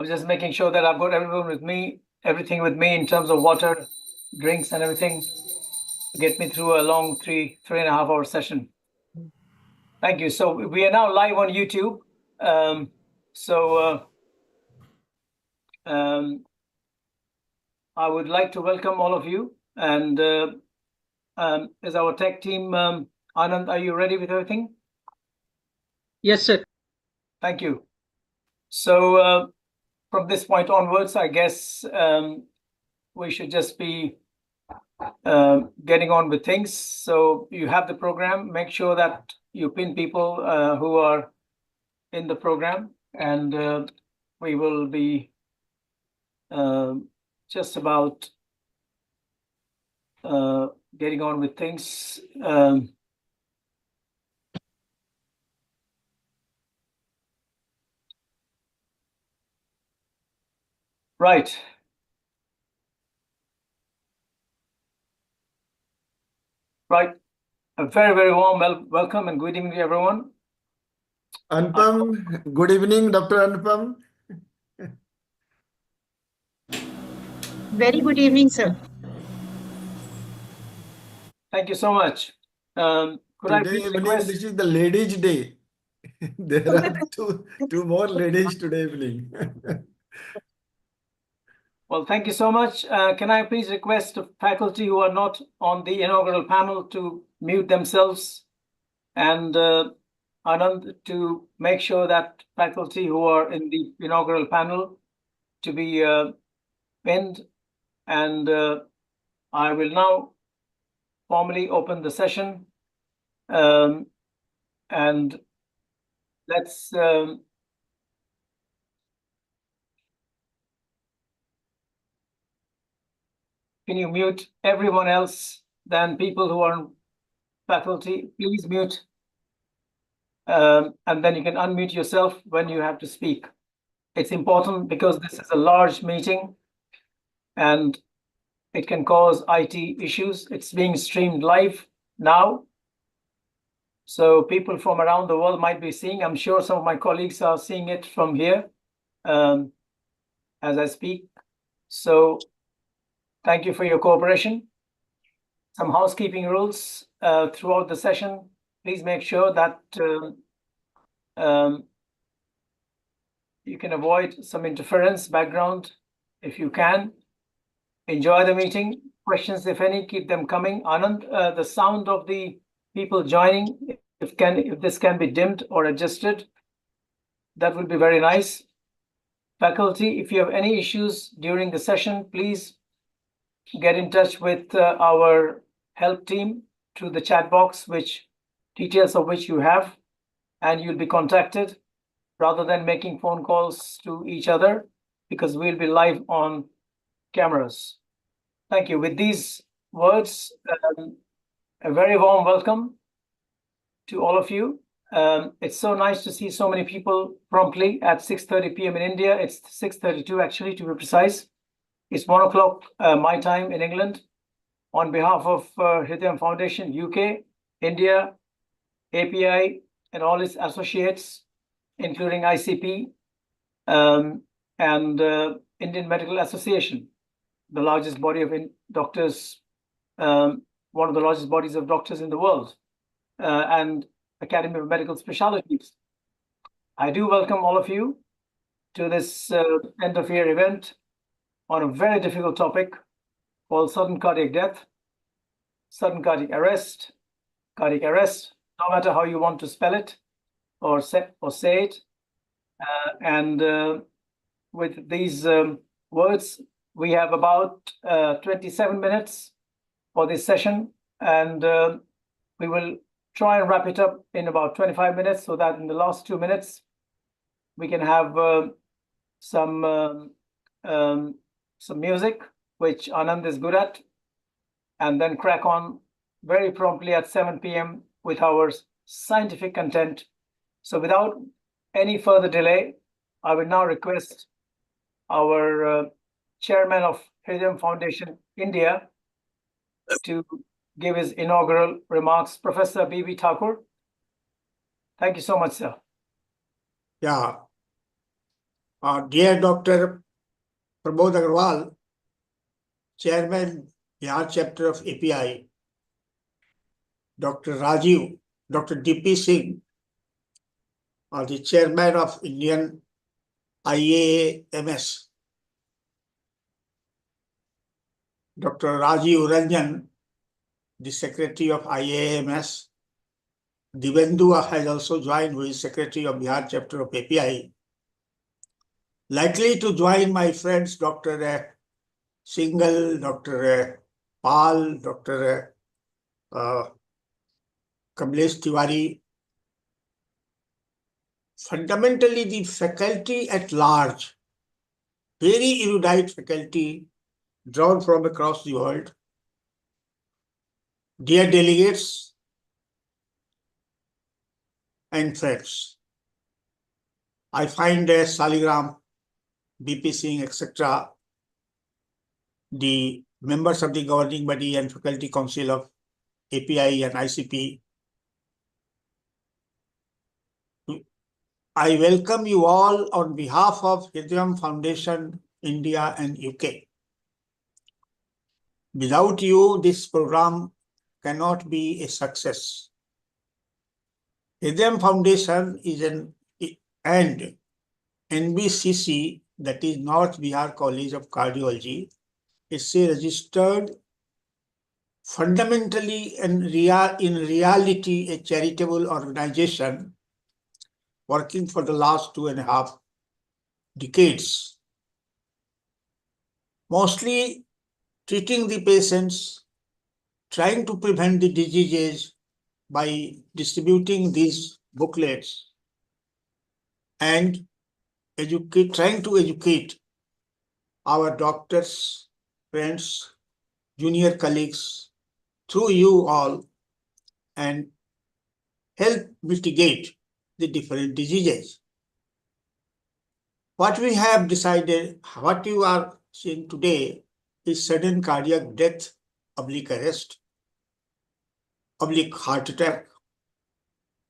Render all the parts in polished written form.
I was just making sure that I've got everything with me in terms of water, drinks, and everything to get me through a long 3.5 hour session. Thank you. So we are now live on YouTube. I would like to welcome all of you. And as our tech team, Anand, are you ready with everything? Yes, sir. Thank you. So from this point onwards, I guess we should just be getting on with things. So you have the program. Make sure that you pin people who are in the program, and we will be just about getting on with things. Right. Right. A very, very warm welcome and good evening to everyone. Anupam, good evening, Dr. Anupam. Very good evening, sir. Thank you so much. Could I Today please evening, request? this is the Ladies' Day. There are two more ladies today evening. Well, thank you so much. Can I please request the faculty who are not on the inaugural panel to mute themselves, and Anand to make sure that faculty who are in the inaugural panel to be pinned, and I will now formally open the session, and let's can you mute everyone else than people who are on faculty? Please mute, and then you can unmute yourself when you have to speak. It's important because this is a large meeting and it can cause IT issues. It's being streamed live now. So people from around the world might be seeing. I'm sure some of my colleagues are seeing it from here as I speak. So thank you for your cooperation. Some housekeeping rules throughout the session. Please make sure that you can avoid some interference background if you can. Enjoy the meeting. Questions, if any, keep them coming. Anand, the sound of the people joining, if this can be dimmed or adjusted, that would be very nice. Faculty, if you have any issues during the session, please get in touch with our help team through the chat box, details of which you have, and you'll be contacted rather than making phone calls to each other, because we'll be live on cameras. Thank you. With these words, a very warm welcome to all of you. It's so nice to see so many people promptly at 6:30 p.m. in India. It's 6:32 actually, to be precise. It's 1 o'clock my time in England. On behalf of Hridayam Foundation, UK, India, API, and all its associates, including ICP and Indian Medical Association, the largest body of doctors, one of the largest bodies of doctors in the world, and Academy of Medical Specialties. I do welcome all of you to this end of year event on a very difficult topic called sudden cardiac death, sudden cardiac arrest, no matter how you want to spell it or say it. And with these words, we have about 27 minutes for this session, and we will try and wrap it up in about 25 minutes, so that in the last 2 minutes, we can have some music, which Anand is good at, and then crack on very promptly at 7 p.m. with our scientific content. So without any further delay, I will now request our chairman of Hridayam Foundation India to give his inaugural remarks, Professor B.B. Thakur. Thank you so much, sir. Yeah. Dear Dr. Pramod Agarwal, Chairman, Bihar Chapter of API, Dr. Rajiv, Dr. DP Singh, the Chairman of Indian IAAMS, Dr. Rajiv Ranjan, the Secretary of IAAMS, Divendu has also joined, who is Secretary of Bihar Chapter of API. Likely to join my friends Dr. Singhal, Dr. Pal, Dr. Kamlesh Tiwari. Fundamentally, the faculty at large, very erudite faculty drawn from across the world. Dear delegates and friends, I find Saligram, BP Singh, etc., the members of the governing body and faculty council of API and ICP, I welcome you all on behalf of Hridayam Foundation, India and UK. Without you, this program cannot be a success. Hridayam Foundation is and NBCC, that is North Bihar College of Cardiology, is a registered, fundamentally and in reality a charitable organization working for the last 2.5 decades, mostly treating the patients, trying to prevent the diseases by distributing these booklets and trying to educate our doctors, friends, junior colleagues through you all and help mitigate the different diseases. What we have decided, what you are seeing today is sudden cardiac death, oblique arrest, oblique heart attack.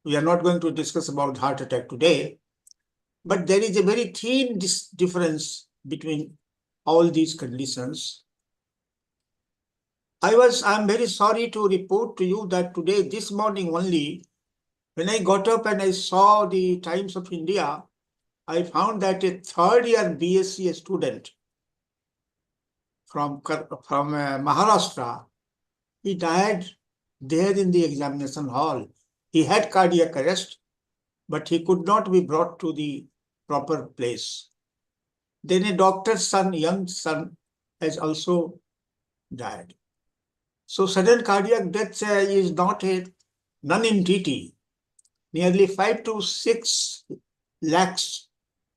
We are not going to discuss about heart attack today, but there is a very thin difference between all these conditions. I'm very sorry to report to you that today, this morning only, when I got up and I saw the Times of India, I found that a third-year BSc student from Maharashtra, he died there in the examination hall. He had cardiac arrest, but he could not be brought to the proper place. Then a doctor's son, young son, has also died. So sudden cardiac death is not a non-entity. Nearly 5 to 6 lakhs,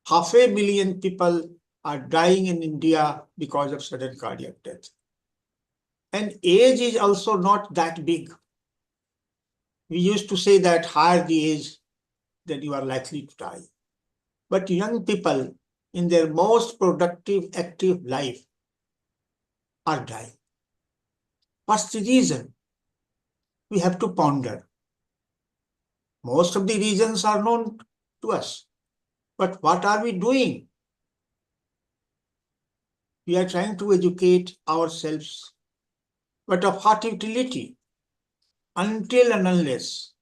500,000 people are dying in India because of sudden cardiac death. And age is also not that big. We used to say that higher the age, then you are likely to die. But young people in their most productive, active life are dying. What's the reason? We have to ponder. Most of the reasons are known to us. But what are we doing? We are trying to educate ourselves. But of what utility? Until and unless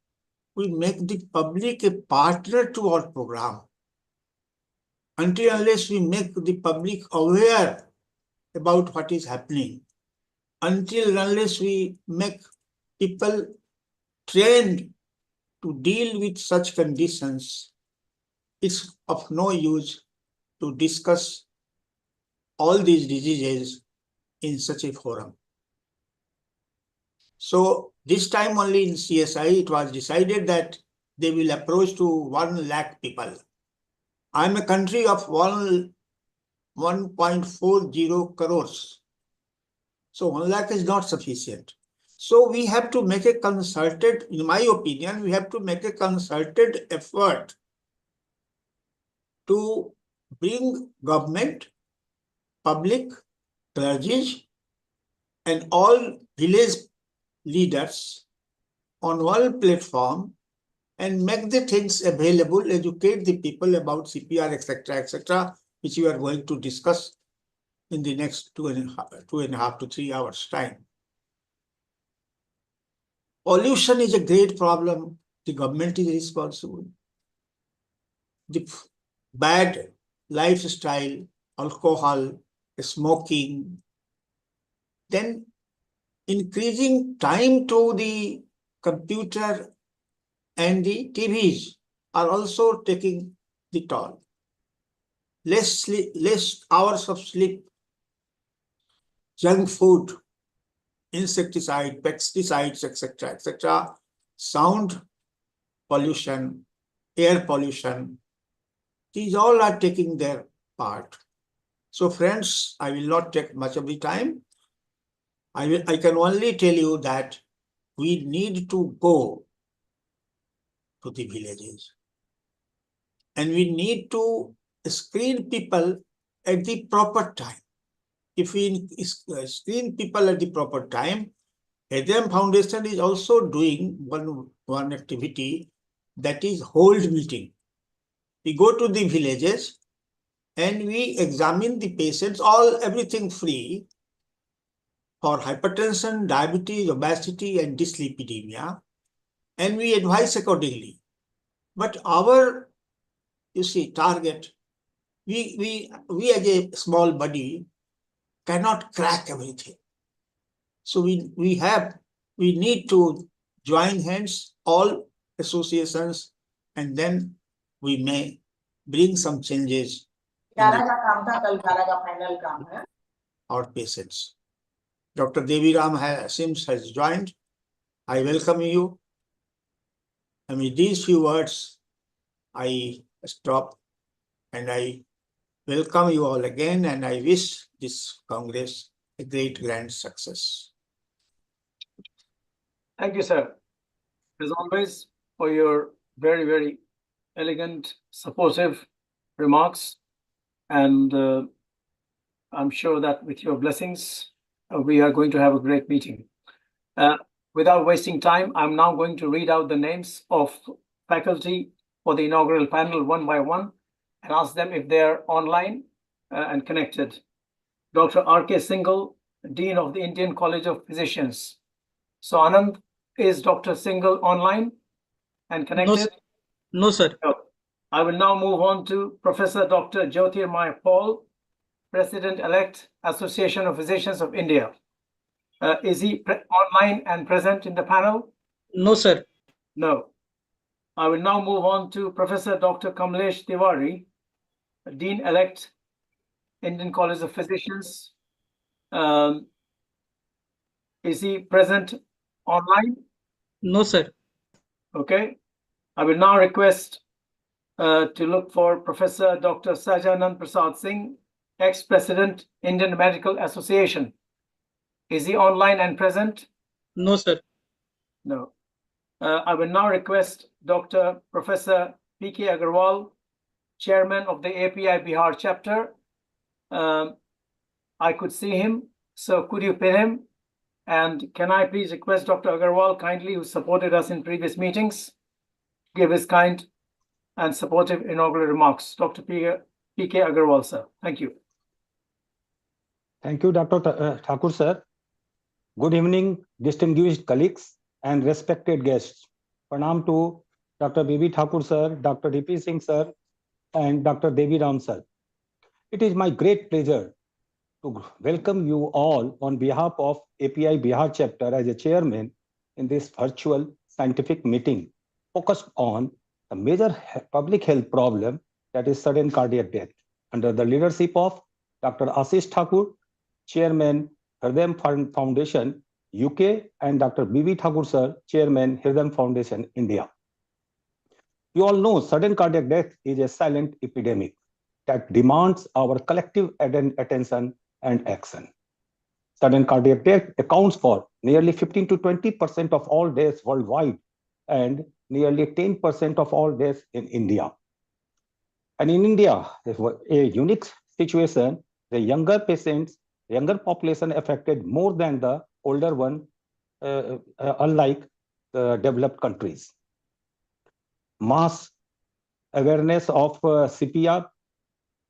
we make the public a partner to our program, until and unless we make the public aware about what is happening, until and unless we make people trained to deal with such conditions, it's of no use to discuss all these diseases in such a forum. So this time only in CSI, it was decided that they will approach to 1 lakh people. I'm a country of 1.40 crores. So 1 lakh is not sufficient. So we have to make a concerted, in my opinion, we have to make a concerted effort to bring government, public, clergy, and all village leaders on one platform and make the things available, educate the people about CPR, etc., etc., which we are going to discuss in the next 2.5 to 3 hours time. Pollution is a great problem. The government is responsible. The bad lifestyle, alcohol, smoking, then increasing time to the computer and the TVs are also taking the toll. Less hours of sleep, junk food, insecticide, pesticides, etc., sound pollution, air pollution, these all are taking their part. So friends, I will not take much of the time. I can only tell you that we need to go to the villages. And we need to screen people at the proper time. If we screen people at the proper time, Hridayam Foundation is also doing one activity, that is hold meeting. We go to the villages and we examine the patients, everything free, for hypertension, diabetes, obesity, and dyslipidemia, and we advise accordingly. But our, you see, target, we as a small body cannot crack everything. So we need to join hands, all associations, and then we may bring some changes in our patients. Dr. Devi Ram Sims has joined. I welcome you. And with these few words, I stop and I welcome you all again, and I wish this Congress a great grand success. Thank you, sir, as always, for your very, very elegant, supportive remarks. And I'm sure that with your blessings, we are going to have a great meeting. Without wasting time, I'm now going to read out the names of faculty for the inaugural panel one by one and ask them if they are online and connected. Dr. R.K. Singhal, Dean of the Indian College of Physicians. So Anand, is Dr. Singhal online and connected? No, sir. No. I will now move on to Professor Dr. Jyotirmay Paul, President-elect, Association of Physicians of India. Is he online and present in the panel? No, sir. No. I will now move on to Professor Dr. Kamlesh Tiwari, Dean-elect, Indian College of Physicians. Is he present online? No, sir. Okay. I will now request to look for Professor Dr. Sajanand Prasad Singh, ex-president, Indian Medical Association. Is he online and present? No, sir. No. I will now request Dr. Professor P.K. Agarwal, chairman of the API Bihar chapter. I could see him, so could you pin him? And can I please request Dr. Agarwal kindly, who supported us in previous meetings, give his kind and supportive inaugural remarks. Dr. P.K. Agarwal, sir. Thank you. Thank you, Dr. Thakur, sir. Good evening, distinguished colleagues and respected guests. Pranam to Dr. B.B. Thakur, sir, Dr. D.P. Singh, sir, and Dr. Devi Ram, sir. It is my great pleasure to welcome you all on behalf of API Bihar chapter as a chairman in this virtual scientific meeting focused on a major public health problem, that is sudden cardiac death, under the leadership of Dr. Ashish Thakur, Chairman, Hridayam Foundation, UK, and Dr. B.B. Thakur, sir, Chairman, Hridayam Foundation, India. You all know sudden cardiac death is a silent epidemic that demands our collective attention and action. Sudden cardiac death accounts for nearly 15 to 20% of all deaths worldwide and nearly 10% of all deaths in India. And in India, a unique situation, the younger patients, younger population affected more than the older one, unlike the developed countries. Mass awareness of CPR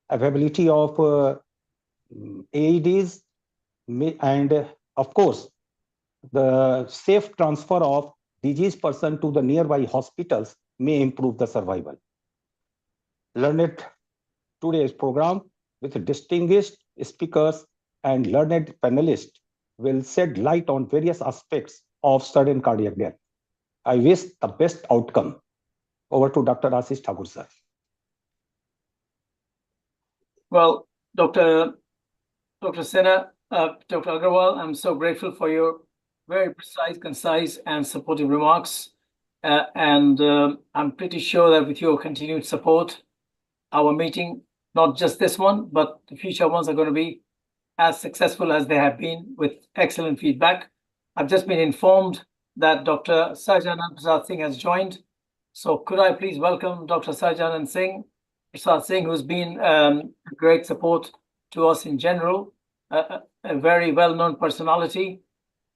availability of AEDs, and of course, the safe transfer of diseased person to the nearby hospitals may improve the survival. Learned today's program with distinguished speakers and learned panelists will shed light on various aspects of sudden cardiac death. I wish the best outcome. Over to Dr. Ashish Thakur, sir. Well, Dr. Sinha, Dr. Agarwal, I'm so grateful for your very precise, concise, and supportive remarks. I'm pretty sure that with your continued support, our meeting, not just this one, but the future ones are going to be as successful as they have been, with excellent feedback. I've just been informed that Dr. Sajanand Prasad Singh has joined. So could I please welcome Dr. Sajanand Prasad Singh, who's been a great support to us in general, a very well-known personality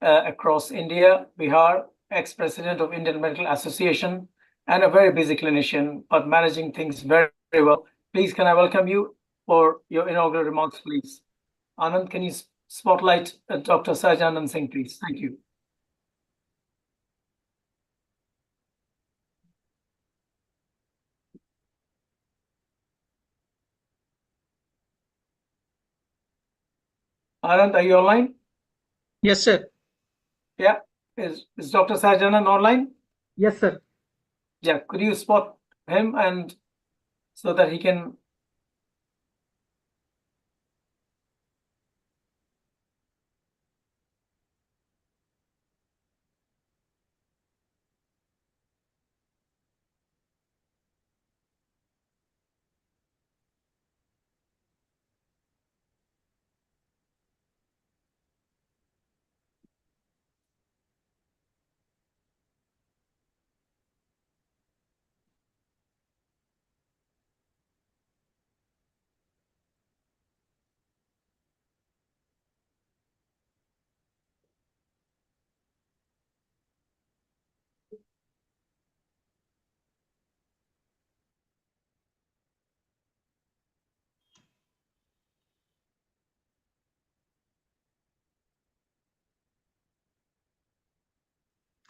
across India, Bihar, ex-president of Indian Medical Association, and a very busy clinician, but managing things very, very well. Please, can I welcome you for your inaugural remarks, please? Anand, can you spotlight Dr. Sajanand Singh, please? Thank you. Anand, are you online? Yes, sir. Yeah. Is Dr. Sajanand online? Yes, sir. Yeah. Could you spot him and so that he can?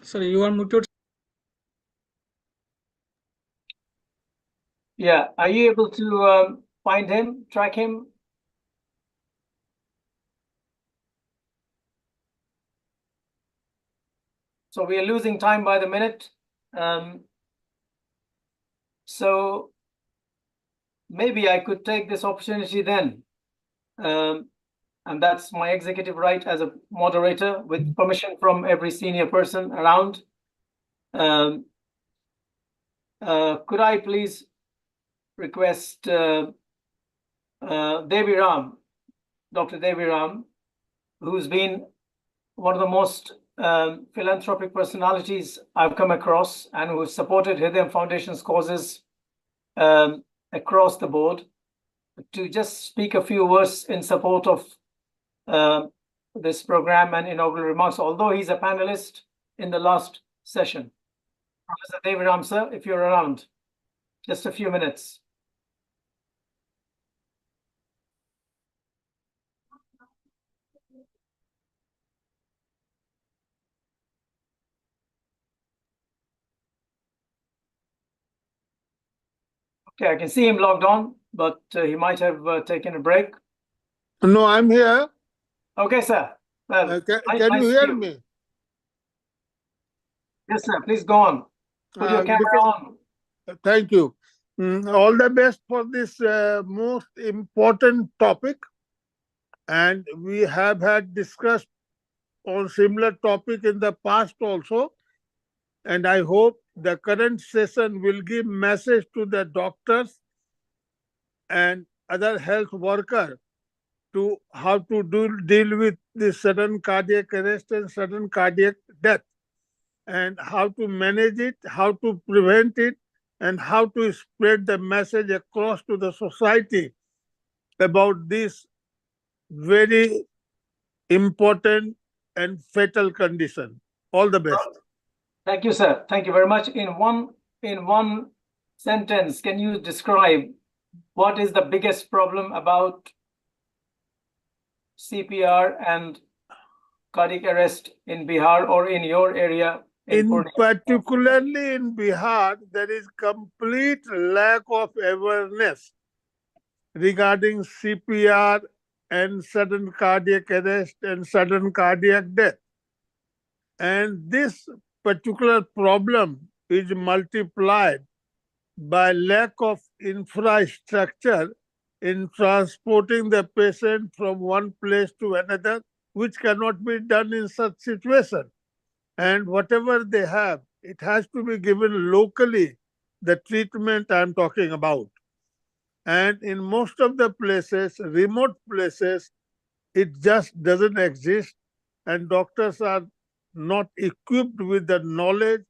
Sorry, you are muted. Yeah. Are you able to find him, track him? So we are losing time by the minute. So maybe I could take this opportunity then. And that's my executive right as a moderator, with permission from every senior person around. Could I please request Devi Ram, Dr. Devi Ram, who's been one of the most philanthropic personalities I've come across, and who supported Hridayam Foundation's causes across the board, to just speak a few words in support of this program and inaugural remarks, although he's a panelist in the last session. Professor Devi Ram, sir, if you're around, just a few minutes. Okay, I can see him logged on, but he might have taken a break. No, I'm here. Okay, sir. Well, Can nice you to hear you. me? Yes, sir. Please go on. Put your camera on. Thank you. All the best for this most important topic. And we have had discussed on similar topic in the past also. And I hope the current session will give message to the doctors and other health workers to how to deal with this sudden cardiac arrest and sudden cardiac death, and how to manage it, how to prevent it, and how to spread the message across to the society about this very important and fatal condition. All the best. Thank you, sir. Thank you very much. In one sentence, can you describe what is the biggest problem about CPR and cardiac arrest in Bihar or in your area? In Purnia? particularly in Bihar, there is complete lack of awareness regarding CPR and sudden cardiac arrest and sudden cardiac death. And this particular problem is multiplied by lack of infrastructure in transporting the patient from one place to another, which cannot be done in such situation. And whatever they have, it has to be given locally, the treatment I'm talking about. And in most of the places, remote places, it just doesn't exist, and doctors are not equipped with the knowledge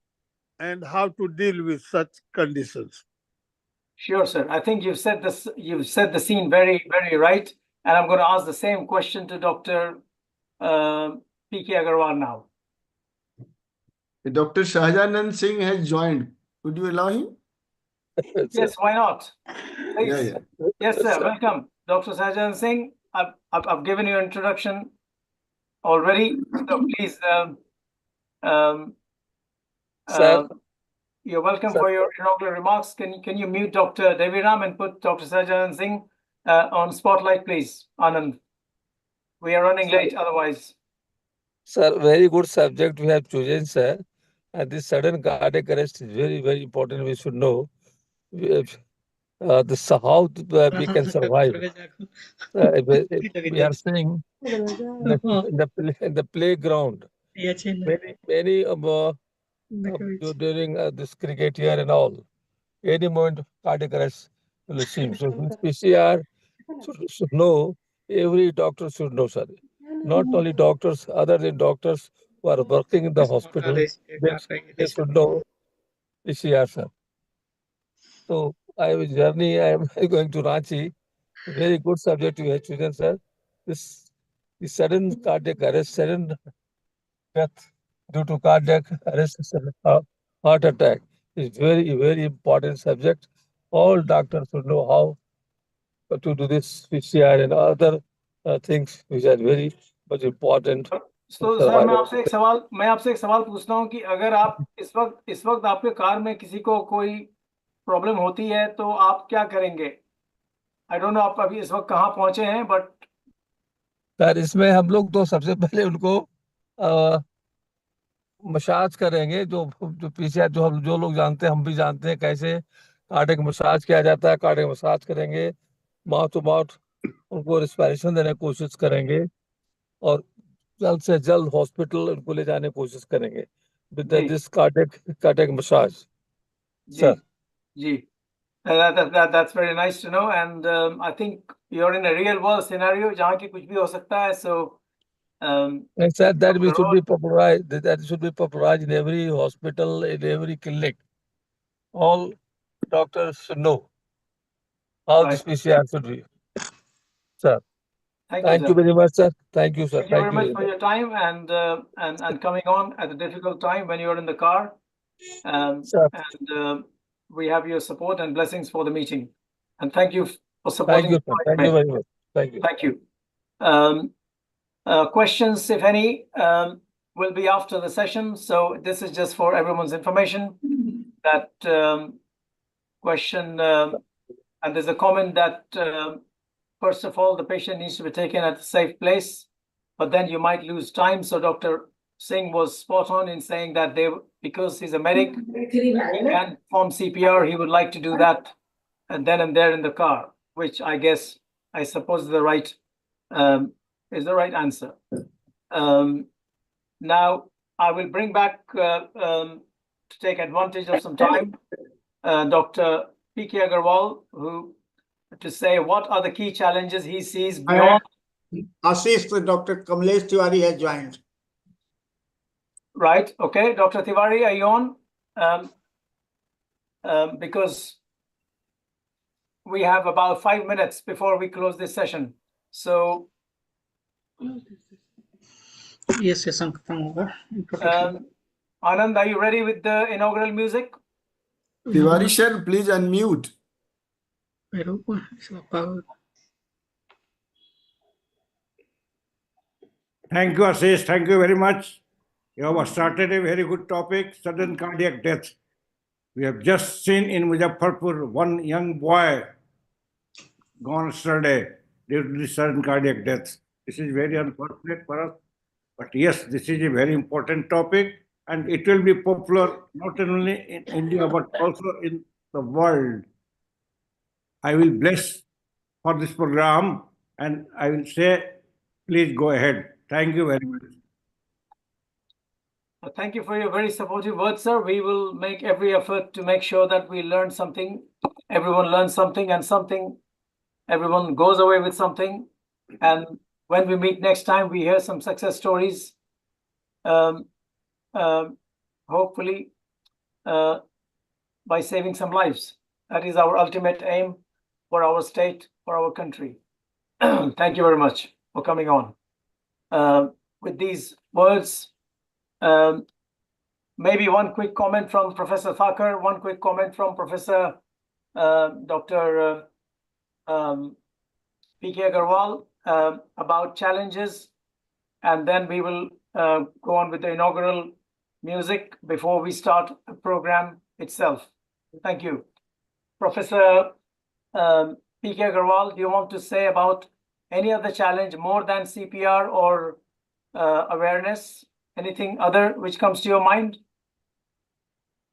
and how to deal with such conditions. Sure, sir. I think you've said this. You've set the scene very, very right. And I'm going to ask the same question to Dr. P.K. Agarwal now. Dr. Shahjanand Singh has joined. Could you allow him? Yes, why not? Please. Yeah, yeah. Yes, sir. Welcome, Dr. Sajan Singh. I've given you an introduction already. So please, Sir. You're welcome Sir. for your inaugural remarks. Can you mute Dr. Deviram and put Dr. Sajan Singh on spotlight, please, Anand? We are running late otherwise. Sir, very good subject we have chosen, sir. And this sudden cardiac arrest is very, very important. We should know this how we can survive. We are saying in the playground, many during this cricket year and all, any moment cardiac arrest will seem. So this PCR should know, every doctor should know, sir. Not only doctors, other than doctors who are working in the hospital, they should know PCR, sir. So I have a journey, I am going to Ranchi. Very good subject you have chosen, sir. This sudden cardiac arrest, sudden death due to cardiac arrest, heart attack is very, very important subject. All doctors should know how to do this PCR and other things which are very much important. So sir मैं आपसे एक सवाल पूछता हूँ कि अगर आप इस वक्त आपके कार में किसी को कोई प्रॉब्लम होती है तो आप क्या करेंगे? I don't know आप अभी इस वक्त कहाँ पहुंचे हैं, बट सर इसमें हम लोग तो सबसे पहले उनको मसाज करेंगे, जो पीसीआर जो लोग जानते हैं, हम भी जानते हैं कैसे कार्डियक मसाज किया जाता है। कार्डियक मसाज करेंगे, माउथ टू माउथ उनको रिस्पिरेशन देने की कोशिश करेंगे और जल्द से जल्द हॉस्पिटल उनको ले जाने की कोशिश करेंगे with this cardiac massage. Sir ji, that's very nice to know, and I think you're in a real world scenario जहाँ की कुछ भी हो सकता है, so and said that we should be popularized, that should be popularized in every hospital, in every clinic. All doctors should know how this PCR should be. Sir, thank you very much, sir. Thank you, sir. Thank you very much for your time and coming on at a difficult time when you're in the car. Sir. And we have your support and blessings for the meeting. And thank you for supporting. Thank you, sir. Thank you very much. Thank you. Thank you. Questions, if any, will be after the session. So this is just for everyone's information that question, and there's a comment that first of all, the patient needs to be taken at a safe place, but then you might lose time. So Dr. Singh was spot on in saying that because he's a medic, he can perform CPR, he would like to do that and then and there in the car, which I suppose is the right answer. Now, I will bring back to take advantage of some time, Dr. P.K. Agarwal, to say what are the key challenges he sees beyond. Ashish, Dr. Kamlesh Tiwari has joined. Right. Okay. Dr. Tiwari, are you on? Because we have about 5 minutes before we close this session. So. Yes, I'm over. Anand, are you ready with the inaugural music? Tiwari sir, please unmute. Pero sa pag Thank you, Ashish. Thank you very much. You have started a very good topic, sudden cardiac death. We have just seen in Muzaffarpur one young boy gone yesterday due to the sudden cardiac death. This is very unfortunate for us. But yes, this is a very important topic and it will be popular not only in India but also in the world. I will bless for this program and I will say, please go ahead. Thank you very much. Thank you for your very supportive words, sir. We will make every effort to make sure that we learn something, everyone learns something, and everyone goes away with something. And when we meet next time, we hear some success stories. Hopefully, by saving some lives. That is our ultimate aim for our state, for our country. Thank you very much for coming on. With these words, maybe one quick comment from Professor Thakur, one quick comment from Professor Dr. P.K. Agarwal about challenges, and then we will go on with the inaugural music before we start the program itself. Thank you. Professor P.K. Agarwal, do you want to say about any other challenge more than CPR or awareness? Anything other which comes to your mind?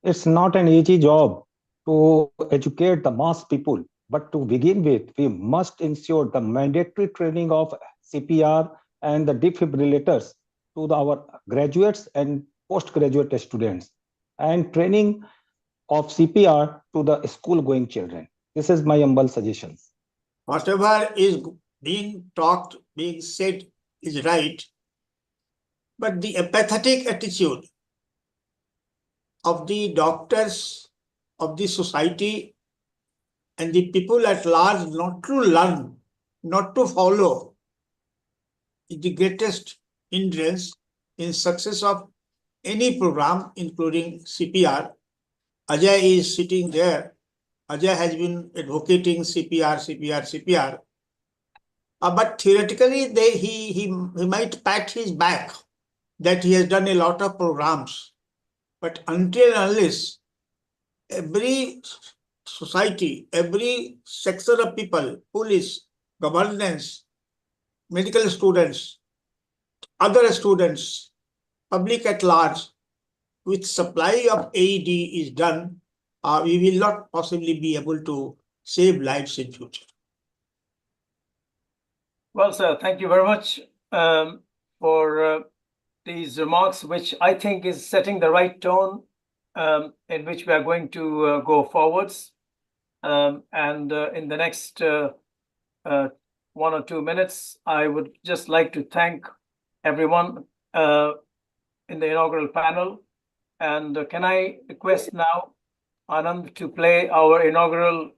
It's not an easy job to educate the mass people, but to begin with, we must ensure the mandatory training of CPR and the defibrillators to our graduates and postgraduate students, and training of CPR to the school-going children. This is my humble suggestion. Whatever is being talked, being said is right, but the apathetic attitude of the doctors, of the society, and the people at large not to learn, not to follow, is the greatest hindrance in success of any program, including CPR. Ajay is sitting there. Ajay has been advocating CPR. But theoretically, he might pat his back that he has done a lot of programs. But until and unless every society, every sector of people, police, governance, medical students, other students, public at large, with supply of AED is done, we will not possibly be able to save lives in future. Well, sir, thank you very much for these remarks, which I think is setting the right tone in which we are going to go forwards. And in the next 1 or 2 minutes, I would just like to thank everyone in the inaugural panel. And can I request now Anand to play our inaugural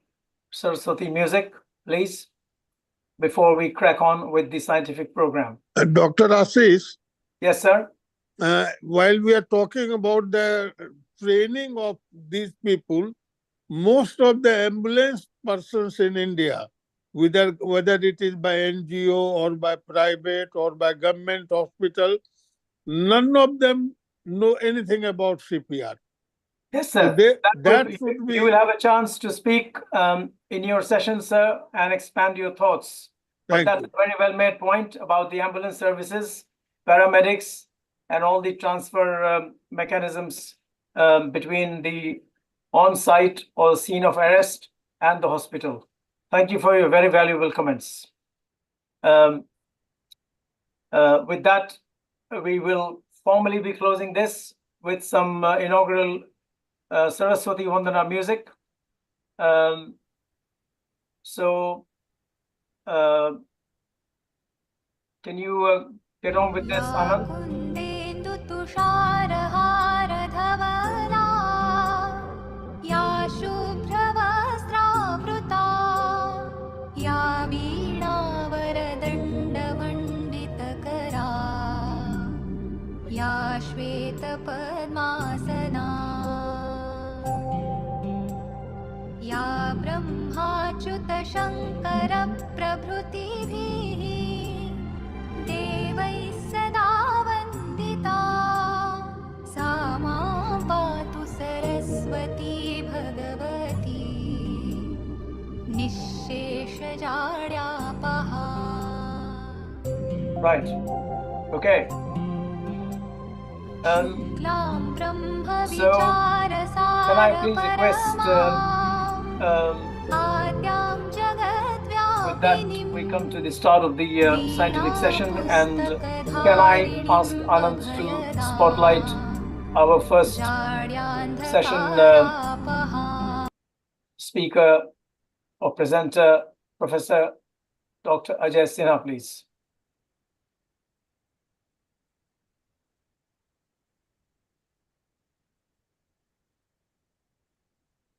Saraswati music, please, before we crack on with the scientific program. Dr. Ashish, Yes, sir. while we are talking about the training of these people, most of the ambulance persons in India, whether it is by NGO or by private or by government hospital, none of them know anything about CPR. Yes, sir. You will have a chance to speak in your session, sir, and expand your thoughts. But that's a very well made point about the ambulance services, paramedics, and all the transfer mechanisms between the on-site or scene of arrest and the hospital. Thank you for your very valuable comments. With that, we will formally be closing this with some inaugural Saraswati Vandana music. Can you get on with this, Anand? या ब्रह्माच्युत शङ्करप्रभृतिभिः देवैः सदा वन्दिता सा मां पातु Saraswati Bhagwati निःशेषजाड्यापहा. Right. Okay. क्लां So, can I please request, आद्यां with that, we come to the start of the scientific session, and can I ask Anand to spotlight our first session speaker or presenter, Professor Dr. Ajay Sinha, please.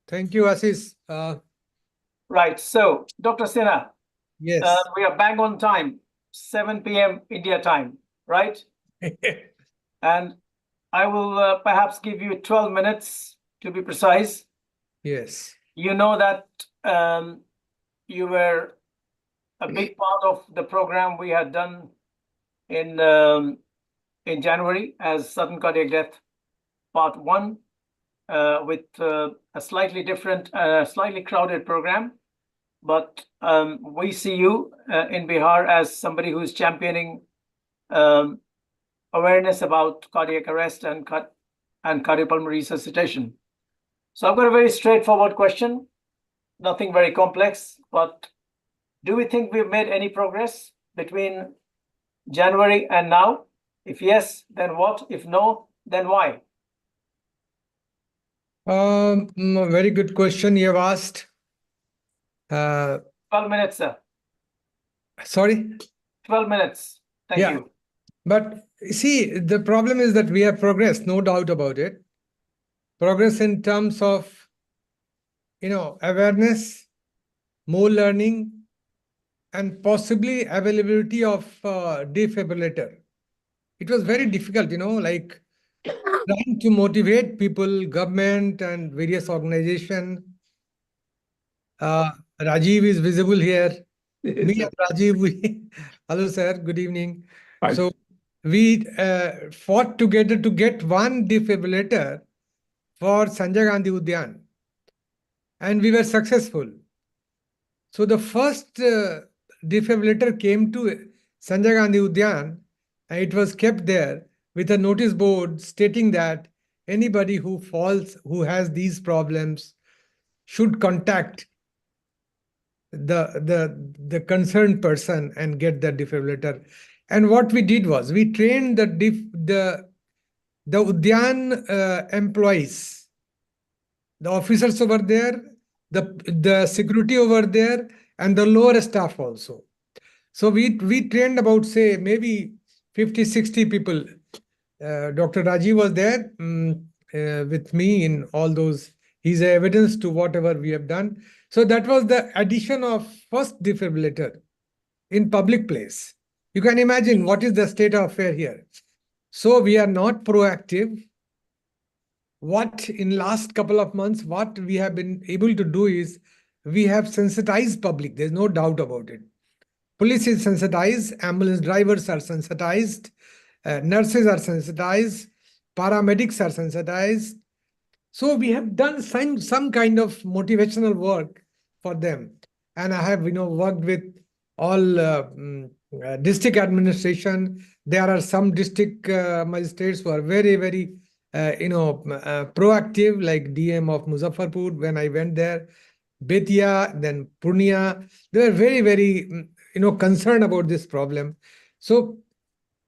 Thank you, Assis. Right. So, Dr. Sinha, Yes. we are bang on time, 7 p.m. India time, right? And I will perhaps give you 12 minutes to be precise. Yes. You know that you were a big part of the program we had done in January as sudden cardiac death part 1 with a slightly different, slightly crowded program. But we see you in Bihar as somebody who is championing awareness about cardiac arrest and cardiopulmonary resuscitation. So I've got a very straightforward question, nothing very complex, but do we think we've made any progress between January and now? If yes, then what? If no, then why? Very good question you have asked. 12 minutes, sir. Sorry? 12 minutes. Thank Yeah. you. But see, the problem is that we have progressed, no doubt about it. Progress in terms of, awareness, more learning, and possibly availability of defibrillator. It was very difficult, like trying to motivate people, government and various organizations. Rajiv is visible here. Me and Rajiv, hello sir, good evening. Hi. So we fought together to get one defibrillator for Sanjay Gandhi Udyan, and we were successful. So the first defibrillator came to Sanjay Gandhi Udyan, and it was kept there with a notice board stating that anybody who falls, who has these problems, should contact the concerned person and get the defibrillator. And what we did was we trained the Udyan employees, the officers over there, the security over there, and the lower staff also. So we trained about, say, maybe 50, 60 people. Dr. Rajiv was there with me in all those. He's evidence to whatever we have done. So that was the addition of first defibrillator in public place. You can imagine what is the state of affair here. So we are not proactive. What in last couple of months, what we have been able to do is we have sensitized public. There's no doubt about it. Police is sensitized, ambulance drivers are sensitized, nurses are sensitized, paramedics are sensitized. So we have done some kind of motivational work for them. And I have, worked with all district administration. There are some district magistrates who are very, very, proactive, like DM of Muzaffarpur when I went there, Betia, then Purnia. They were very, very, concerned about this problem. So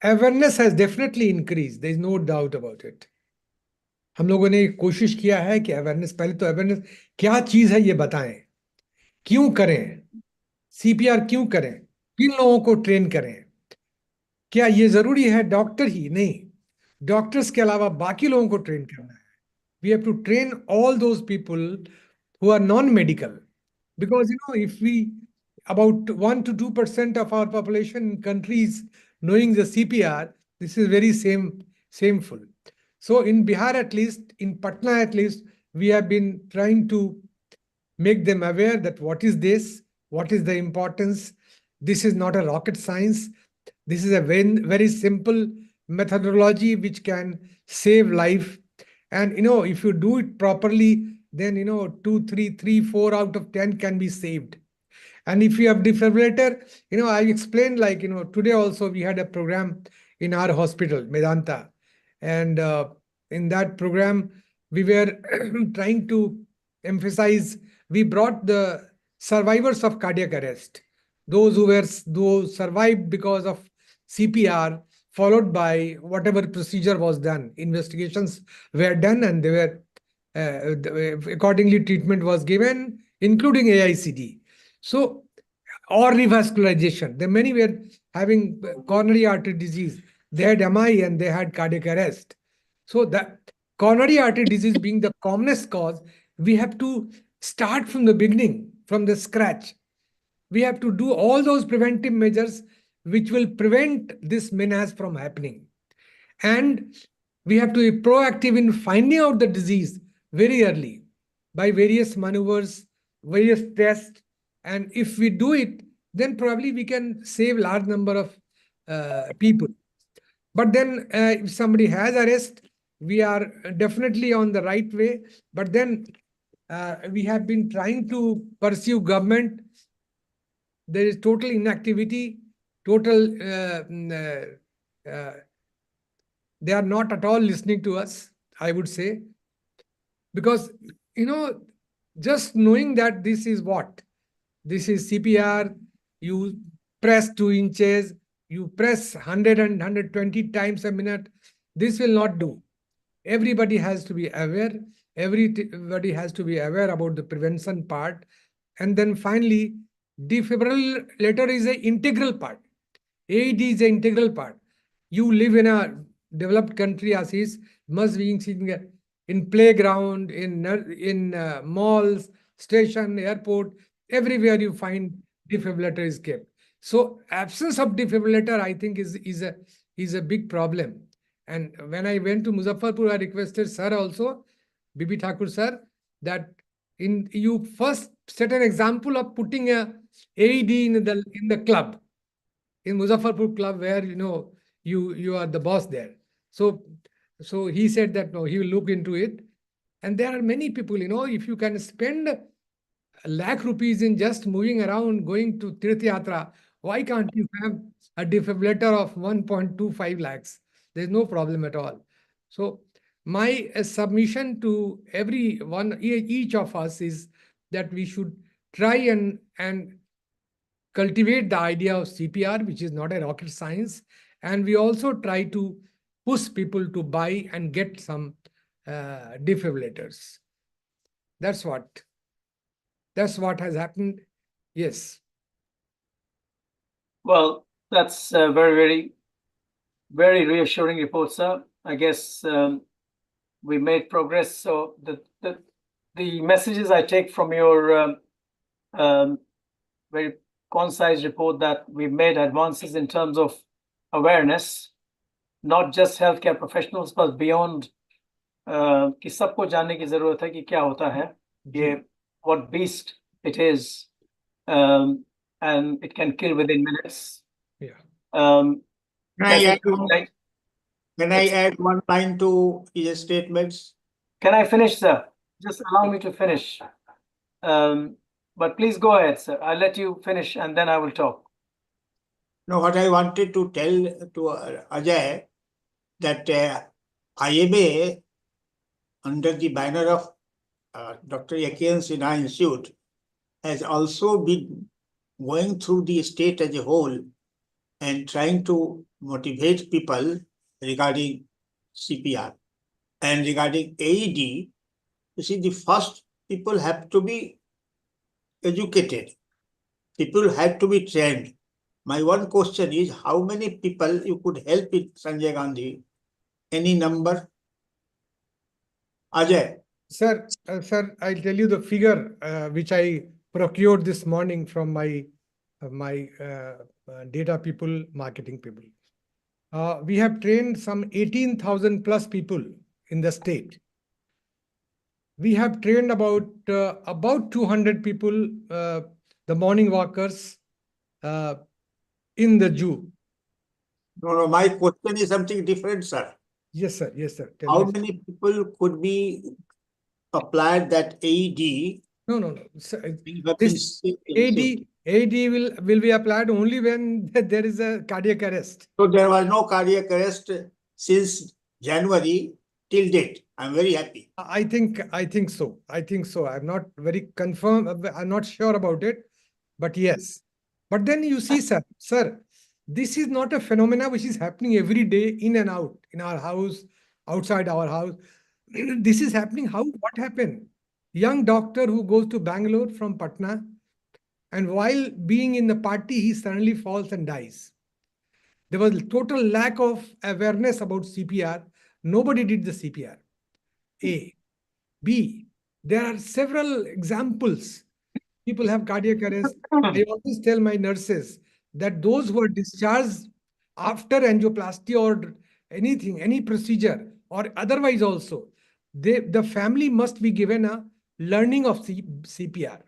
awareness has definitely increased. There is no doubt about it. हम लोगों ने कोशिश किया है कि awareness, पहले तो awareness क्या चीज है ये बताएं, क्यों करें, सीपीआर क्यों करें, किन लोगों को ट्रेन करें, क्या ये जरूरी है डॉक्टर ही नहीं, डॉक्टर्स के अलावा बाकी लोगों को ट्रेन करना है. We have to train all those people who are non-medical, because if we about 1 to 2% of our population in countries knowing the CPR, this is very shameful. So in Bihar at least, in Patna at least, we have been trying to make them aware that what is this, What is the importance? This is not a rocket science. This is a very simple methodology which can save life. And if you do it properly, then 2, 3, 4 out of 10 can be saved. And if you have defibrillator, I explained, like, today also we had a program in our hospital, Medanta. And in that program, we were trying to emphasize, we brought the survivors of cardiac arrest, those who survived because of CPR, followed by whatever procedure was done. Investigations were done, and they were accordingly treatment was given, including AICD. So, or revascularization. The many were having coronary artery disease. They had MI and they had cardiac arrest. So that coronary artery disease being the commonest cause, we have to start from the beginning, from the scratch. We have to do all those preventive measures which will prevent this menace from happening. And we have to be proactive in finding out the disease very early by various maneuvers, various tests. And if we do it, then probably we can save large number of people. But then if somebody has arrest, we are definitely on the right way. But then we have been trying to pursue government. There is total inactivity, total, they are not at all listening to us, I would say. Because, just knowing that this is what? This is CPR, you press 2 inches, you press 100 and 120 times a minute. This will not do. Everybody has to be aware. Everybody has to be aware about the prevention part. And then finally, defibrillator is an integral part. AED is an integral part. You live in a developed country, Assis, must be in playground, in malls, station, airport, everywhere you find defibrillator is kept. So absence of defibrillator, I think, is a big problem. And when I went to Muzaffarpur, I requested sir also, Bibi Thakur sir, that you first set an example of putting a AED in the club, in Muzaffarpur club, where you are the boss there. So he said that no, he will look into it. And there are many people, if you can spend 1 lakh rupees in just moving around, going to Tirth Yatra, why can't you have a defibrillator of 1.25 lakhs? There's no problem at all. So my submission to each of us is that we should try and cultivate the idea of CPR, which is not a rocket science. And we also try to push people to buy and get some defibrillators. That's what has happened. Yes. Well, that's a very, very reassuring report, sir. I guess we made progress. So the messages I take from your very concise report, that we've made advances in terms of awareness, not just healthcare professionals, but beyond. कि सबको जानने की जरूरत है कि क्या होता है, ये what beast it is, and it can kill within minutes. Yeah. Can I add one line to his statements? Can I finish, sir? Just allow me to finish. But please go ahead, sir. I'll let you finish and then I will talk. No, what I wanted to tell to Ajay, that IMA, under the banner of Dr. Yakin Sinha Institute, has also been going through the state as a whole and trying to motivate people regarding CPR and regarding AED. You see, the first people have to be educated. People have to be trained. My one question is, how many people you could help in Sanjay Gandhi? Any number? Ajay. Sir, I'll tell you the figure which I procured this morning from my data people, marketing people. We have trained some 18,000 plus people in the state. We have trained about 200 people the morning walkers in the zoo. No, my question is something different, sir. Yes, sir. Yes, sir. Tell How me. many people could be applied that AED? No. Sir, in the this AED will be applied only when there is a cardiac arrest. So there was no cardiac arrest since January till date. I'm very happy. I think so. I'm not very confirmed. I'm not sure about it, but yes. But then you see, sir, this is not a phenomena which is happening every day in and out in our house, outside our house. This is happening. What happened? Young doctor who goes to Bangalore from Patna, and while being in the party, he suddenly falls and dies. There was total lack of awareness about CPR. Nobody did the CPR. A. B. There are several examples. People have cardiac arrest. I always tell my nurses that those who are discharged after angioplasty or anything, any procedure, or otherwise also, the family must be given a learning of CPR.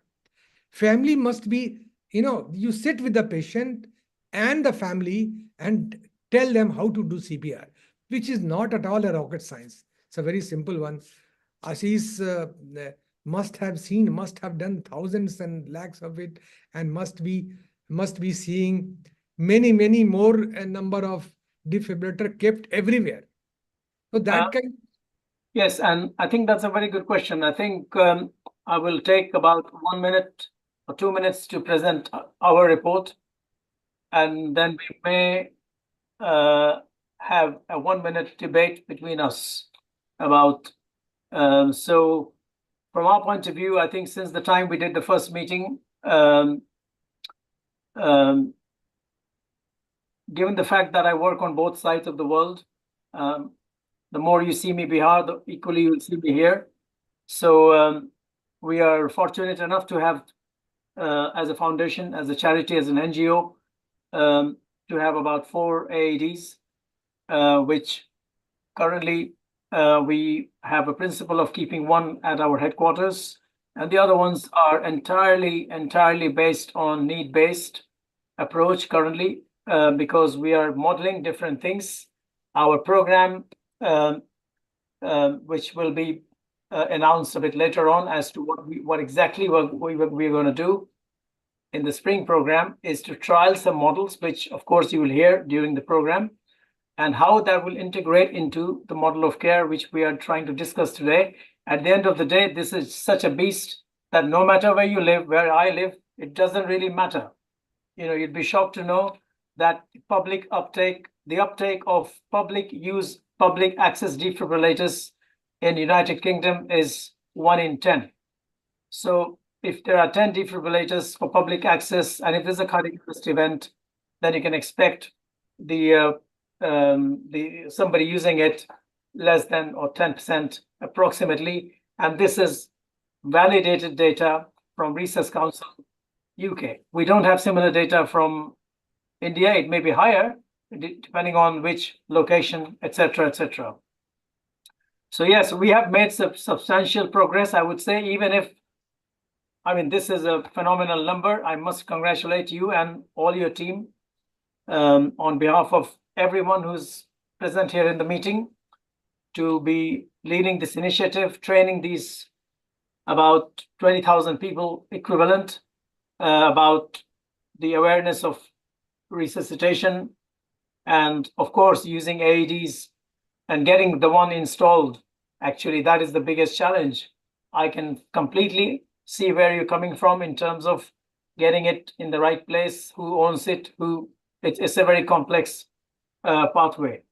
Family must be, you sit with the patient and the family and tell them how to do CPR, which is not at all a rocket science. It's a very simple one. Ashish must have done thousands and lakhs of it, and must be seeing many more number of defibrillator kept everywhere. So that Yes, and I think that's a very good question. I think I will take about 1 minute or 2 minutes to present our report, and then we may have a 1 minute debate between us about. So from our point of view, I think since the time we did the first meeting, given the fact that I work on both sides of the world, the more you see me Bihar, the equally you'll see me here. So we are fortunate enough to have, as a foundation, as a charity, as an NGO, to have about 4 AEDs, which currently we have a principle of keeping one at our headquarters, and the other ones are entirely based on need-based approach currently, because we are modeling different things. Our program, which will be announced a bit later on as to what exactly we're going to do in the spring program, is to trial some models, which of course you will hear during the program, and how that will integrate into the model of care which we are trying to discuss today. At the end of the day, this is such a beast that no matter where you live, where I live, it doesn't really matter. You'd be shocked to know that the uptake of public use, public access defibrillators in United Kingdom is 1 in 10. So if there are 10 defibrillators for public access, and if there's a cardiac arrest event, then you can expect somebody using it less than or 10% approximately. And this is validated data from Research Council UK. We don't have similar data from India. It may be higher depending on which location, etc., etc. So yes, we have made substantial progress, I would say, even if, this is a phenomenal number. I must congratulate you and all your team on behalf of everyone who's present here in the meeting, to be leading this initiative, training these about 20,000 people equivalent, about the awareness of resuscitation, and of course using AEDs and getting the one installed. Actually, that is the biggest challenge. I can completely see where you're coming from in terms of getting it in the right place, who owns it, it's a very complex pathway.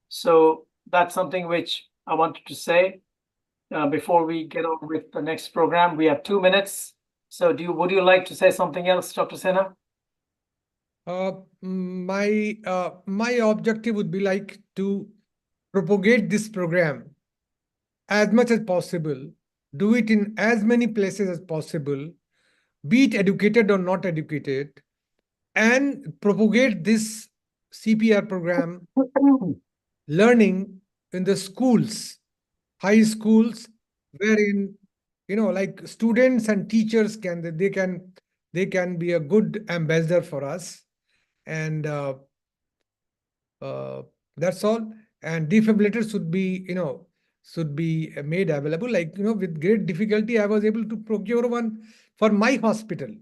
So that's something which I wanted to say before we get on with the next program. We have 2 minutes. So would you like to say something else, Dr. Sinha? My objective would be like to propagate this program as much as possible, do it in as many places as possible, be it educated or not educated, and propagate this CPR program learning in the schools, high schools, wherein like students and teachers they they can be a good ambassador for us. And that's all. And defibrillators should be, made available. Like, with great difficulty, I was able to procure one for my hospital.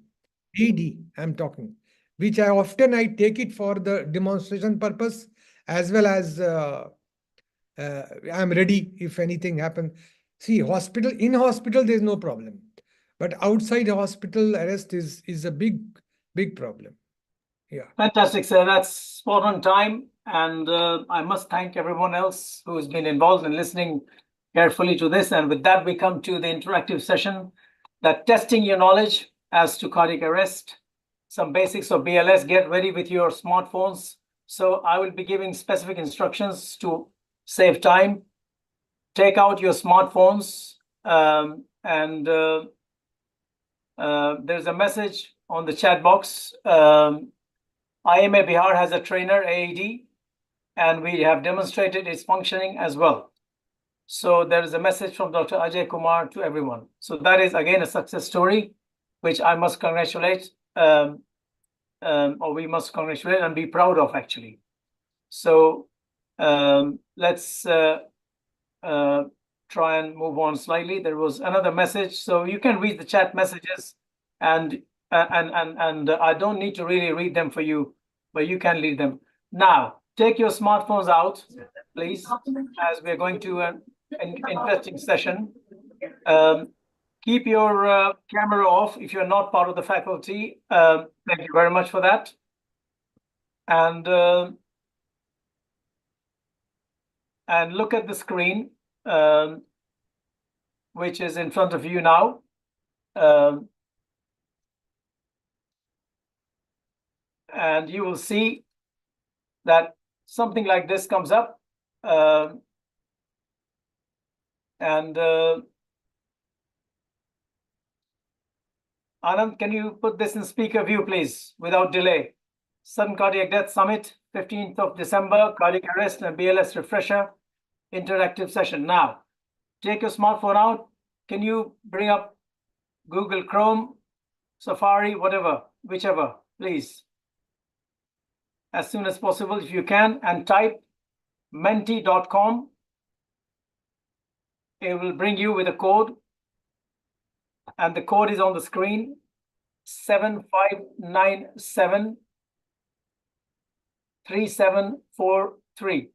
AD, I'm talking, which I take it for the demonstration purpose, as well as I'm ready if anything happens. See, in hospital, there's no problem. But outside hospital, arrest is a big problem. Yeah. Fantastic, sir. That's spot on time. And I must thank everyone else who has been involved in listening carefully to this. And with that, we come to the interactive session, that testing your knowledge as to cardiac arrest, some basics of BLS. Get ready with your smartphones. So I will be giving specific instructions to save time. Take out your smartphones, and there's a message on the chat box. IMA Bihar has a trainer, AED, and we have demonstrated its functioning as well. So there is a message from Dr. Ajay Kumar to everyone. So that is again a success story, which I must congratulate, or we must congratulate and be proud of, actually. So let's try and move on slightly. There was another message, so you can read the chat messages, and I don't need to really read them for you, but you can read them. Now, take your smartphones out, please, as we're going to an interesting session. Keep your camera off if you're not part of the faculty. Thank you very much for that. And look at the screen, which is in front of you now. And you will see that something like this comes up. Anand, can you put this in speaker view, please, without delay? Sudden Cardiac Death Summit, 15th of December, cardiac arrest and BLS refresher, interactive session. Now, take your smartphone out. Can you bring up Google Chrome, Safari, whatever, whichever, please, as soon as possible if you can, and type menti.com. It will bring you with a code, and the code is on the screen, 7597 3743.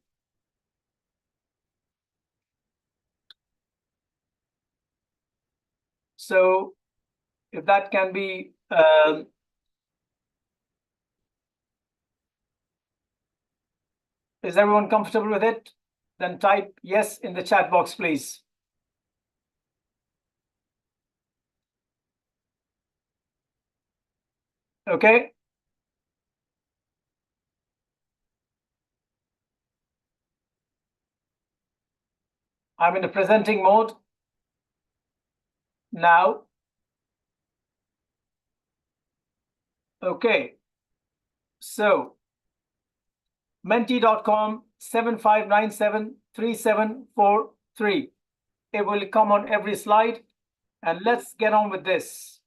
So if that can be is everyone comfortable with it? Then type yes in the chat box, please. Okay. I'm in the presenting mode now. Okay. So menti.com 7597 3743. It will come on every slide, and let's get on with this.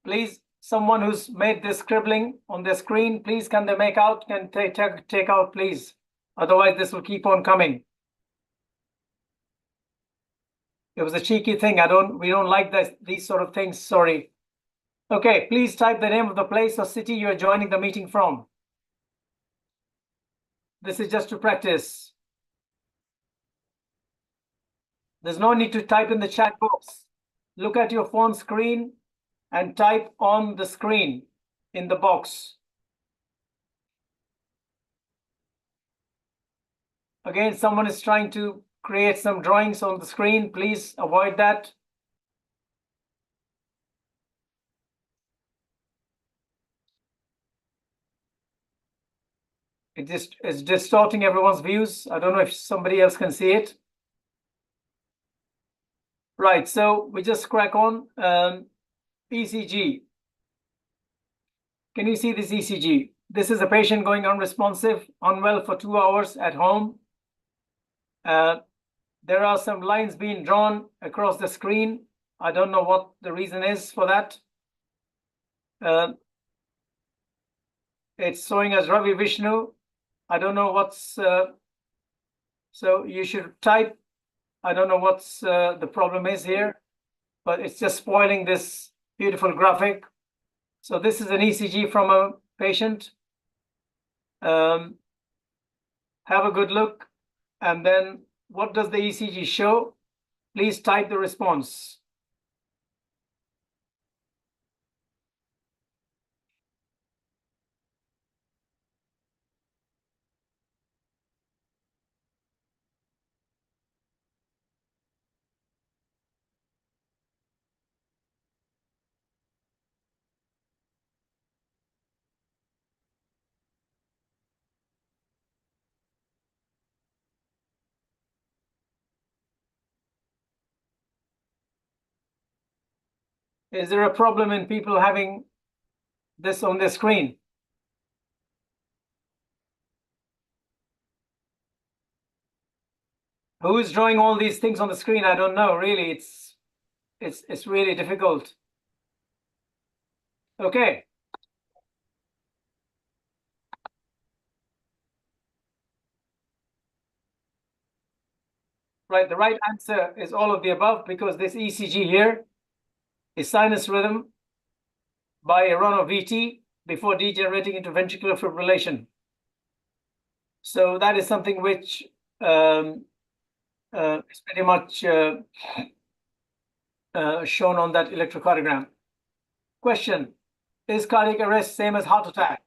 Please, someone who's made this scribbling on the screen, please, can they make out? Can they take out, please? Otherwise, this will keep on coming. It was a cheeky thing. We don't like these sort of things. Sorry. Okay, please type the name of the place or city you are joining the meeting from. This is just to practice. There's no need to type in the chat box. Look at your phone screen and type on the screen in the box. Again, someone is trying to create some drawings on the screen. Please avoid that. It's distorting everyone's views. I don't know if somebody else can see it. Right, so we just crack on. ECG. Can you see this ECG? This is a patient going unresponsive, unwell for 2 hours at home. The there are some lines being drawn across the screen. I don't know what the reason is for that. It's showing as Ravi Vishnu. I don't know what's, so you should type. I don't know what's the problem is here, but it's just spoiling this beautiful graphic. So this is an ECG from a patient. Have a good look. And then what does the ECG show? Please type the response. Is there a problem in people having this on their screen? Who is drawing all these things on the screen? I don't know, really. It's really difficult. Okay. Right, the right answer is all of the above because this ECG here is sinus rhythm by a run of VT before degenerating into ventricular fibrillation. So that is something which is pretty much shown on that electrocardiogram. Question, is cardiac arrest same as heart attack?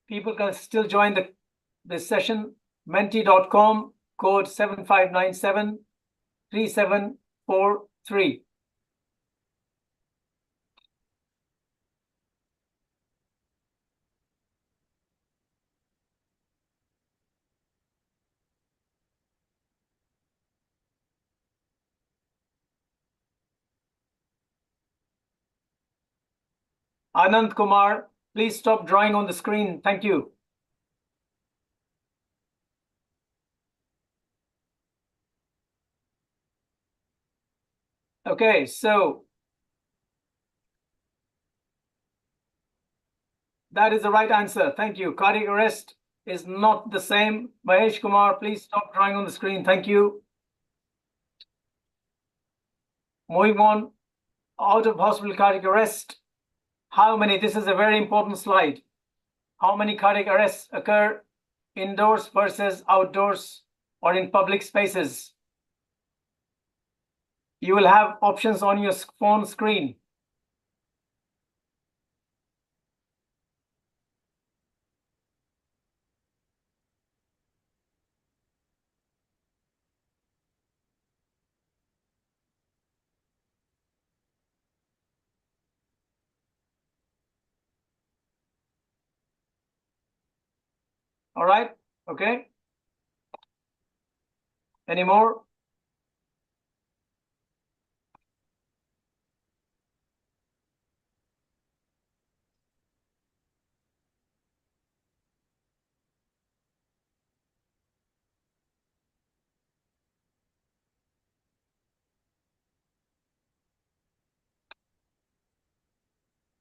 People can still join this session, menti.com, code 7597-3743. Anand Kumar, please stop drawing on the screen. Thank you. Okay, so that is the right answer. Thank you. Cardiac arrest is not the same. Mahesh Kumar, please stop drawing on the screen. Thank you. Moving on, out of hospital cardiac arrest. How many? This is a very important slide. How many cardiac arrests occur indoors versus outdoors or in public spaces? You will have options on your phone screen. All right, okay. Any more?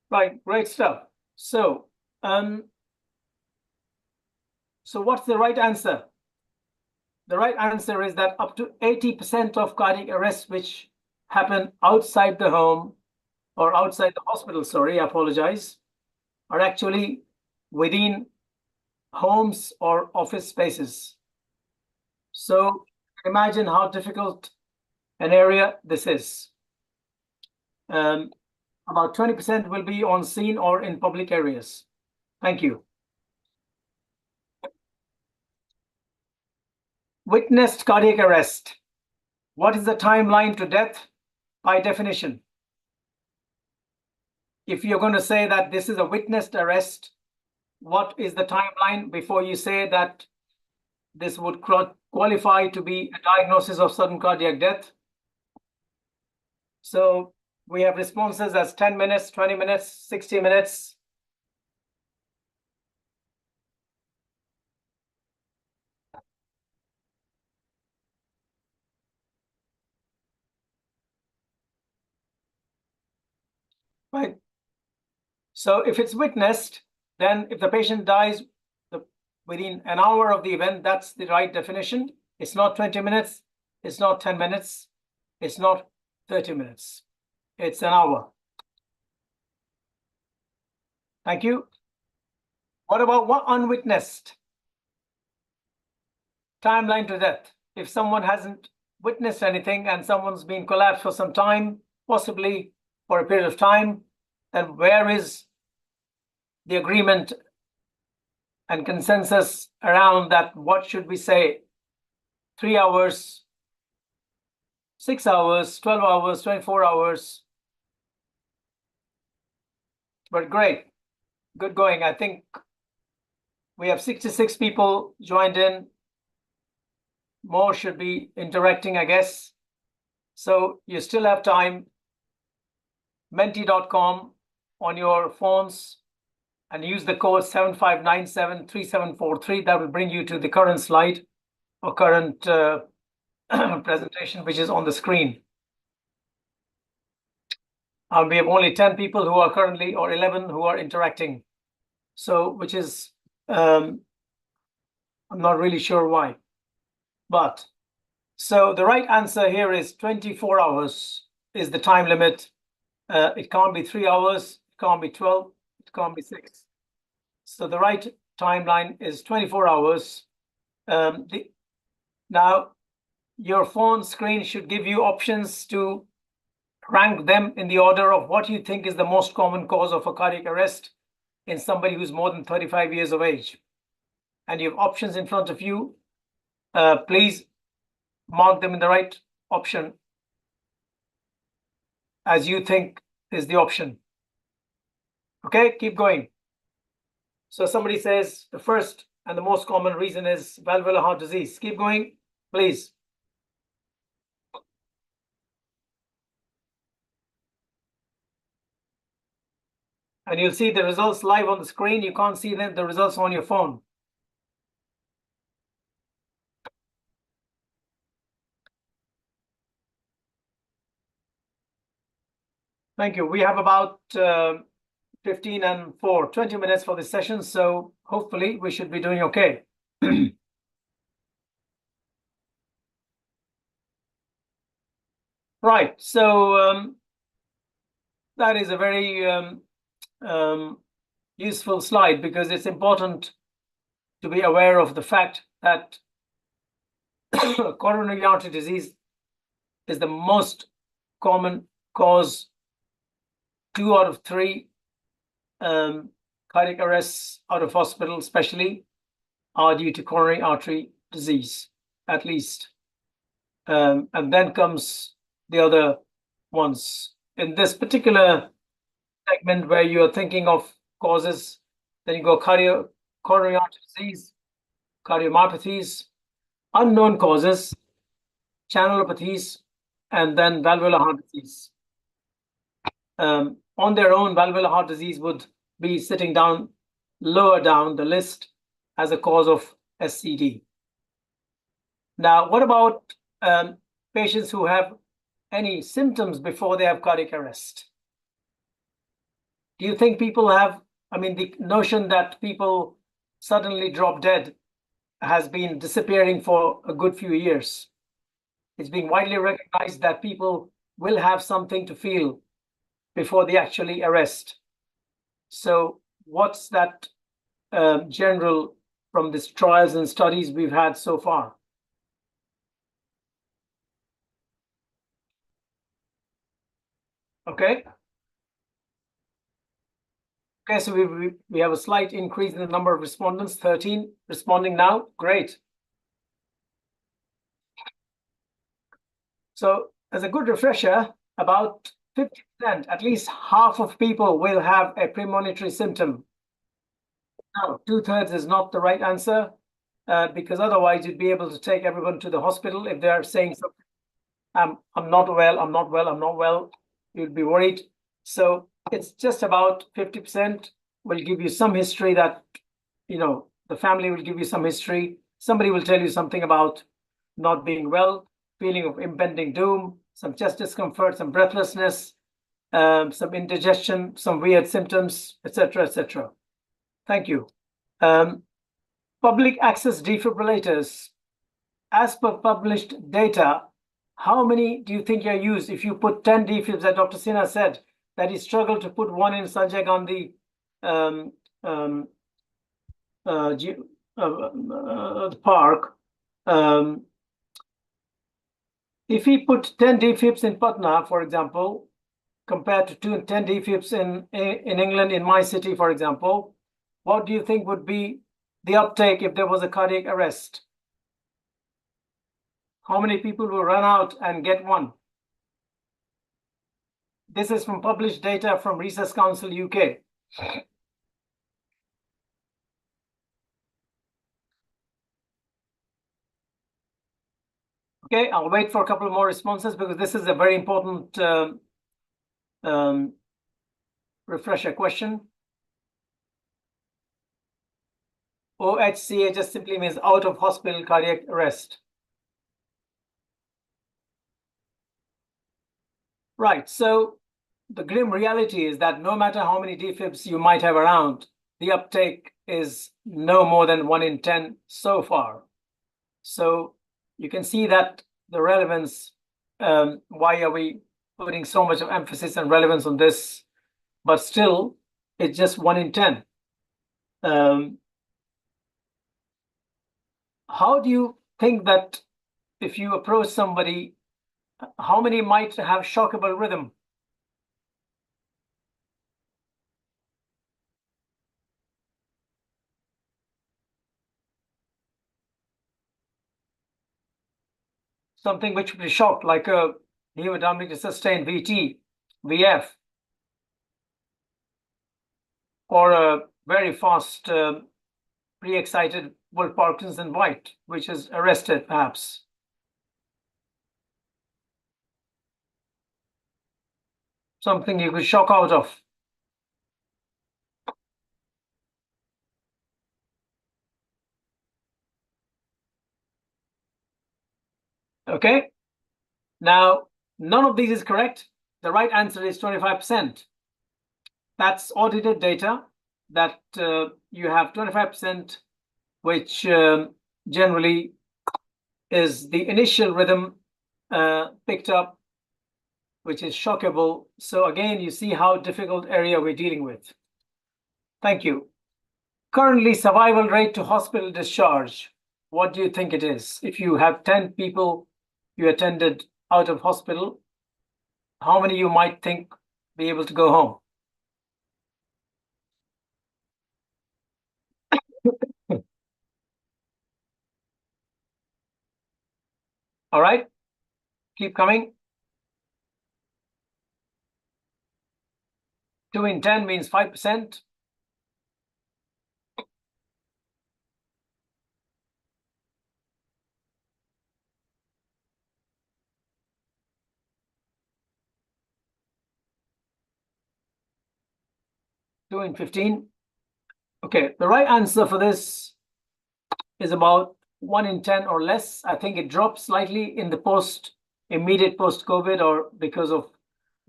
Right, great stuff. So what's the right answer? The right answer is that up to 80% of cardiac arrests which happen outside the home or outside the hospital, sorry, I apologize, are actually within homes or office spaces. So imagine how difficult an area this is. About 20% will be on scene or in public areas. Thank you. Witnessed cardiac arrest. What is the timeline to death by definition? If you're going to say that this is a witnessed arrest, what is the timeline before you say that this would qualify to be a diagnosis of sudden cardiac death? So we have responses as 10 minutes, 20 minutes, 60 minutes. right? So if it's witnessed, then if the patient dies within an hour of the event, that's the right definition. It's not 20 minutes, it's not 10 minutes, it's not 30 minutes. It's an hour. Thank you. What about what unwitnessed? Timeline to death. If someone hasn't witnessed anything and someone's been collapsed for some time, possibly for a period of time, then where is the agreement and consensus around that? What should we say? 3 hours, 6 hours, 12 hours, 24 hours. But great, good going. I think we have 66 people joined in. More should be interacting, I guess. So you still have time. Menti.com on your phones and use the code 75973743. That will bring you to the current slide or current presentation, which is on the screen. We have only 10 people who are currently, or 11 who are interacting. So, which is, I'm not really sure why. But, so the right answer here is 24 hours is the time limit. It can't be 3 hours, it can't be 12, it can't be 6. So the right timeline is 24 hours. Now, your phone screen should give you options to rank them in the order of what you think is the most common cause of a cardiac arrest in somebody who's more than 35 years of age. And you have options in front of you. Please mark them in the right option as you think is the option. Okay, keep going. So somebody says the first and the most common reason is valvular heart disease. Keep going, please. And you'll see the results live on the screen. You can't see the results on your phone. Thank you. We have about 15 and 4, 20 minutes for this session. So hopefully we should be doing okay. Right. So that is a very useful slide because it's important to be aware of the fact that coronary artery disease is the most common cause. 2 out of 3 cardiac arrests out of hospital, especially, are due to coronary artery disease, at least. And then comes the other ones. In this particular segment where you're thinking of causes, then you go coronary artery disease, cardiomyopathies, unknown causes, channelopathies, and then valvular heart disease. On their own, valvular heart disease would be sitting down lower down the list as a cause of SCD. Now, what about patients who have any symptoms before they have cardiac arrest? Do you think people have, I mean, the notion that people suddenly drop dead has been disappearing for a good few years. It's being widely recognized that people will have something to feel before they actually arrest. So what's that general from these trials and studies we've had so far? Okay. Okay, so we have a slight increase in the number of respondents, 13 responding now. Great. So as a good refresher, about 50%, at least half of people will have a premonitory symptom. Now, 2/3 is not the right answer because otherwise you'd be able to take everyone to the hospital if they're saying something. I'm not well, I'm not well, I'm not well. You'd be worried. So it's just about 50% will give you some history that, you know, the family will give you some history. Somebody will tell you something about not being well, feeling of impending doom, some chest discomfort, some breathlessness, some indigestion, some weird symptoms, etc., etc. Thank you. Public access defibrillators. As per published data, how many do you think are used? If you put 10 defibs, that Dr. Sinha said that he struggled to put one in Sanjay Gandhi the park. If he put 10 defibs in Patna, for example, compared to 10 defibs in England, in my city, for example, what do you think would be the uptake if there was a cardiac arrest? How many people will run out and get one? This is from published data from Research Council UK. Okay, I'll wait for a couple more responses because this is a very important refresher question. OHCA just simply means out of hospital cardiac arrest. Right, so the grim reality is that no matter how many defibs you might have around, the uptake is no more than 1 in 10 so far. So you can see that the relevance, why are we putting so much of emphasis and relevance on this? But still, it's just 1 in 10. How do you think that if you approach somebody, how many might have shockable rhythm? Something which would be shocked, like a hemodynamically sustained VT, VF, or a very fast pre-excited Wolff-Parkinson White, which is arrested perhaps. Something you could shock out of. Okay, now none of these is correct. The right answer is 25%. That's audited data that you have 25%, which generally is the initial rhythm picked up, which is shockable. So again, you see how difficult area we're dealing with. Thank you. Currently, survival rate to hospital discharge. What do you think it is? If you have 10 people you attended out of hospital, how many you might think be able to go home? All right, keep coming. 2 in 10 means 5%. Two in 15. Okay, the right answer for this is about 1 in 10 or less. I think it dropped slightly in the immediate post-COVID, or because of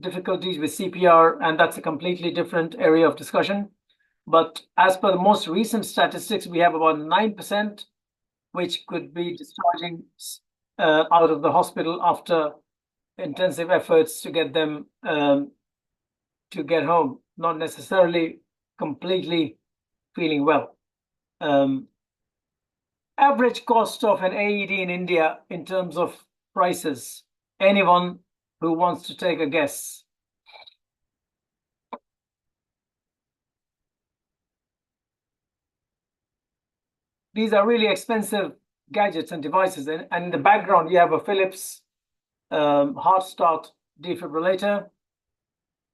difficulties with CPR, and that's a completely different area of discussion. But as per the most recent statistics, we have about 9%, which could be discharging out of the hospital after intensive efforts to get them to get home, not necessarily completely feeling well. Average cost of an AED in India in terms of prices. Anyone who wants to take a guess? These are really expensive gadgets and devices, and in the background you have a Philips heart start defibrillator,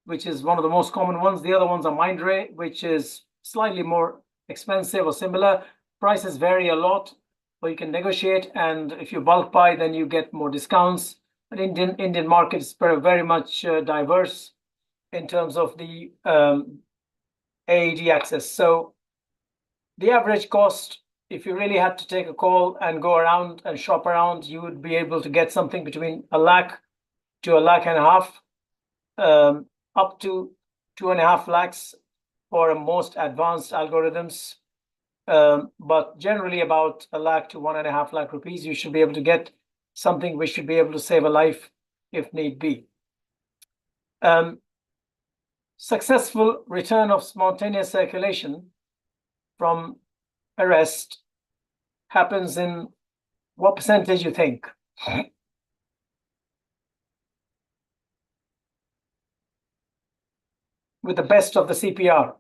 which is one of the most common ones. The other ones are Mindray, which is slightly more expensive or similar. Prices vary a lot, but you can negotiate, and if you bulk buy, then you get more discounts. But Indian market is very much diverse in terms of the AED access. So the average cost, if you really had to take a call and go around and shop around, you would be able to get something between 1 lakh to 1.5 lakh. up to 2.5 lakhs for most advanced algorithms. But generally about 1 lakh to 1.5 lakh rupees, you should be able to get something which should be able to save a life if need be. Successful return of spontaneous circulation from arrest happens in what percentage you think? With the best of the CPR.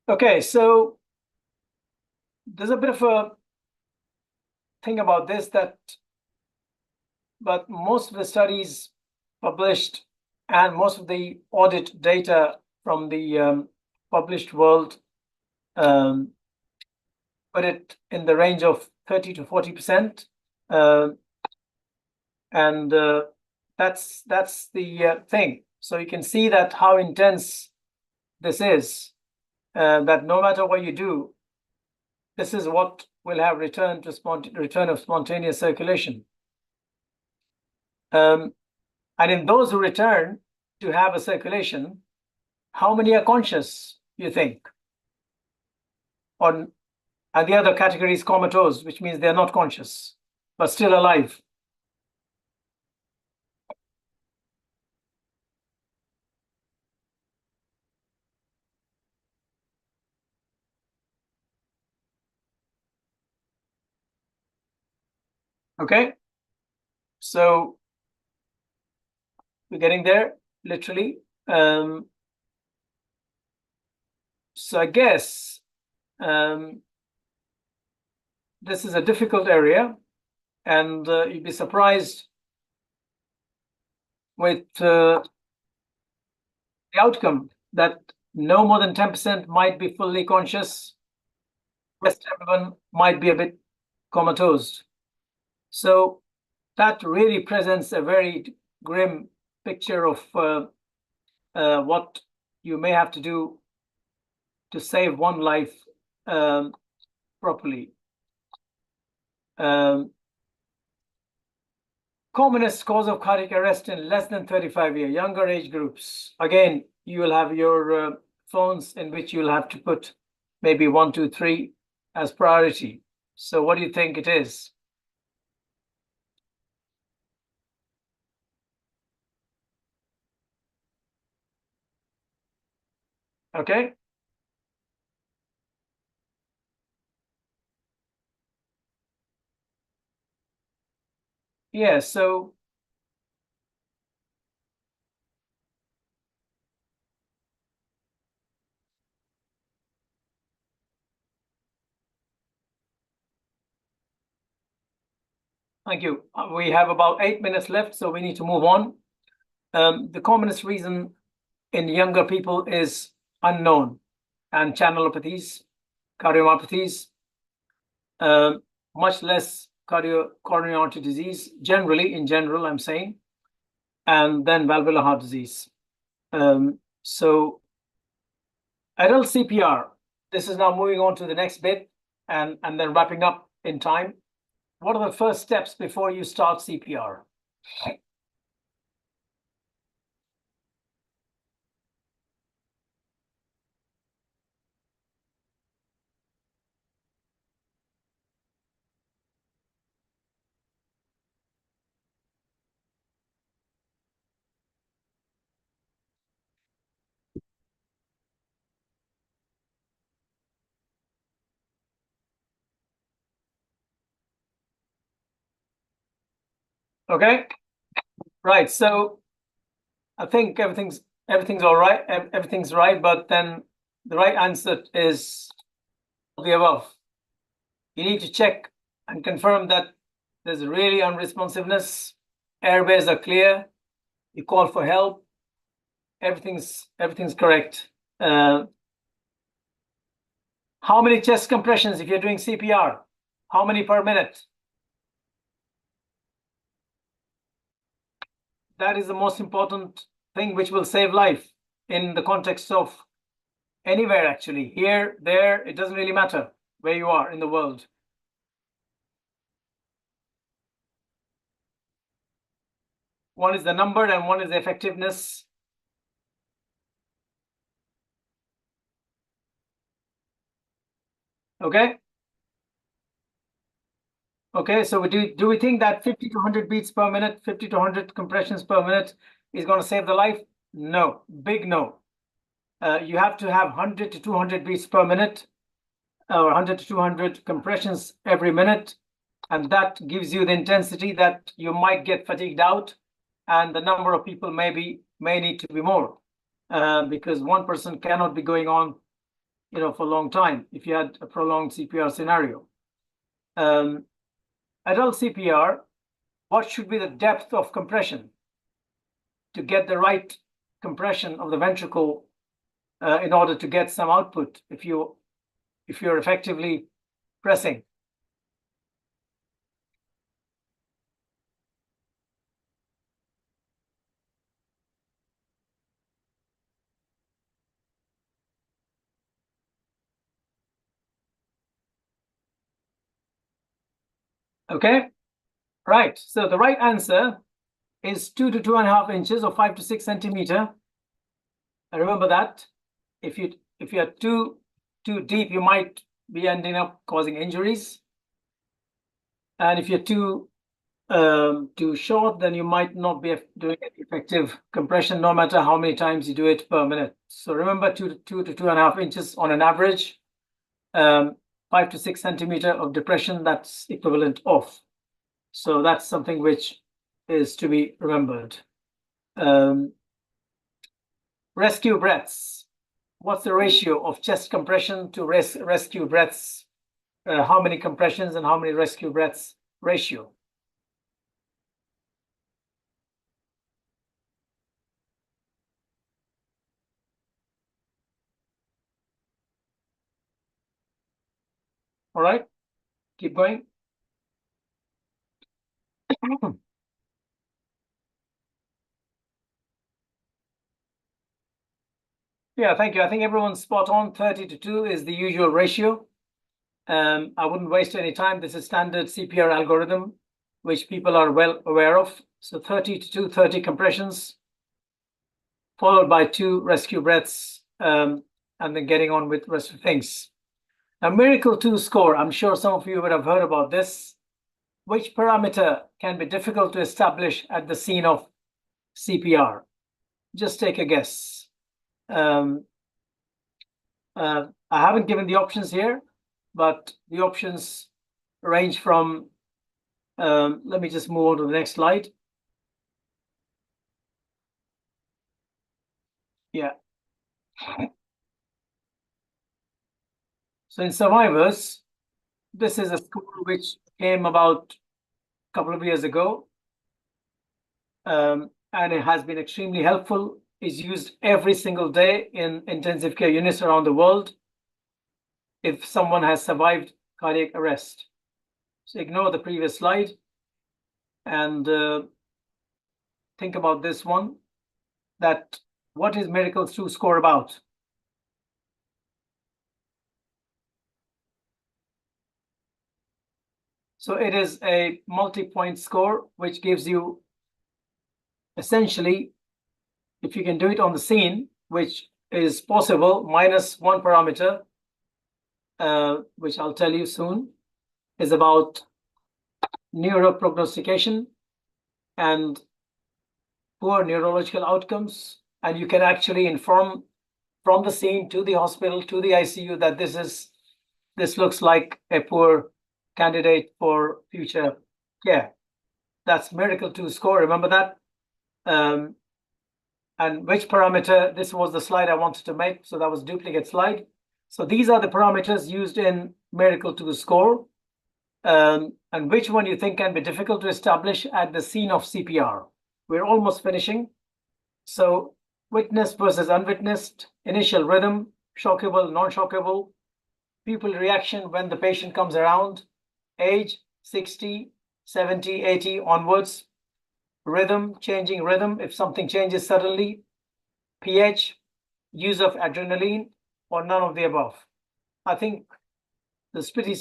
Okay, so there's a bit of a thing about this but most of the studies published and most of the audit data from the published world put it in the range of 30 to 40%. And that's the thing. So you can see that how intense this is, that no matter what you do, this is what will have return of spontaneous circulation. And in those who return to have a circulation, how many are conscious, you think? And the other category is comatose, which means they're not conscious, but still alive. Okay, so we're getting there, literally. So I guess this is a difficult area, and you'd be surprised with the outcome that no more than 10% might be fully conscious. Rest everyone might be a bit comatose. So that really presents a very grim picture of what you may have to do to save one life properly. Commonest cause of cardiac arrest in less than 35 years, younger age groups. Again, you will have your phones in which you'll have to put maybe 1, 2, 3 as priority. So what do you think it is? Okay. Yeah, so thank you. We have about 8 minutes left, so we need to move on. The commonest reason in younger people is unknown, and channelopathies, cardiomyopathies, much less coronary artery disease, generally, in general, I'm saying, and then valvular heart disease. So adult CPR, this is now moving on to the next bit and then wrapping up in time. What are the first steps before you start CPR? Okay, right. So I think everything's all right. Everything's right, but then the right answer is the above. You need to check and confirm that there's really unresponsiveness. Airways are clear. You call for help. Everything's correct. How many chest compressions if you're doing CPR? How many per minute? That is the most important thing which will save life in the context of Anywhere actually, here, there, it doesn't really matter where you are in the world. One is the number and one is the effectiveness. Okay. Okay, so do we think that 50 to 100 beats per minute, 50 to 100 compressions per minute is going to save the life? No, big no. You have to have 100 to 200 beats per minute, or 100 to 200 compressions every minute. And that gives you the intensity that you might get fatigued out, and the number of people may need to be more, because one person cannot be going on, for a long time if you had a prolonged CPR scenario. Adult CPR, what should be the depth of compression to get the right compression of the ventricle in order to get some output if you're effectively pressing? Okay, right. So the right answer is 2 to 2.5 inches or 5 to 6 centimeter. And remember that if you're too deep, you might be ending up causing injuries. And if you're too short, then you might not be doing effective compression, no matter how many times you do it per minute. So remember 2 to 2.5 inches on an average. 5 to 6 centimeter of depression, that's equivalent of. So that's something which is to be remembered. Rescue breaths. What's the ratio of chest compression to rescue breaths? How many compressions and how many rescue breaths ratio? All right, keep going. Yeah, thank you. I think everyone's spot on. 30 to 2 is the usual ratio. I wouldn't waste any time. This is standard CPR algorithm, which people are well aware of. So 30 to 2, 30 compressions, followed by 2 rescue breaths, and then getting on with the rest of things. Now, Miracle 2 score, I'm sure some of you would have heard about this. Which parameter can be difficult to establish at the scene of CPR? Just take a guess. I haven't given the options here, but the options range from, let me just move on to the next slide. Yeah. So in survivors, this is a score which came about a couple of years ago, and it has been extremely helpful. Is used every single day in intensive care units around the world if someone has survived cardiac arrest. So ignore the previous slide and think about this one, that what is Miracle 2 score about? So it is a multi-point score, which gives you essentially, if you can do it on the scene, which is possible, -1 parameter, which I'll tell you soon, is about neuroprognostication and poor neurological outcomes. And you can actually inform from the scene to the hospital, to the ICU, that this looks like a poor candidate for future care. That's Miracle 2 score, remember that? And which parameter, this was the slide I wanted to make, so that was duplicate slide. So these are the parameters used in Miracle 2 score. And which one you think can be difficult to establish at the scene of CPR? We're almost finishing. So witnessed versus unwitnessed, initial rhythm, shockable, non-shockable, pupil reaction when the patient comes around, age 60, 70, 80 onwards, rhythm, changing rhythm if something changes suddenly, pH, use of adrenaline, or none of the above? I think there's pretty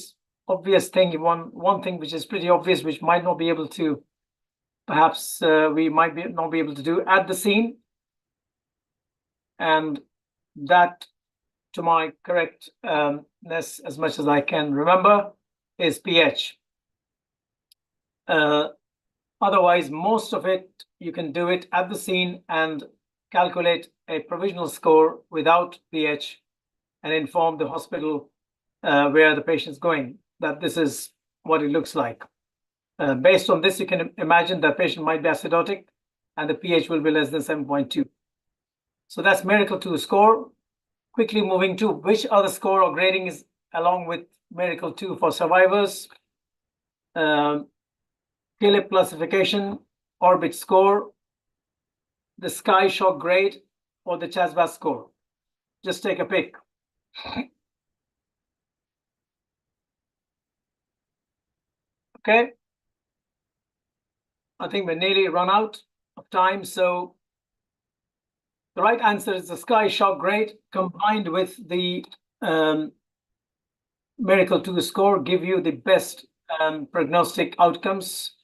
obvious thing, one thing which is pretty obvious, which might not be able to, perhaps we might not be able to do at the scene. And that, to my correctness, as much as I can remember, is pH. Otherwise, most of it, you can do it at the scene and calculate a provisional score without pH and inform the hospital where the patient is going, that this is what it looks like. Based on this, you can imagine that patient might be acidotic and the pH will be less than 7.2. So that's Miracle 2 score. Quickly moving to which other score or grading is along with Miracle 2 for survivors. Caleb classification, Orbit score, the Sky Shock grade, or the CHASBAS score. Just take a pick. Okay. I think we're nearly run out of time, so the right answer is the Sky Shock grade combined with the Miracle 2 score give you the best prognostic outcomes.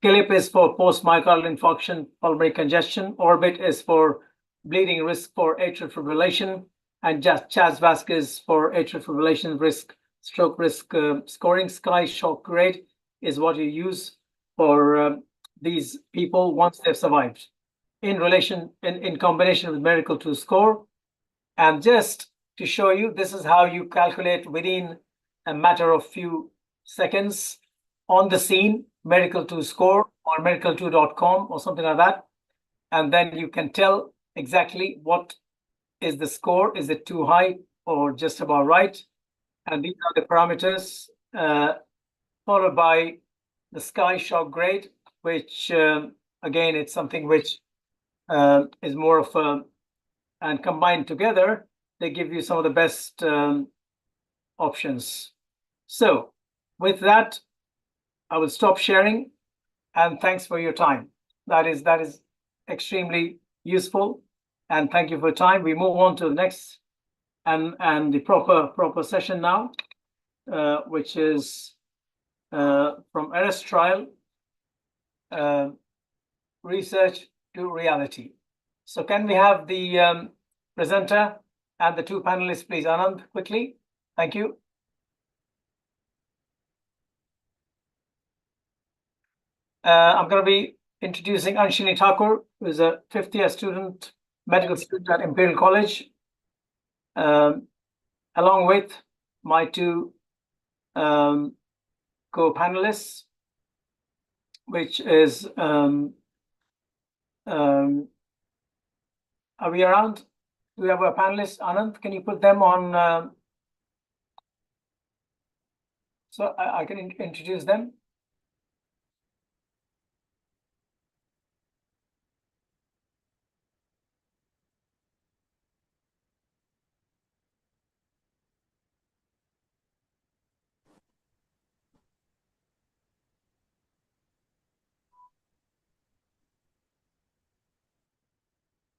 CALIP is for post-myocardial infarction, pulmonary congestion. Orbit is for bleeding risk for atrial fibrillation, and CHASBAS is for atrial fibrillation risk, stroke risk scoring. Sky Shock grade is what you use for these people once they've survived. In combination with Miracle 2 score. And just to show you, this is how you calculate within a matter of few seconds on the scene, Miracle 2 score or miracle2.com or something like that. And then you can tell exactly what is the score. Is it too high or just about right? And these are the parameters, followed by the Sky Shock grade, which again, it's something which is more of a, and combined together, they give you some of the best options. So with that, I will stop sharing, and thanks for your time. That is extremely useful, and thank you for your time. We move on to the next and the proper session now, which is from ARREST trial, research to reality. So can we have the presenter and the two panelists, please? Anand, quickly. Thank you. I'm going to be introducing Anshini Thakur, who is a fifth-year student, medical student at Imperial College, along with my two co-panelists, which is, are we around? Do we have a panelist? Anand, can you put them on? So I can introduce them.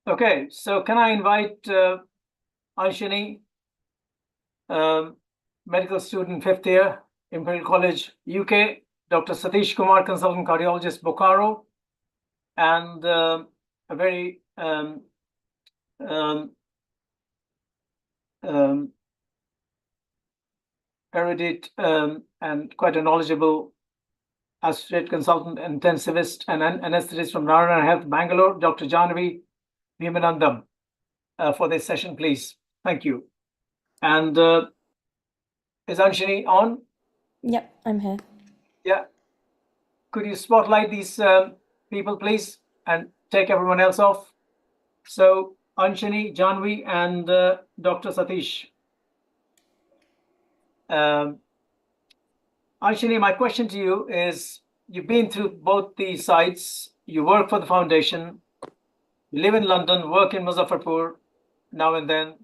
Okay, so can I invite Anshini, medical student, fifth year, Imperial College, UK, Dr. Satish Kumar, consultant cardiologist, Bokaro, and a very erudite and quite a knowledgeable associate consultant, intensivist, and anesthetist from Narayana Health, Bangalore, Dr. Janvi Bhimanandam, for this session, please. Thank you. And is Anshini on? Yep, I'm here. Yeah. Could you spotlight these people, please, and take everyone else off? So Anshini, Janvi, and Dr. Satish. Anshini, my question to you is, you've been through both the sites, you work for the foundation, you live in London, work in Muzaffarpur now and then,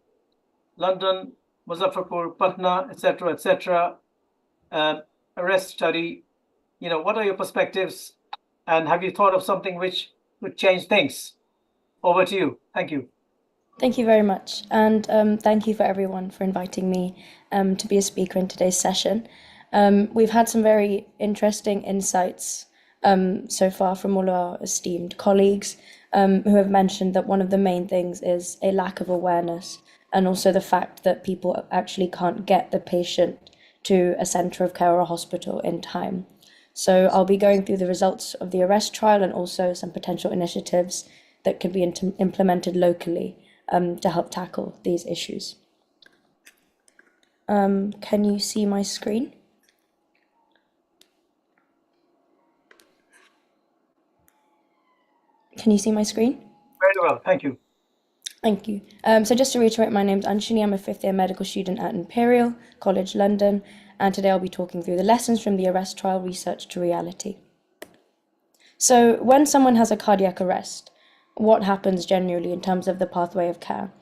London, Muzaffarpur, Patna, etc., ARREST study. You know, what are your perspectives, and have you thought of something which would change things? Over to you. Thank you. Thank you very much. And thank you for everyone for inviting me to be a speaker in today's session. We've had some very interesting insights so far from all our esteemed colleagues who have mentioned that one of the main things is a lack of awareness, and also the fact that people actually can't get the patient to a centre of care or a hospital in time. So I'll be going through the results of the ARREST trial and also some potential initiatives that could be implemented locally to help tackle these issues. Can you see my screen? Can you see my screen? Very well, thank you. Thank you. So just to reiterate, my name's Anshini. I'm a fifth-year medical student at Imperial College London, and today I'll be talking through the lessons from the ARREST trial research to reality. So when someone has a cardiac arrest, what happens generally in terms of the pathway of care?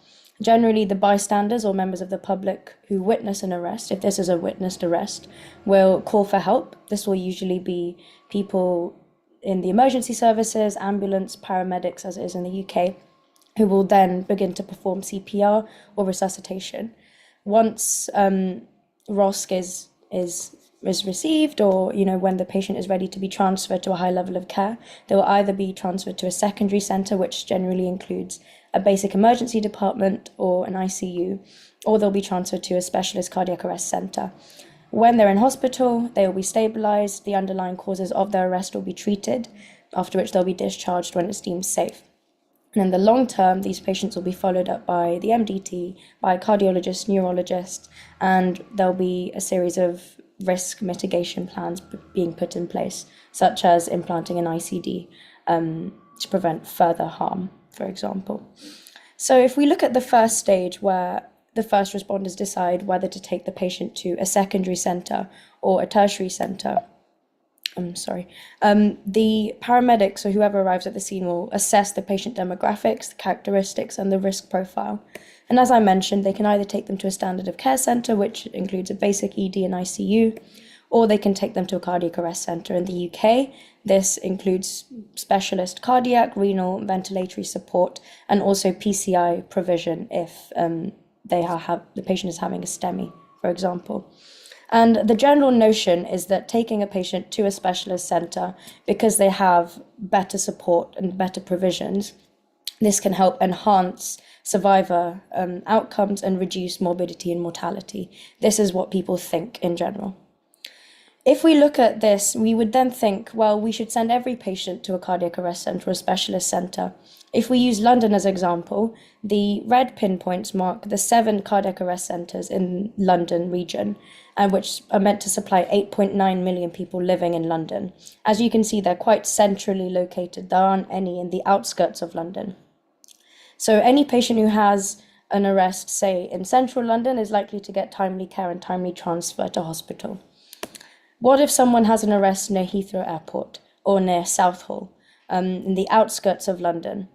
Generally, the bystanders or members of the public who witness an arrest, if this is a witnessed arrest, will call for help. This will usually be people in the emergency services, ambulance, paramedics, as it is in the UK, who will then begin to perform CPR or resuscitation. Once ROSC is received, or when the patient is ready to be transferred to a high level of care, they will either be transferred to a secondary centre, which generally includes a basic emergency department or an ICU, or they'll be transferred to a specialist cardiac arrest centre. When they're in hospital, they will be stabilised, the underlying causes of their arrest will be treated, after which they'll be discharged when it's deemed safe. And in the long term, these patients will be followed up by the MDT, by cardiologists, neurologists, and there'll be a series of risk mitigation plans being put in place, such as implanting an ICD to prevent further harm, for example. So if we look at the first stage, where the first responders decide whether to take the patient to a secondary centre or a tertiary centre, the paramedics or whoever arrives at the scene will assess the patient demographics, the characteristics, and the risk profile. And as I mentioned, they can either take them to a standard of care centre, which includes a basic ED and ICU, or they can take them to a cardiac arrest centre. In the UK, this includes specialist cardiac, renal, ventilatory support, and also PCI provision if the patient is having a STEMI, for example. And the general notion is that taking a patient to a specialist centre, because they have better support and better provisions, this can help enhance survivor outcomes and reduce morbidity and mortality. This is what people think in general. If we look at this, we would then think, well, we should send every patient to a cardiac arrest centre or a specialist centre. If we use London as an example, the red pinpoints mark the 7 cardiac arrest centres in London region, and which are meant to supply 8.9 million people living in London. As you can see, they're quite centrally located. There aren't any in the outskirts of London. So any patient who has an arrest, say, in central London, is likely to get timely care and timely transfer to hospital. What if someone has an arrest near Heathrow Airport or near Southall, in the outskirts of London?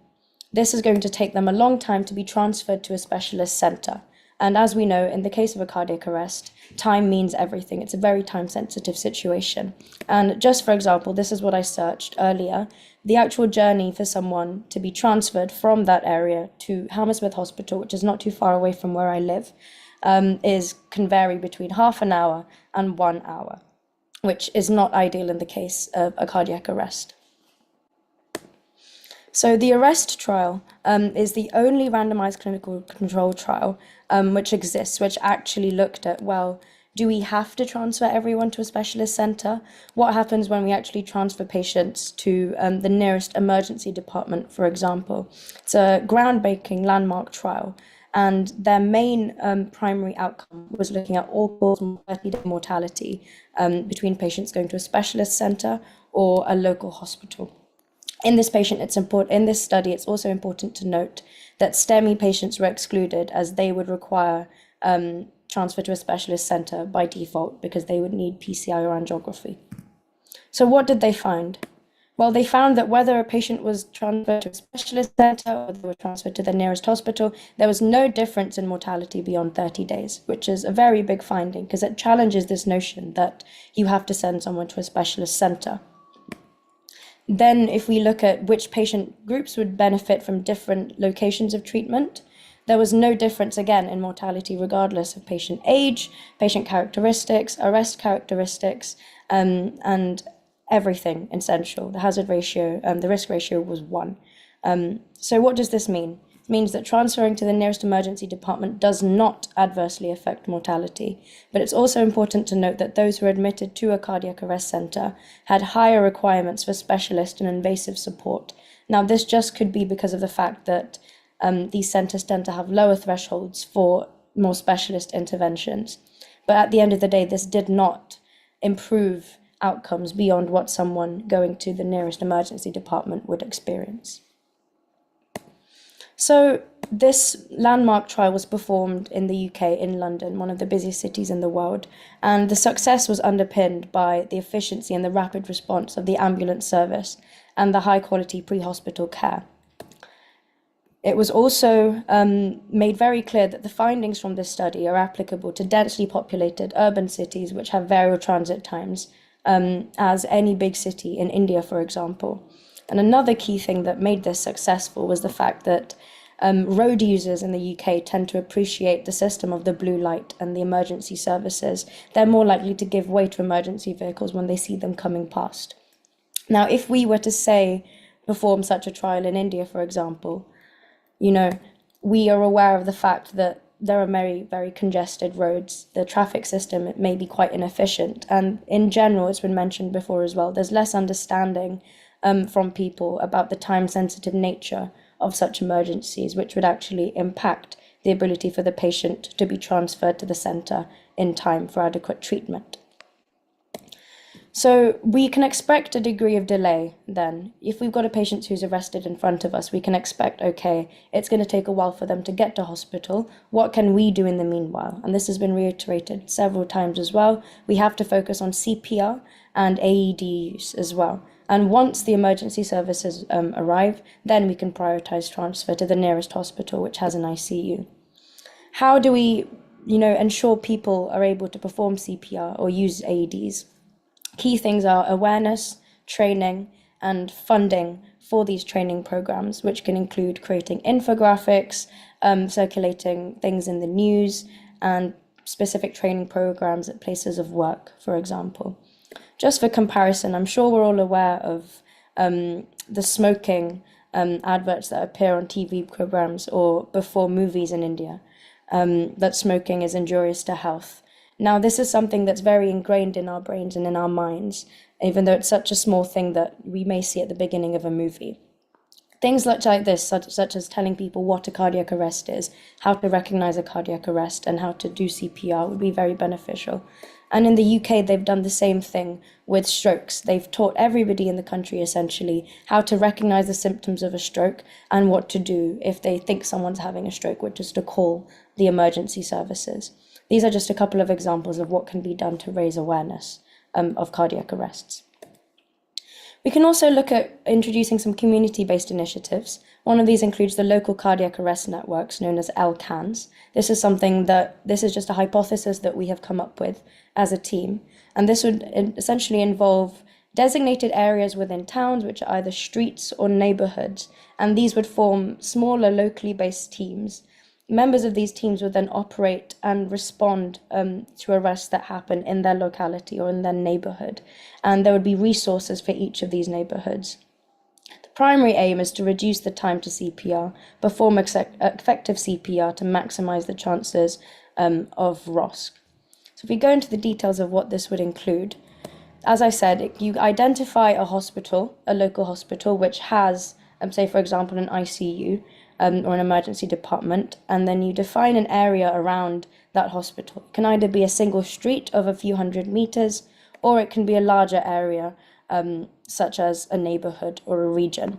This is going to take them a long time to be transferred to a specialist centre. And as we know, in the case of a cardiac arrest, time means everything. It's a very time-sensitive situation. And just for example, this is what I searched earlier. The actual journey for someone to be transferred from that area to Hammersmith Hospital, which is not too far away from where I live, can vary between half an hour and 1 hour, which is not ideal in the case of a cardiac arrest. So the ARREST trial is the only randomized clinical control trial which exists, which actually looked at, well, do we have to transfer everyone to a specialist centre? What happens when we actually transfer patients to the nearest emergency department, for example? It's a groundbreaking landmark trial, and their main primary outcome was looking at all-cause 30-day mortality between patients going to a specialist centre or a local hospital. In this study, it's also important to note that STEMI patients were excluded, as they would require transfer to a specialist centre by default because they would need PCI or angiography. So what did they find? Well, they found that whether a patient was transferred to a specialist centre or they were transferred to the nearest hospital, there was no difference in mortality beyond 30 days, which is a very big finding because it challenges this notion that you have to send someone to a specialist centre. Then if we look at which patient groups would benefit from different locations of treatment, There was no difference again in mortality regardless of patient age, patient characteristics, arrest characteristics, and everything essential. The hazard ratio, the risk ratio was 1. So what does this mean? It means that transferring to the nearest emergency department does not adversely affect mortality. But it's also important to note that those who are admitted to a cardiac arrest centre had higher requirements for specialist and invasive support. Now, this just could be because of the fact that these centres tend to have lower thresholds for more specialist interventions. But at the end of the day, this did not improve outcomes beyond what someone going to the nearest emergency department would experience. So this landmark trial was performed in the UK, in London, one of the busiest cities in the world, and the success was underpinned by the efficiency and the rapid response of the ambulance service and the high-quality pre-hospital care. It was also made very clear that the findings from this study are applicable to densely populated urban cities which have variable transit times, as any big city in India, for example. And another key thing that made this successful was the fact that road users in the UK tend to appreciate the system of the blue light and the emergency services. They're more likely to give way to emergency vehicles when they see them coming past. Now, if we were to perform such a trial in India, for example, we are aware of the fact that there are very, very congested roads. The traffic system may be quite inefficient. And in general, it's been mentioned before as well, there's less understanding from people about the time-sensitive nature of such emergencies, which would actually impact the ability for the patient to be transferred to the centre in time for adequate treatment. So we can expect a degree of delay then. If we've got a patient who's arrested in front of us, we can expect, okay, it's going to take a while for them to get to hospital. What can we do in the meanwhile? And this has been reiterated several times as well. We have to focus on CPR and AED use as well. And once the emergency services arrive, then we can prioritize transfer to the nearest hospital, which has an ICU. How do we, ensure people are able to perform CPR or use AEDs? Key things are awareness, training, and funding for these training programs, which can include creating infographics, circulating things in the news, and specific training programs at places of work, for example. Just for comparison, I'm sure we're all aware of the smoking adverts that appear on TV programs or before movies in India, that smoking is injurious to health. Now, this is something that's very ingrained in our brains and in our minds, even though it's such a small thing that we may see at the beginning of a movie. Things like this, such as telling people what a cardiac arrest is, how to recognize a cardiac arrest, and how to do CPR would be very beneficial. And in the UK, they've done the same thing with strokes. They've taught everybody in the country, essentially, how to recognize the symptoms of a stroke and what to do if they think someone's having a stroke, which is to call the emergency services. These are just a couple of examples of what can be done to raise awareness of cardiac arrests. We can also look at introducing some community-based initiatives. One of these includes the local cardiac arrest networks, known as LCANs. This is just a hypothesis that we have come up with as a team. And this would essentially involve designated areas within towns, which are either streets or neighborhoods. And these would form smaller, locally based teams. Members of these teams would then operate and respond to arrests that happen in their locality or in their neighborhood. And there would be resources for each of these neighborhoods. The primary aim is to reduce the time to CPR, perform effective CPR to maximize the chances of ROSC. So if we go into the details of what this would include, as I said, you identify a hospital, a local hospital, which has, say for example, an ICU, or an emergency department, and then you define an area around that hospital. It can either be a single street of a few hundred meters, or it can be a larger area, such as a neighborhood or a region.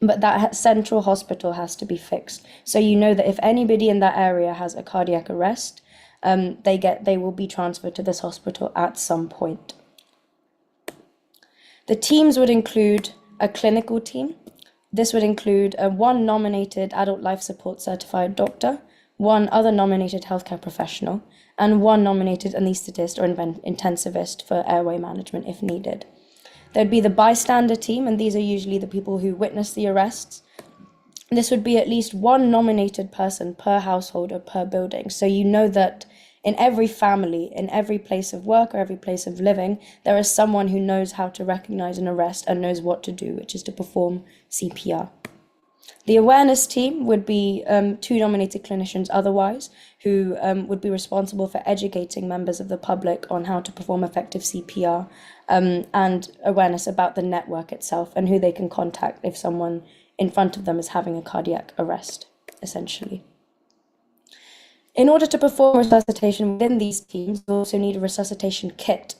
But that central hospital has to be fixed. So you know that if anybody in that area has a cardiac arrest, they will be transferred to this hospital at some point. The teams would include a clinical team. This would include one nominated adult life support certified doctor, one other nominated healthcare professional, and one nominated anaesthetist or intensivist for airway management if needed. There'd be the bystander team, and these are usually the people who witness the arrests. this would be at least one nominated person per household or per building. So you know that in every family, in every place of work or every place of living, there is someone who knows how to recognize an arrest and knows what to do, which is to perform CPR. The awareness team would be 2 nominated clinicians otherwise, who would be responsible for educating members of the public on how to perform effective CPR and awareness about the network itself and who they can contact if someone in front of them is having a cardiac arrest, essentially. In order to perform resuscitation within these teams, you also need a resuscitation kit.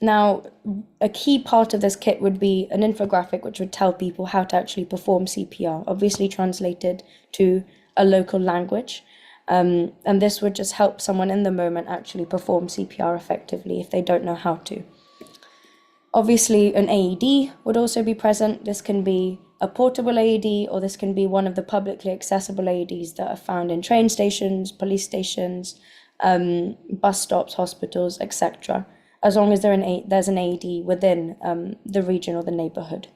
Now, a key part of this kit would be an infographic which would tell people how to actually perform CPR, obviously translated to a local language. And this would just help someone in the moment actually perform CPR effectively if they don't know how to. Obviously, an AED would also be present. This can be a portable AED, or this can be one of the publicly accessible AEDs that are found in train stations, police stations, bus stops, hospitals, etc., as long as there's an AED within the region or the neighborhood.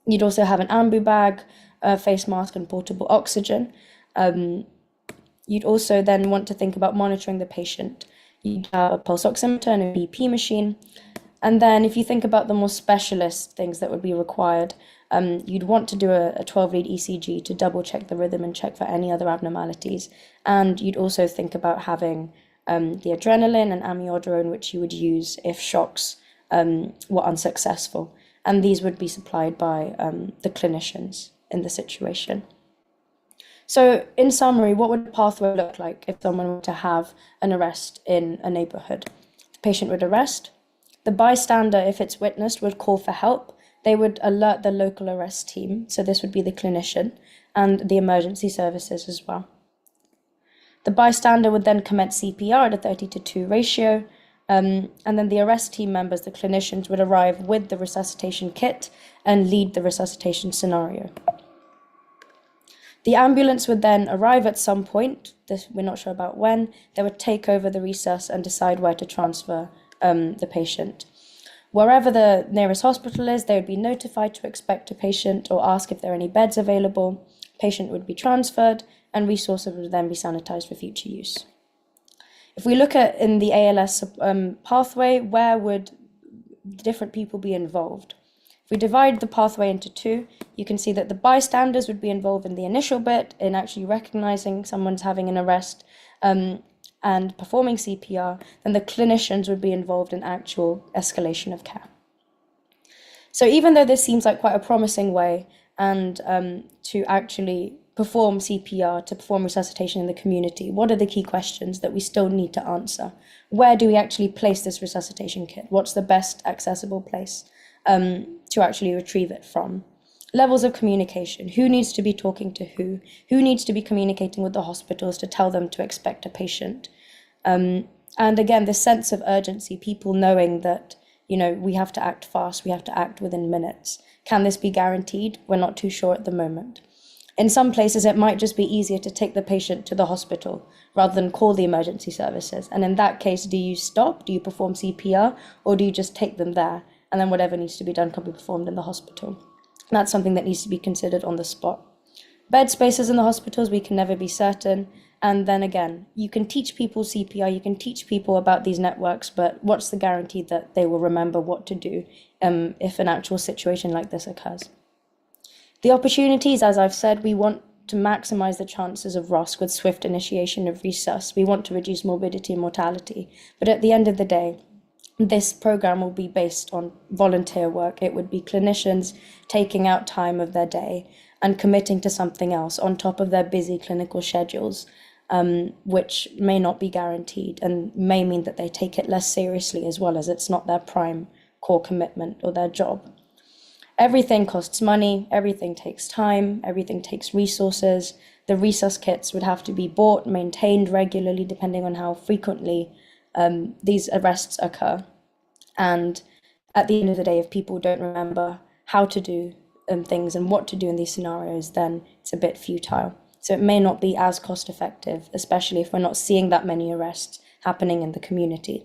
You'd also have an ambu bag, a face mask, and portable oxygen. You'd also then want to think about monitoring the patient. You'd have a pulse oximeter and a BP machine. And then if you think about the more specialist things that would be required, you'd want to do a 12-lead ECG to double check the rhythm and check for any other abnormalities. And you'd also think about having the adrenaline and amiodarone, which you would use if shocks were unsuccessful. And these would be supplied by the clinicians in the situation. So in summary, what would the pathway look like if someone were to have an arrest in a neighborhood? The patient would arrest. The bystander, if it's witnessed, would call for help. They would alert the local arrest team, so this would be the clinician, and the emergency services as well. The bystander would then commence CPR at a 30-to-2 ratio, and then the arrest team members, the clinicians, would arrive with the resuscitation kit and lead the resuscitation scenario. The ambulance would then arrive at some point, we're not sure about when. They would take over the resus and decide where to transfer the patient. Wherever the nearest hospital is, they would be notified to expect a patient or ask if there are any beds available. Patient would be transferred and resources would then be sanitized for future use. If we look at in the ALS pathway, where would different people be involved? If we divide the pathway into 2, you can see that the bystanders would be involved in the initial bit, in actually recognizing someone's having an arrest and performing CPR, then the clinicians would be involved in actual escalation of care. So even though this seems like quite a promising way and to actually perform CPR, to perform resuscitation in the community, what are the key questions that we still need to answer? Where do we actually place this resuscitation kit? What's the best accessible place to actually retrieve it from? Levels of communication. Who needs to be talking to who? Who needs to be communicating with the hospitals to tell them to expect a patient? And again, this sense of urgency, people knowing that, we have to act fast, we have to act within minutes. Can this be guaranteed? We're not too sure at the moment. In some places, it might just be easier to take the patient to the hospital rather than call the emergency services. And in that case, do you stop? Do you perform CPR? Or do you just take them there? And then whatever needs to be done can be performed in the hospital. That's something that needs to be considered on the spot. Bed spaces in the hospitals, we can never be certain. And then again, you can teach people CPR, you can teach people about these networks, but what's the guarantee that they will remember what to do if an actual situation like this occurs? The opportunities, as I've said, we want to maximize the chances of ROSC with swift initiation of resus. We want to reduce morbidity and mortality. But at the end of the day, this program will be based on volunteer work. It would be clinicians taking out time of their day and committing to something else on top of their busy clinical schedules, which may not be guaranteed and may mean that they take it less seriously as well, as it's not their prime core commitment or their job. Everything costs money, everything takes time, everything takes resources. The resus kits would have to be bought, maintained regularly, depending on how frequently these arrests occur. And at the end of the day, if people don't remember how to do things and what to do in these scenarios, then it's a bit futile. So it may not be as cost effective, especially if we're not seeing that many arrests happening in the community.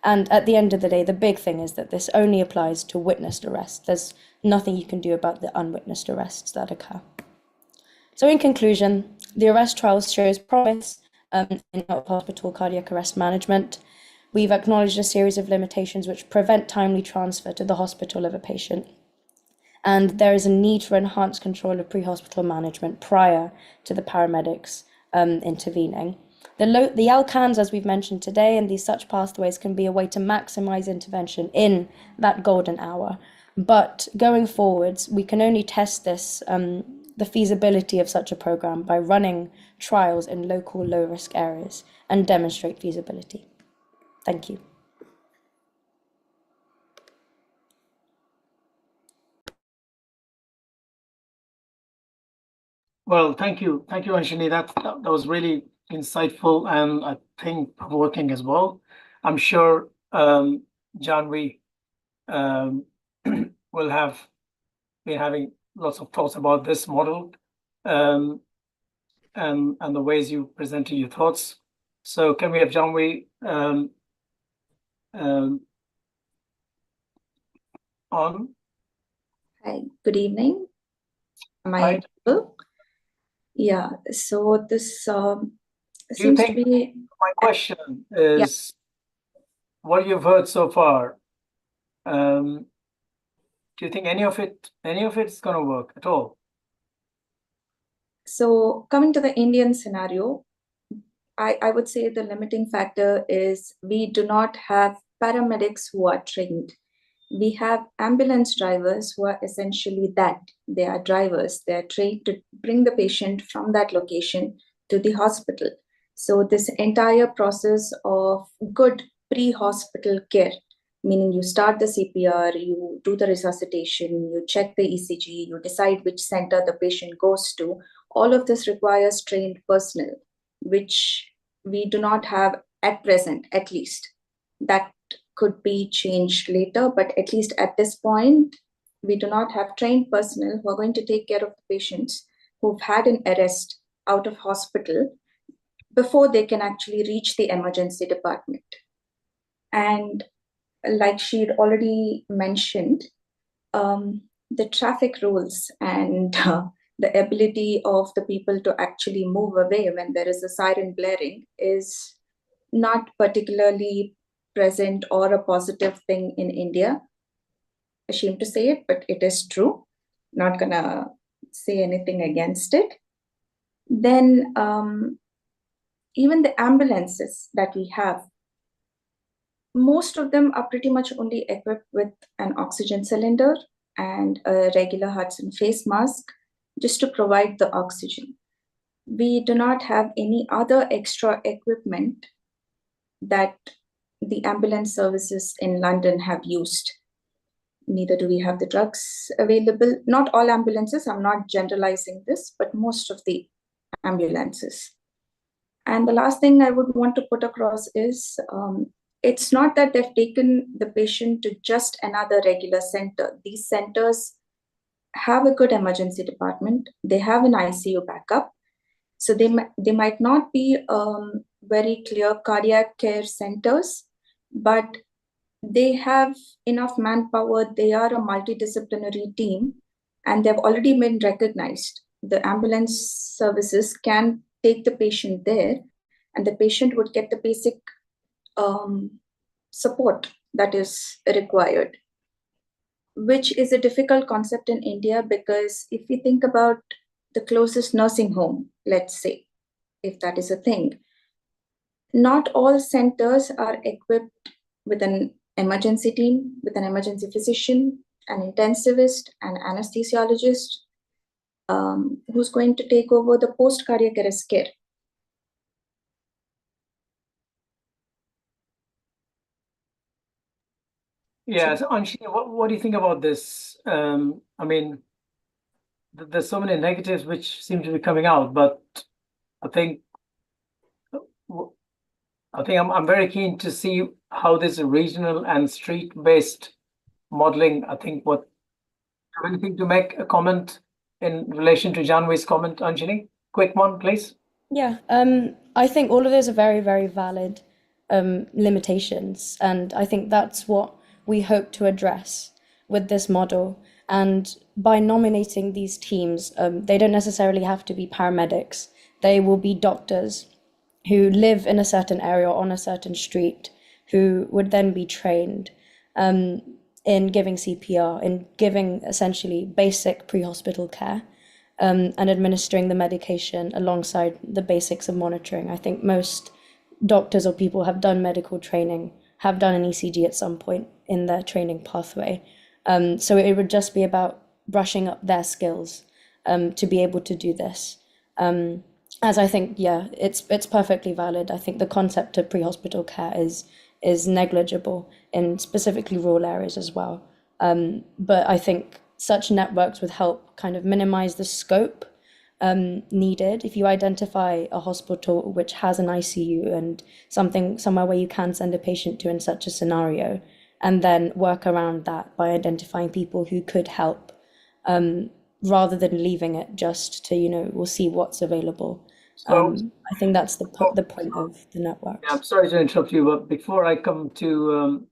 And at the end of the day, the big thing is that this only applies to witnessed arrests. There's nothing you can do about the unwitnessed arrests that occur. So in conclusion, the ARREST trial shows promise in hospital cardiac arrest management. We've acknowledged a series of limitations which prevent timely transfer to the hospital of a patient. And there is a need for enhanced control of pre-hospital management prior to the paramedics intervening. The LCANs, as we've mentioned today, and these such pathways can be a way to maximize intervention in that golden hour. But going forwards, we can only test this, the feasibility of such a program by running trials in local low-risk areas and demonstrate feasibility. Thank you. Well, thank you, Anshini. That was really insightful and I think provoking as well. I'm sure Janvi will have been having lots of thoughts about this model and the ways you presented your thoughts. So can we have Janvi on? Hi, good evening. Am I Hi. audible? Yeah, so this Do you seems to think, be, my question is, what you've heard so far, do you think any of it's going to work at all? so coming to the Indian scenario, I would say the limiting factor is we do not have paramedics who are trained. We have ambulance drivers who are essentially that. They are drivers. They are trained to bring the patient from that location to the hospital. So this entire process of good pre-hospital care, meaning you start the CPR, you do the resuscitation, you check the ECG, you decide which center the patient goes to, all of this requires trained personnel, which we do not have at present, at least. That could be changed later, but at least at this point, we do not have trained personnel who are going to take care of the patients who've had an arrest out of hospital before they can actually reach the emergency department. And like she had already mentioned, the traffic rules and the ability of the people to actually move away when there is a siren blaring is not particularly present or a positive thing in India. Ashamed to say it, but it is true. Not gonna say anything against it. Then even the ambulances that we have, most of them are pretty much only equipped with an oxygen cylinder and a regular Hudson face mask just to provide the oxygen. We do not have any other extra equipment that the ambulance services in London have used. Neither do we have the drugs available. Not all ambulances, I'm not generalizing this, but most of the ambulances. And the last thing I would want to put across is, it's not that they've taken the patient to just another regular center. These centers have a good emergency department. They have an ICU backup. So they might not be very clear cardiac care centers, but they have enough manpower. They are a multidisciplinary team and they've already been recognized. The ambulance services can take the patient there and the patient would get the basic support that is required, which is a difficult concept in India because if we think about the closest nursing home, let's say, if that is a thing, not all centers are equipped with an emergency team, with an emergency physician, an intensivist, an anesthesiologist, who's going to take over the post-cardiac arrest care. Yeah, so Anshini, what do you think about this? I mean, there's so many negatives which seem to be coming out, but I think I'm very keen to see how this regional and street-based modeling. I think have anything to make a comment in relation to Janvi's comment, Anjani? Quick one, please. Yeah, I think all of those are very, very valid limitations, and I think that's what we hope to address with this model. And by nominating these teams, they don't necessarily have to be paramedics. They will be doctors who live in a certain area or on a certain street, who would then be trained in giving CPR, in giving essentially basic pre-hospital care, and administering the medication alongside the basics of monitoring. I think most doctors or people have done medical training, have done an ECG at some point in their training pathway. So it would just be about brushing up their skills to be able to do this. As I think, yeah, it's perfectly valid. I think the concept of pre-hospital care is negligible in specifically rural areas as well. But I think such networks would help kind of minimize the scope needed. If you identify a hospital which has an ICU and somewhere where you can send a patient to in such a scenario, and then work around that by identifying people who could help, rather than leaving it just to, we'll see what's available. So, I think that's the point of the networks. I'm sorry to interrupt you, but before I come to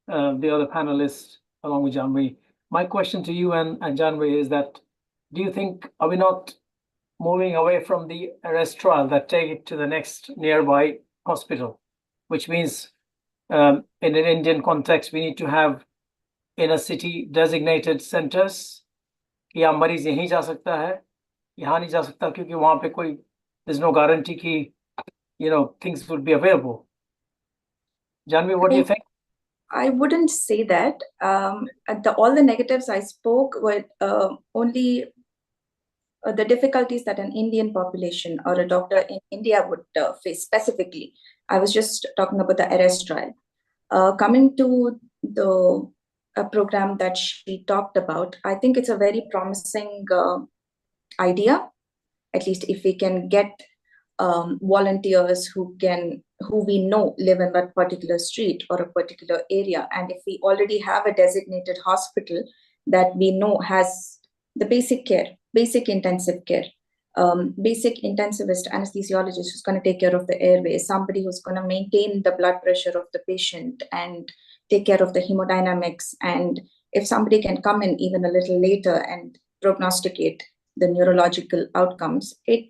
the other panelists along with Janvi, my question to you and Janvi is that, do you think, are we not moving away from the arrest trial that take it to the next nearby hospital, which means in an Indian context, we need to have in a city designated centers, या मरीज यहीं जा सकता है, यहाँ नहीं जा सकता क्योंकि वहाँ पे कोई, there's no guarantee कि, things would be available. Janvi, what do you think? I wouldn't say that. All the negatives I spoke were only the difficulties that an Indian population or a doctor in India would face specifically. I was just talking about the arrest trial. Coming to the program that she talked about, I think it's a very promising idea. At least if we can get volunteers who we know live in that particular street or a particular area, and if we already have a designated hospital that we know has the basic care, basic intensive care, basic intensivist anesthesiologist who's going to take care of the airways, somebody who's going to maintain the blood pressure of the patient and take care of the hemodynamics, and if somebody can come in even a little later and prognosticate the neurological outcomes, it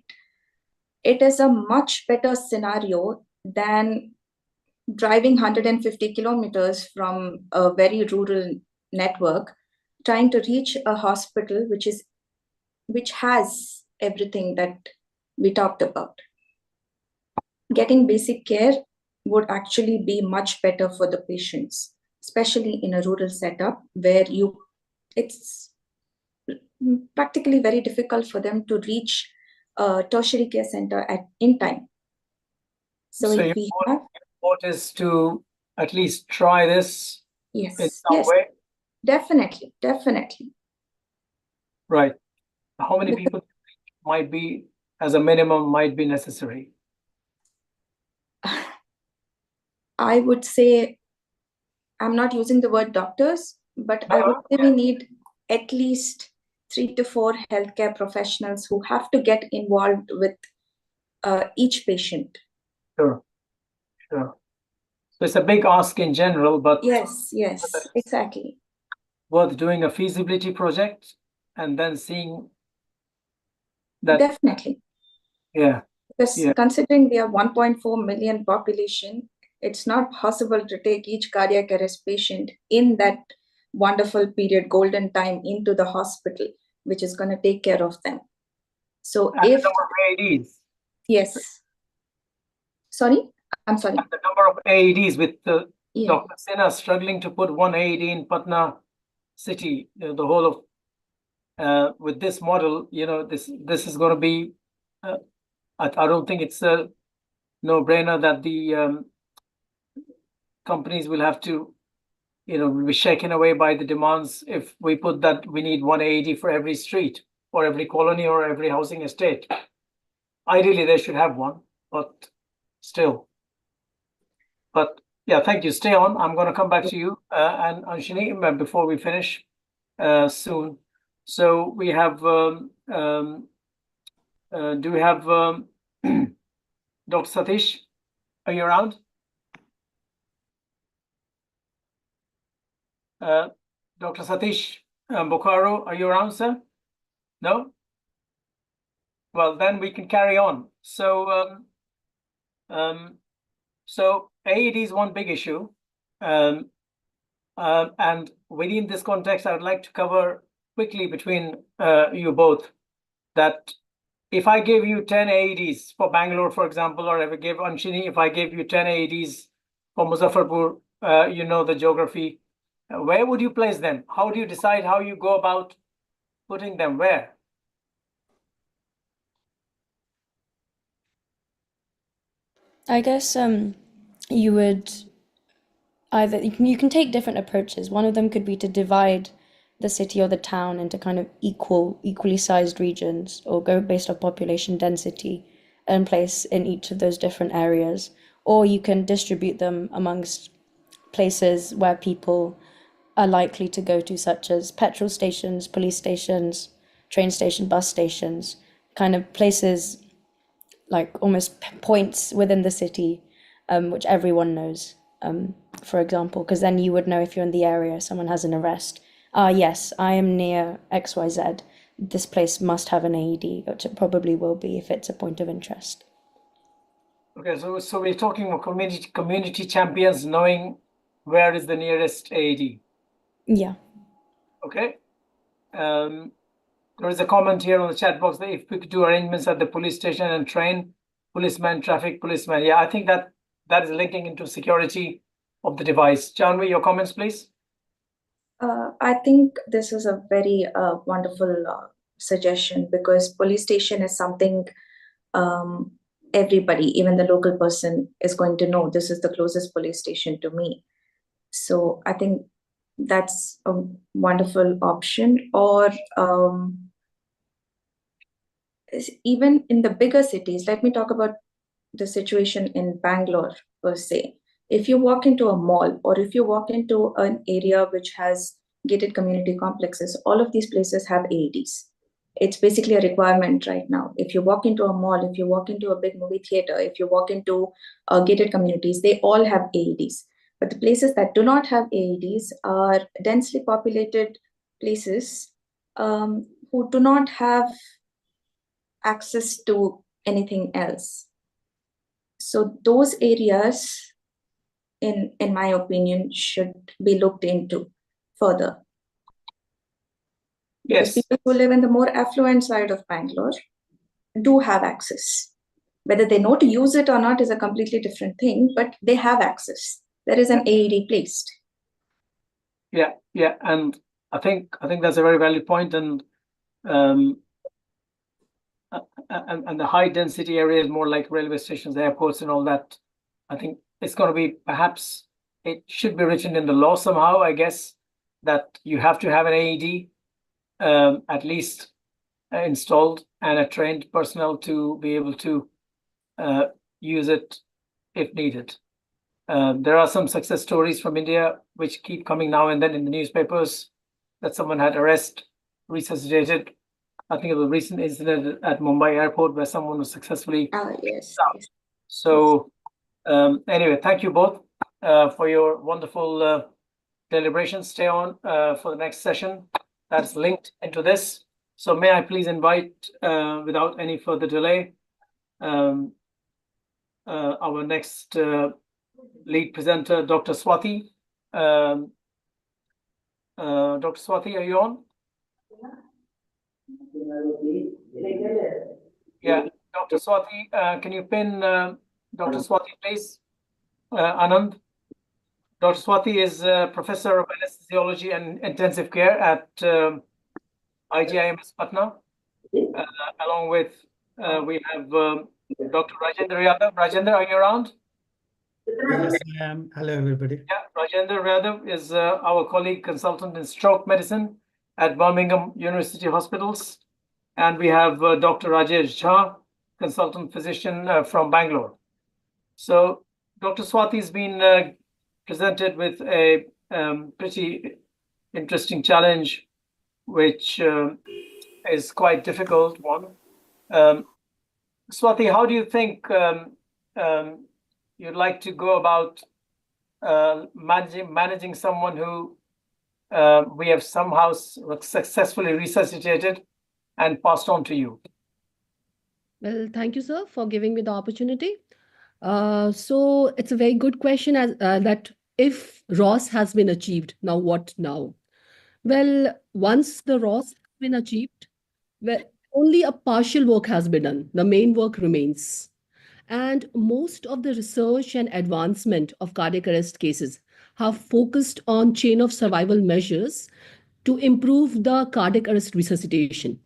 is a much better scenario than driving 150 kilometers from a very rural network, trying to reach a hospital which has everything that we talked about. Getting basic care would actually be much better for the patients, especially in a rural setup where it's practically very difficult for them to reach a tertiary care center in time. So if we have, what is to at least try this in some way? Definitely. Right. How many people might be, as a minimum, might be necessary? I would say, I'm not using the word doctors, but I would say we need at least 3 to 4 healthcare professionals who have to get involved with each patient. Sure. So it's a big ask in general, but yes, exactly. Worth doing a feasibility project and then seeing that. Definitely. Yeah. Because considering we are 1.4 million population, it's not possible to take each cardiac arrest patient in that wonderful period, golden time, into the hospital, which is going to take care of them. So and if the number of AEDs. Yes. Sorry, I'm sorry. And the number of AEDs with Dr. Sinha struggling to put one AED in Patna city, the whole of with this model, this is going to be. I don't think it's a no-brainer that the companies will have to, be shaken away by the demands if we put that we need one AED for every street or every colony or every housing estate. Ideally, they should have one, but still. But yeah, thank you. Stay on. I'm going to come back to you and Anshini before we finish soon. So we have, do we have Dr. Satish? Are you around? Dr. Satish, Bokaro, are you around, sir? No? Well, then we can carry on. So AED is one big issue. And within this context, I would like to cover quickly between you both that if I gave you 10 AEDs for Bangalore, for example, or if I gave you 10 AEDs for Muzaffarpur, you know the geography, where would you place them? How do you decide how you go about putting them where? I guess you would either you can take different approaches. One of them could be to divide the city or the town into kind of equally sized regions, or go based on population density and place in each of those different areas. Or you can distribute them amongst places where people are likely to go to, such as petrol stations, police stations, train station, bus stations, kind of places like almost points within the city, which everyone knows, for example, because then you would know if you're in the area, someone has an arrest. Yes, I am near XYZ. This place must have an AED, which it probably will be if it's a point of interest. Okay, so we're talking about community champions knowing where is the nearest AED. Yeah. Okay. There is a comment here on the chat box that if we could do arrangements at the police station and train policemen, traffic policemen. Yeah, I think that is linking into security of the device. Janvi, your comments, please. I think this is a very wonderful suggestion, because police station is something everybody, even the local person, is going to know this is the closest police station to me. So I think that's a wonderful option. Or even in the bigger cities, let me talk about the situation in Bangalore per se. If you walk into a mall, or if you walk into an area which has gated community complexes, all of these places have AEDs. It's basically a requirement right now. If you walk into a mall, if you walk into a big movie theater, if you walk into gated communities, they all have AEDs. But the places that do not have AEDs are densely populated places who do not have access to anything else. So those areas, in my opinion, should be looked into further. Because Yes. people who live in the more affluent side of Bangalore do have access. Whether they know to use it or not is a completely different thing, but they have access. There is an AED placed. Yeah, and I think that's a very valid point. And the high density areas, more like railway stations, airports, and all that, I think it's going to be, perhaps it should be written in the law somehow, I guess, that you have to have an AED at least installed, and a trained personnel to be able to use it if needed. There are some success stories from India which keep coming now and then in the newspapers, that someone had resuscitated. I think of a recent incident at Mumbai airport where someone was successfully. Yes. So anyway, thank you both for your wonderful deliberations. Stay on for the next session that's linked into this. So may I please invite, without any further delay, our next lead presenter, Dr. Swati. Dr. Swati, are you on? Yeah, Dr. Swati, can you pin Dr. Swati, please? Anand. Dr. Swati is Professor of Anesthesiology and Intensive Care at IGIMS Patna. Along with, we have Dr. Rajendra Yadav. Rajendra, are you around? Yes, I am. Hello, everybody. Yeah, Rajendra Yadav is our colleague consultant in stroke medicine at Birmingham University Hospitals. And we have Dr. Rajesh Jha, consultant physician from Bangalore. So Dr. Swati has been presented with a pretty interesting challenge, which is quite difficult one. Swati, how do you think you'd like to go about managing someone who we have somehow successfully resuscitated and passed on to you. Well, thank you, sir, for giving me the opportunity. So it's a very good question as that if ROS has been achieved, now what now? Well, once the ROS has been achieved, well, only a partial work has been done. The main work remains. And most of the research and advancement of cardiac arrest cases have focused on chain of survival measures to improve the cardiac arrest resuscitation.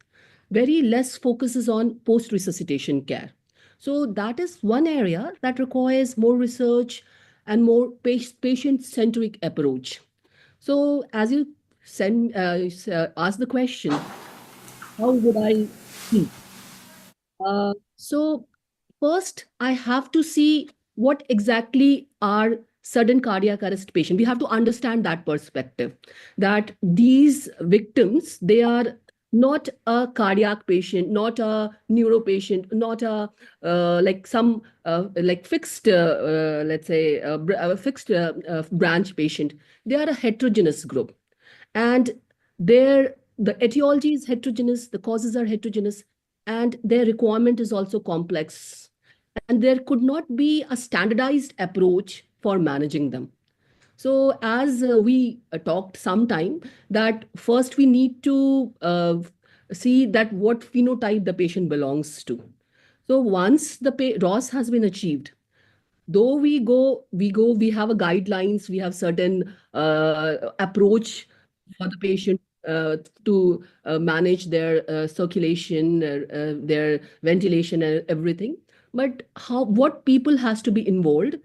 Very less focuses on post-resuscitation care. So that is one area that requires more research and more patient-centric approach. So as you ask the question, how would I see? So first, I have to see what exactly are sudden cardiac arrest patients. We have to understand that perspective, that these victims, they are not a cardiac patient, not a neuro patient, not a like some like fixed, let's say, fixed branch patient. They are a heterogeneous group, and the etiology is heterogeneous, the causes are heterogeneous, and their requirement is also complex. And there could not be a standardized approach for managing them. So as we talked sometime, that first we need to see that what phenotype the patient belongs to. So once the ROS has been achieved, though we have a guidelines, we have certain approach for the patient to manage their circulation, their ventilation and everything. But what people has to be involved,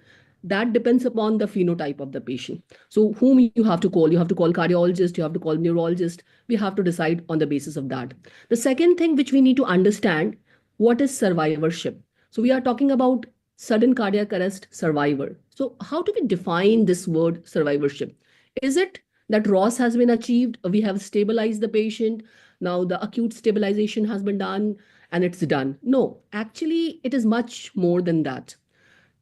that depends upon the phenotype of the patient. So whom you have to call cardiologist, you have to call neurologist. We have to decide on the basis of that. The second thing which we need to understand, what is survivorship? So we are talking about sudden cardiac arrest survivor. So how do we define this word survivorship? Is it that ROS has been achieved, we have stabilized the patient, now the acute stabilization has been done and it's done? No, actually it is much more than that.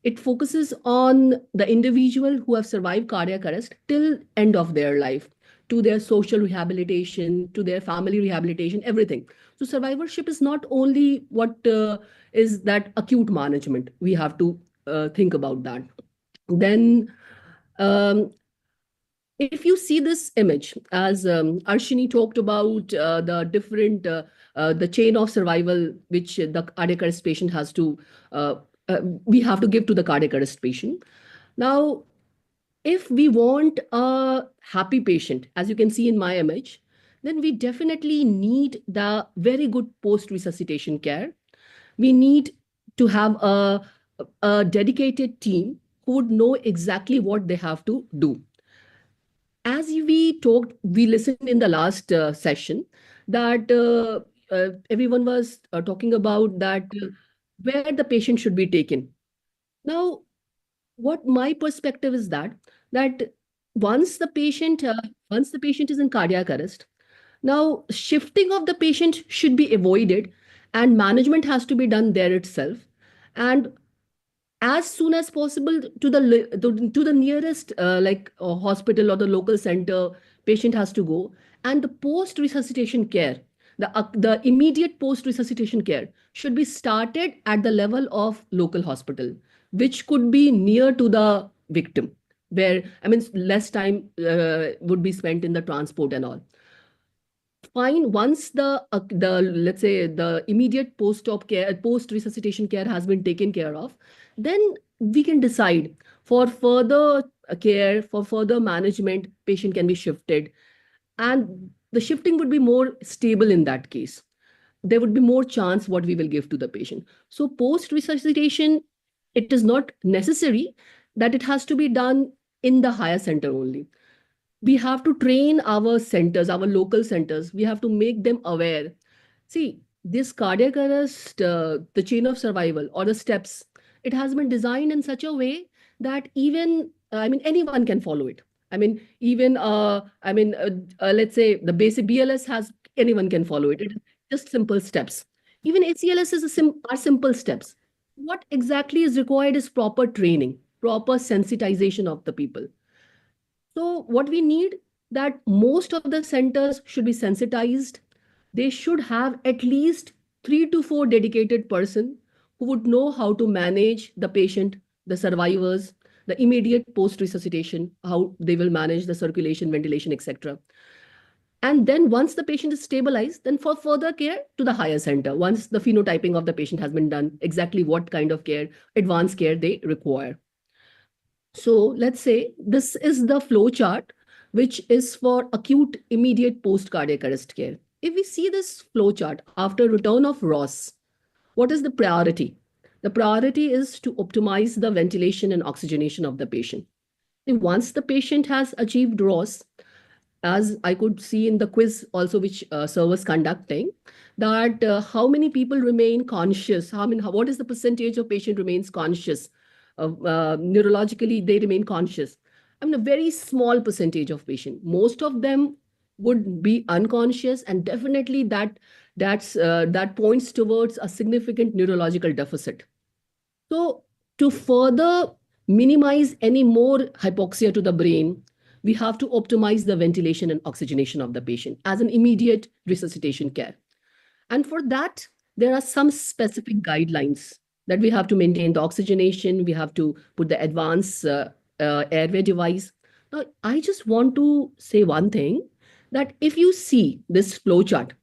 It focuses on the individual who have survived cardiac arrest till end of their life, to their social rehabilitation, to their family rehabilitation, everything. So survivorship is not only what is that acute management. We have to think about that. Then if you see this image, as Arshini talked about the different, the chain of survival, which the cardiac arrest patient has to, we have to give to the cardiac arrest patient. Now, if we want a happy patient, as you can see in my image, then we definitely need the very good post-resuscitation care. We need to have a dedicated team who would know exactly what they have to do. As we listened in the last session that everyone was talking about that where the patient should be taken. Now, what my perspective is that once the patient is in cardiac arrest, now shifting of the patient should be avoided and management has to be done there itself. And as soon as possible to the nearest hospital or the local center, patient has to go. And the post-resuscitation care, the immediate post-resuscitation care should be started at the level of local hospital, which could be near to the victim, where, I mean, less time would be spent in the transport and all. Fine, once the let's say the immediate post-op care, post-resuscitation care has been taken care of, then we can decide for further care, for further management, patient can be shifted. And the shifting would be more stable in that case. There would be more chance what we will give to the patient. So post-resuscitation, it is not necessary that it has to be done in the higher center only. We have to train our centers, our local centers. We have to make them aware. See, this cardiac arrest, the chain of survival or the steps, it has been designed in such a way that even, anyone can follow it. Let's say the basic BLS anyone can follow it. It is just simple steps. Even ACLS are simple steps. What exactly is required is proper training, proper sensitization of the people. So what we need, that most of the centers should be sensitized. They should have at least 3 to 4 dedicated person who would know how to manage the patient, the survivors, the immediate post-resuscitation, how they will manage the circulation, ventilation, etc. And then once the patient is stabilized, then for further care to the higher center, once the phenotyping of the patient has been done, exactly what kind of care, advanced care they require. So let's say this is the flow chart, which is for acute immediate post-cardiac arrest care. If we see this flow chart after return of ROS, what is the priority? The priority is to optimize the ventilation and oxygenation of the patient. And once the patient has achieved ROS, as I could see in the quiz also, which sir was conducting, that how many people remain conscious? What is the percentage of patient remains conscious? Neurologically, they remain conscious. I mean, a very small percentage of patient. Most of them would be unconscious, and definitely that points towards a significant neurological deficit. So to further minimize any more hypoxia to the brain, we have to optimize the ventilation and oxygenation of the patient as an immediate resuscitation care. And for that, there are some specific guidelines that we have to maintain the oxygenation, we have to put the advanced airway device. Now, I just want to say one thing, that if you see this flow chart,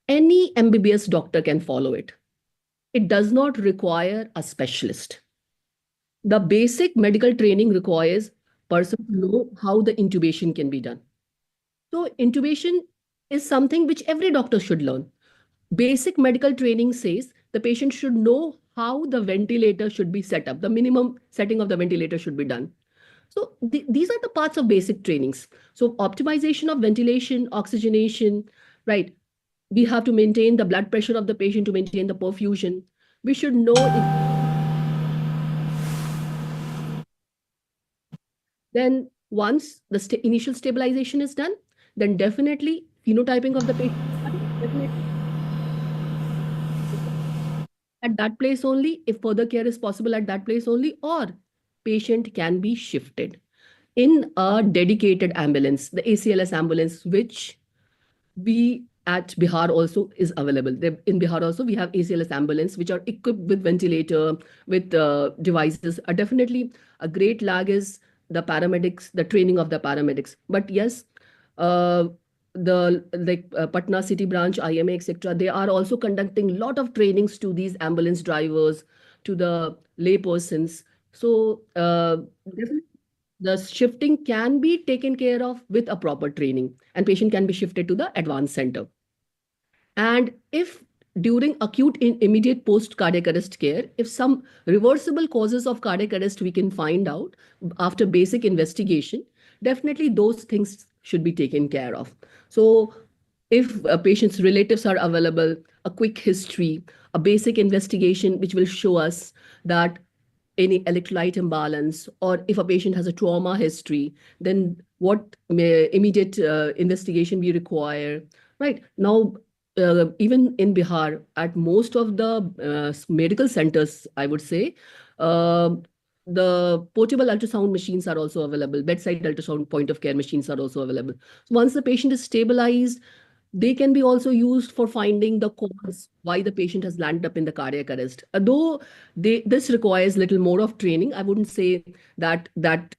any MBBS doctor can follow it. It does not require a specialist. The basic medical training requires person to know how the intubation can be done. So intubation is something which every doctor should learn. Basic medical training says the patient should know how the ventilator should be set up. The minimum setting of the ventilator should be done. So these are the parts of basic trainings. So optimization of ventilation, oxygenation, right? We have to maintain the blood pressure of the patient to maintain the perfusion. We should know then once the initial stabilization is done, then definitely phenotyping of the patient at that place only, if further care is possible at that place only, or patient can be shifted in a dedicated ambulance, the ACLS ambulance, which we at Bihar also is available. In Bihar also, we have ACLS ambulance, which are equipped with ventilator, with devices. Definitely a great lag is the paramedics, the training of the paramedics. But yes, Patna City branch, IMA, etc., they are also conducting a lot of trainings to these ambulance drivers, to the lay persons. So definitely the shifting can be taken care of with a proper training, and patient can be shifted to the advanced center. And if during acute immediate post cardiac arrest care, if some reversible causes of cardiac arrest we can find out after basic investigation, definitely those things should be taken care of. So if a patient's relatives are available, a quick history, a basic investigation which will show us that any electrolyte imbalance, or if a patient has a trauma history, then what immediate investigation we require, right? Now, even in Bihar, at most of the medical centers, I would say, the portable ultrasound machines are also available. Bedside ultrasound point of care machines are also available. So once the patient is stabilized, they can be also used for finding the cause why the patient has landed up in the cardiac arrest. Though this requires little more of training, I wouldn't say that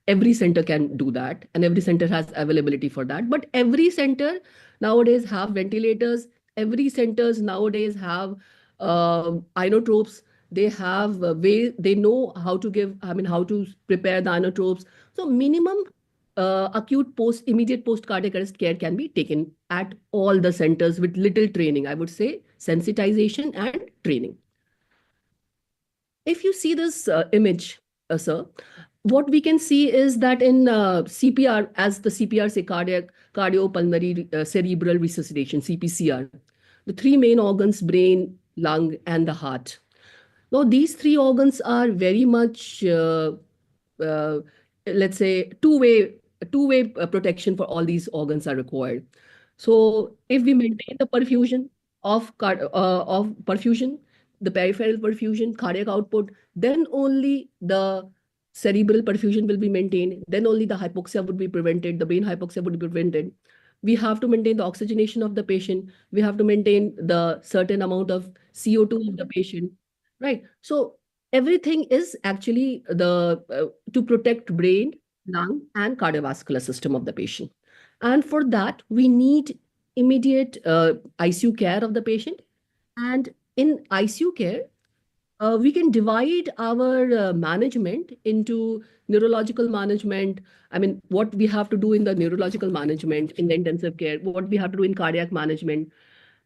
every center can do that and every center has availability for that. But every center nowadays have ventilators. Every centers nowadays have inotropes. They have they know how to give, how to prepare the inotropes. So minimum immediate post cardiac arrest care can be taken at all the centers with little training. I would say sensitization and training. If you see this image, sir, what we can see is that in CPR, as the CPR say, cardiopulmonary cerebral resuscitation, CPCR, the three main organs, brain, lung, and the heart. Now, these three organs are very much, let's say, two-way protection for all these organs are required. So if we maintain the perfusion of perfusion, the peripheral perfusion, cardiac output, then only the cerebral perfusion will be maintained, then only the hypoxia would be prevented, the brain hypoxia would be prevented. We have to maintain the oxygenation of the patient. We have to maintain the certain amount of CO2 of the patient, right? So everything is actually to protect brain, lung, and cardiovascular system of the patient. And for that, we need immediate ICU care of the patient. And in ICU care, we can divide our management into neurological management. I mean, what we have to do in the neurological management, in the intensive care, what we have to do in cardiac management,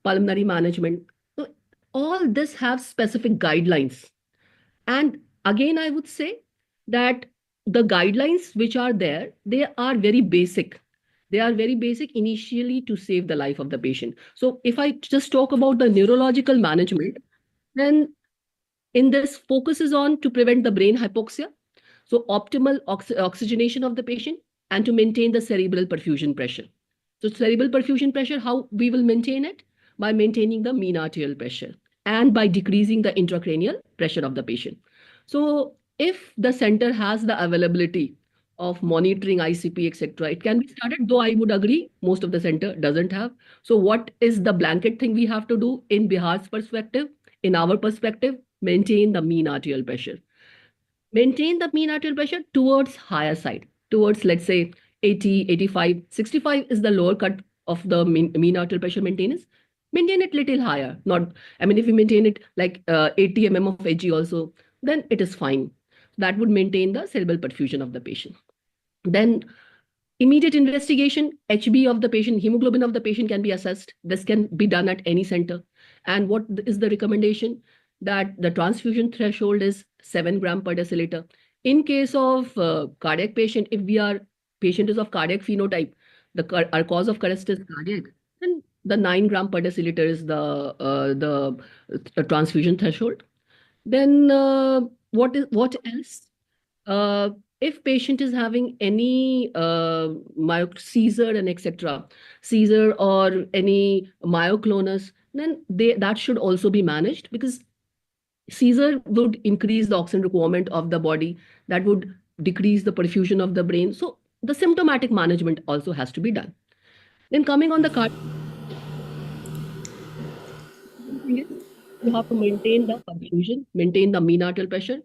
pulmonary management. So all this have specific guidelines. And again, I would say that the guidelines which are there, they are very basic. They are very basic initially to save the life of the patient. So if I just talk about the neurological management, then in this focuses on to prevent the brain hypoxia, so optimal oxygenation of the patient, and to maintain the cerebral perfusion pressure. So cerebral perfusion pressure, how we will maintain it? By maintaining the mean arterial pressure and by decreasing the intracranial pressure of the patient. So if the center has the availability of monitoring ICP, etc., it can be started, though I would agree most of the center doesn't have. So what is the blanket thing we have to do in Bihar's perspective? In our perspective, maintain the mean arterial pressure. Maintain the mean arterial pressure towards higher side, towards, let's say, 80, 85, 65 is the lower cut of the mean arterial pressure maintenance. Maintain it little higher. Not, I mean, if you maintain it like 80 mm of Hg also, then it is fine. That would maintain the cerebral perfusion of the patient. Then immediate investigation, HB of the patient, hemoglobin of the patient can be assessed. This can be done at any center. And what is the recommendation? That the transfusion threshold is 7 gram per deciliter. In case of cardiac patient, if patient is of cardiac phenotype, our cause of arrest is cardiac, then the 9 gram per deciliter is the transfusion threshold. Then what else? If patient is having any seizure and etc., seizure or any myoclonus, then that should also be managed, because seizure would increase the oxygen requirement of the body. That would decrease the perfusion of the brain. So the symptomatic management also has to be done. Then coming on the card, you have to maintain the perfusion, maintain the mean arterial pressure.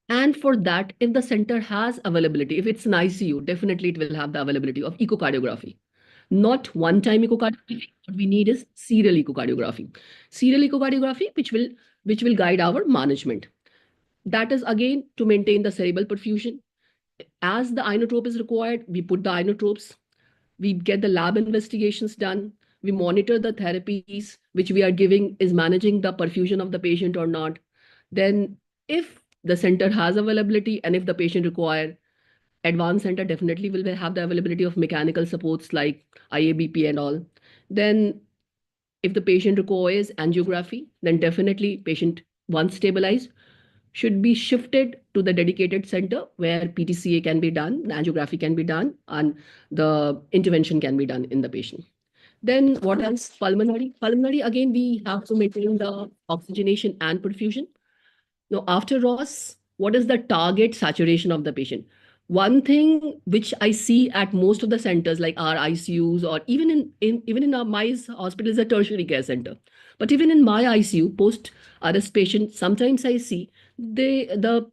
And for that, if the center has availability, if it's an ICU, definitely it will have the availability of echocardiography. Not one-time echocardiography. What we need is serial echocardiography. Serial echocardiography, which will guide our management. That is again to maintain the cerebral perfusion. As the inotrope is required, we put the inotropes. We get the lab investigations done. We monitor the therapies which we are giving is managing the perfusion of the patient or not. Then if the center has availability and if the patient require, advanced center definitely will have the availability of mechanical supports like IABP and all. Then if the patient requires angiography, then definitely patient, once stabilized, should be shifted to the dedicated center where PTCA can be done, angiography can be done, and the intervention can be done in the patient. Then what else? Pulmonary. Pulmonary, again, we have to maintain the oxygenation and perfusion. Now, after ROS, what is the target saturation of the patient? One thing which I see at most of the centers, like our ICUs, or even in my hospital is a tertiary care center. But even in my ICU, post-arrest patient, sometimes I see the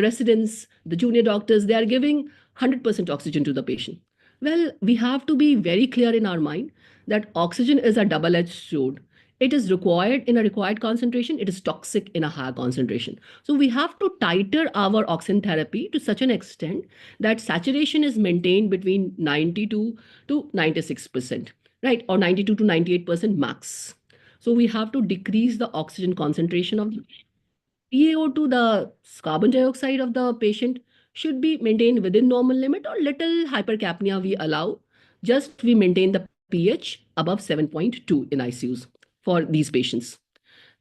residents, the junior doctors, they are giving 100% oxygen to the patient. Well, we have to be very clear in our mind that oxygen is a double-edged sword. It is required in a required concentration. It is toxic in a higher concentration. So we have to titrate our oxygen therapy to such an extent that saturation is maintained between 92 to 96%, right? Or 92 to 98% max. So we have to decrease the oxygen concentration of the PaO2, the carbon dioxide of the patient, should be maintained within normal limit, or little hypercapnia we allow. Just we maintain the pH above 7.2 in ICUs for these patients.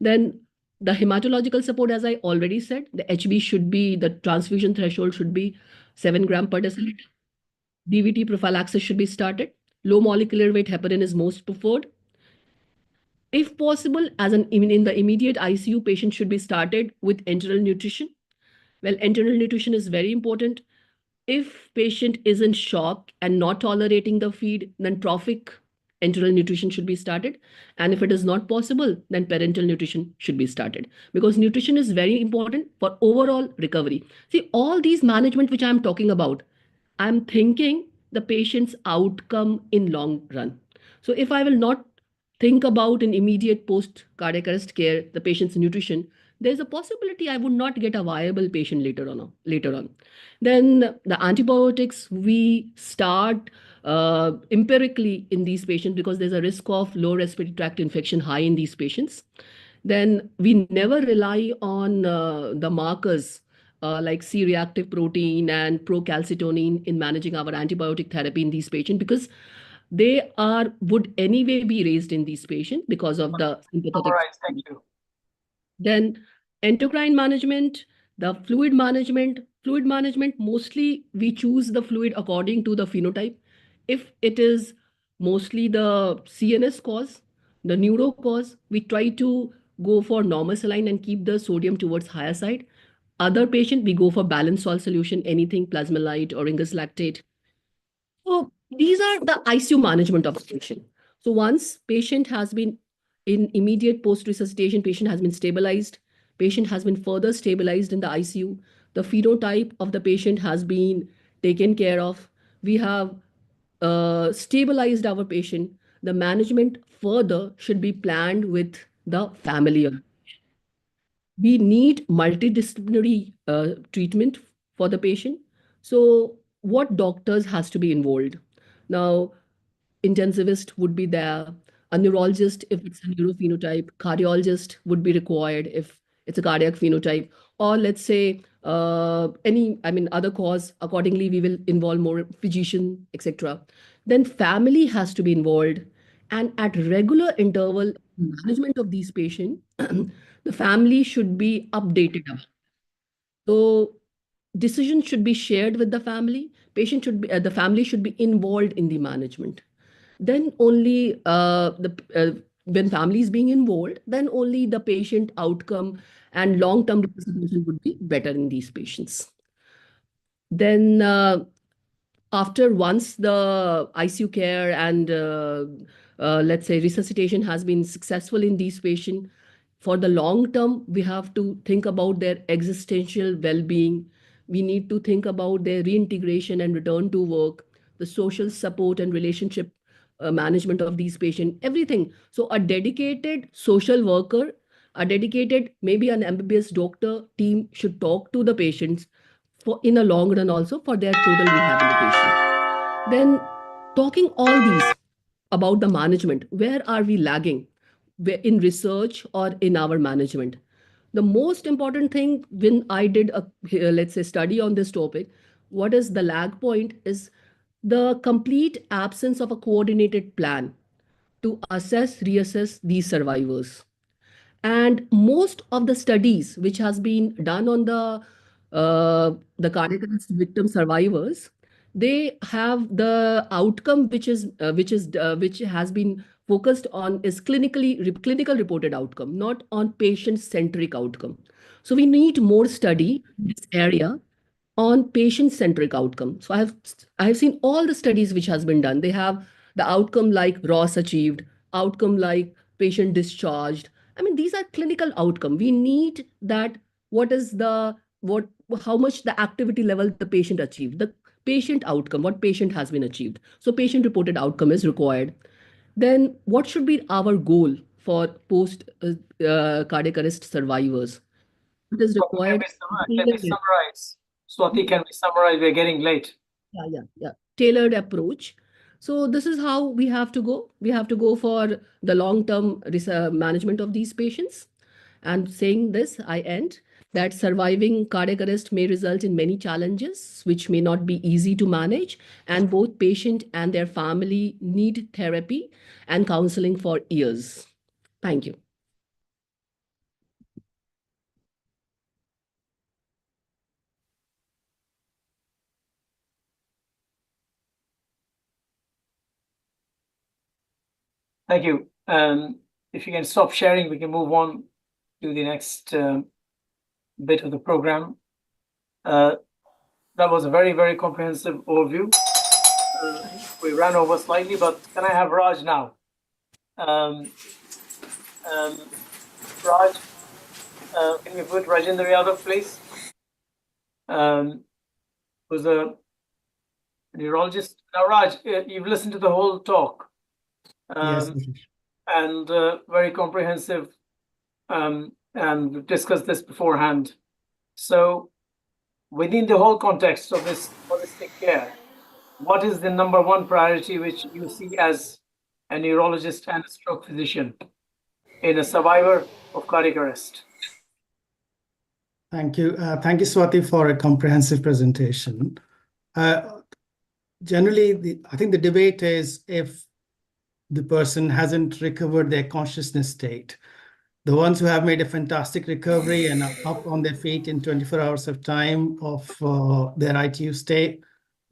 Then the hematological support, as I already said, the HB should be, the transfusion threshold should be 7 gram per deciliter. DVT prophylaxis should be started. Low molecular weight heparin is most preferred. If possible, even in the immediate ICU, patient should be started with enteral nutrition. Well, enteral nutrition is very important. If patient is in shock and not tolerating the feed, then trophic enteral nutrition should be started. And if it is not possible, then parenteral nutrition should be started, because nutrition is very important for overall recovery. See, all these management which I'm talking about, I'm thinking the patient's outcome in long run. So if I will not think about an immediate post cardiac arrest care, the patient's nutrition, there's a possibility I would not get a viable patient later on. Then the antibiotics we start empirically in these patients, because there's a risk of lower respiratory tract infection high in these patients. Then we never rely on the markers like C-reactive protein and procalcitonin in managing our antibiotic therapy in these patients, because they would anyway be raised in these patients because of the sympathetic. Summarize, thank you. Then endocrine management, the fluid management, mostly we choose the fluid according to the phenotype. If it is mostly the CNS cause, the neuro cause, we try to go for normal saline and keep the sodium towards higher side. Other patient, we go for balanced salt solution, anything plasmolite or Ringer's lactate. So these are the ICU management of the patient. So once patient has been in immediate post-resuscitation, patient has been stabilized, patient has been further stabilized in the ICU, the phenotype of the patient has been taken care of, we have stabilized our patient, the management further should be planned with the family. We need multidisciplinary treatment for the patient. So what doctors has to be involved? Now, intensivist would be there, a neurologist if it's a neurophenotype, cardiologist would be required if it's a cardiac phenotype, or let's say other cause, accordingly we will involve more physician, etc. Then family has to be involved, and at regular interval management of these patients, the family should be updated. So decisions should be shared with the family. The family should be involved in the management. Then only when family is being involved, then only the patient outcome and long-term resuscitation would be better in these patients. Then after once the ICU care and let's say resuscitation has been successful in these patients, for the long term, we have to think about their existential well-being. We need to think about their reintegration and return to work, the social support and relationship management of these patients, everything. So a dedicated social worker, a dedicated, maybe an MBBS doctor team should talk to the patients for in a long run also for their total rehabilitation. Then talking all these about the management, where are we lagging in research or in our management? The most important thing when I did a, let's say, study on this topic, what is the lag point is the complete absence of a coordinated plan to assess, reassess these survivors. And most of the studies which has been done on the cardiac arrest victim survivors, they have the outcome which has been focused on is clinical reported outcome, not on patient-centric outcome. So we need more study in this area on patient-centric outcome. So I have seen all the studies which has been done. They have the outcome like ROS achieved, outcome like patient discharged. I mean, these are clinical outcome. We need that. How much the activity level the patient achieved, the patient outcome, what patient has been achieved. So patient reported outcome is required. Then what should be our goal for post cardiac arrest survivors? It is required. Let me summarize. Swati, can we summarize? We're getting late. Yeah. Tailored approach. So this is how we have to go. We have to go for the long-term management of these patients. And saying this, I end that surviving cardiac arrest may result in many challenges, which may not be easy to manage. And both patient and their family need therapy and counseling for years. Thank you. Thank you. If you can stop sharing, we can move on to the next bit of the program. That was a very, very comprehensive overview. We ran over slightly, but can I have Raj now? Raj, can we put Rajendra Yadav, please? Who's a neurologist. Now, Raj, you've listened to the whole talk. Yes, And very comprehensive, and we've discussed this beforehand. So within the whole context of this holistic care, what is the number one priority which you see as a neurologist and a stroke physician in a survivor of cardiac arrest? Thank you. Thank you, Swati, for a comprehensive presentation. Generally, I think the debate is if the person hasn't recovered their consciousness state. The ones who have made a fantastic recovery and are up on their feet in 24 hours of time of their ITU stay,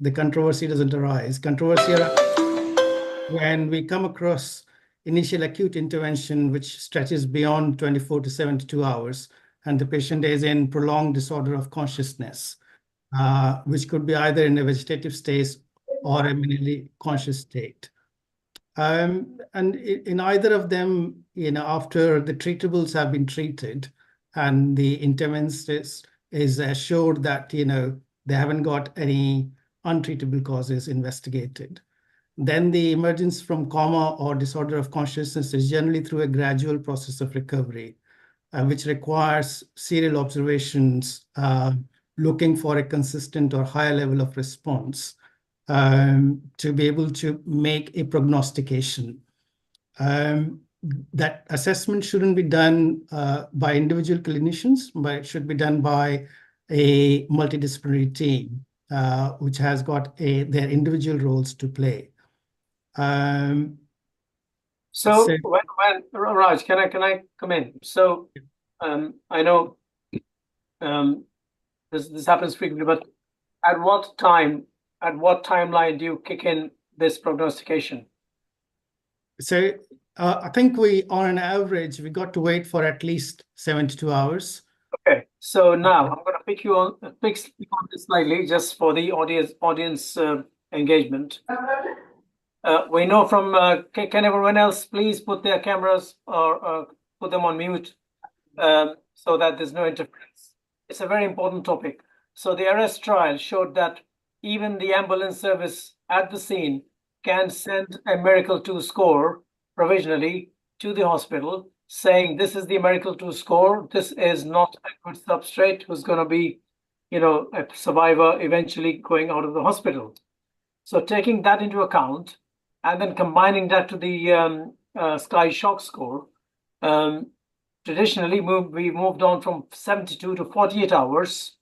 the controversy doesn't arise. Controversy arises when we come across initial acute intervention, which stretches beyond 24 to 72 hours, and the patient is in prolonged disorder of consciousness, which could be either in a vegetative state or a minimally conscious state. And in either of them, after the treatables have been treated and the interventionist is assured that, they haven't got any untreatable causes investigated, then the emergence from coma or disorder of consciousness is generally through a gradual process of recovery, which requires serial observations, looking for a consistent or higher level of response to be able to make a prognostication. That assessment shouldn't be done by individual clinicians, but it should be done by a multidisciplinary team, which has got their individual roles to play. So when Raj, can I come in? So I know this happens frequently, but at what timeline do you kick in this prognostication? So I think on an average, we got to wait for at least 72 hours. Okay, so now I'm going to pick on this slightly just for the audience engagement. We know from, can everyone else please put their cameras or put them on mute so that there's no interference. It's a very important topic. So the arrest trial showed that even the ambulance service at the scene can send a Miracle 2 score provisionally to the hospital saying this is the Miracle 2 score, this is not a good substrate who's going to be, a survivor eventually going out of the hospital. So taking that into account and then combining that to the SCAI shock score, traditionally we moved on from 72 to 48 hours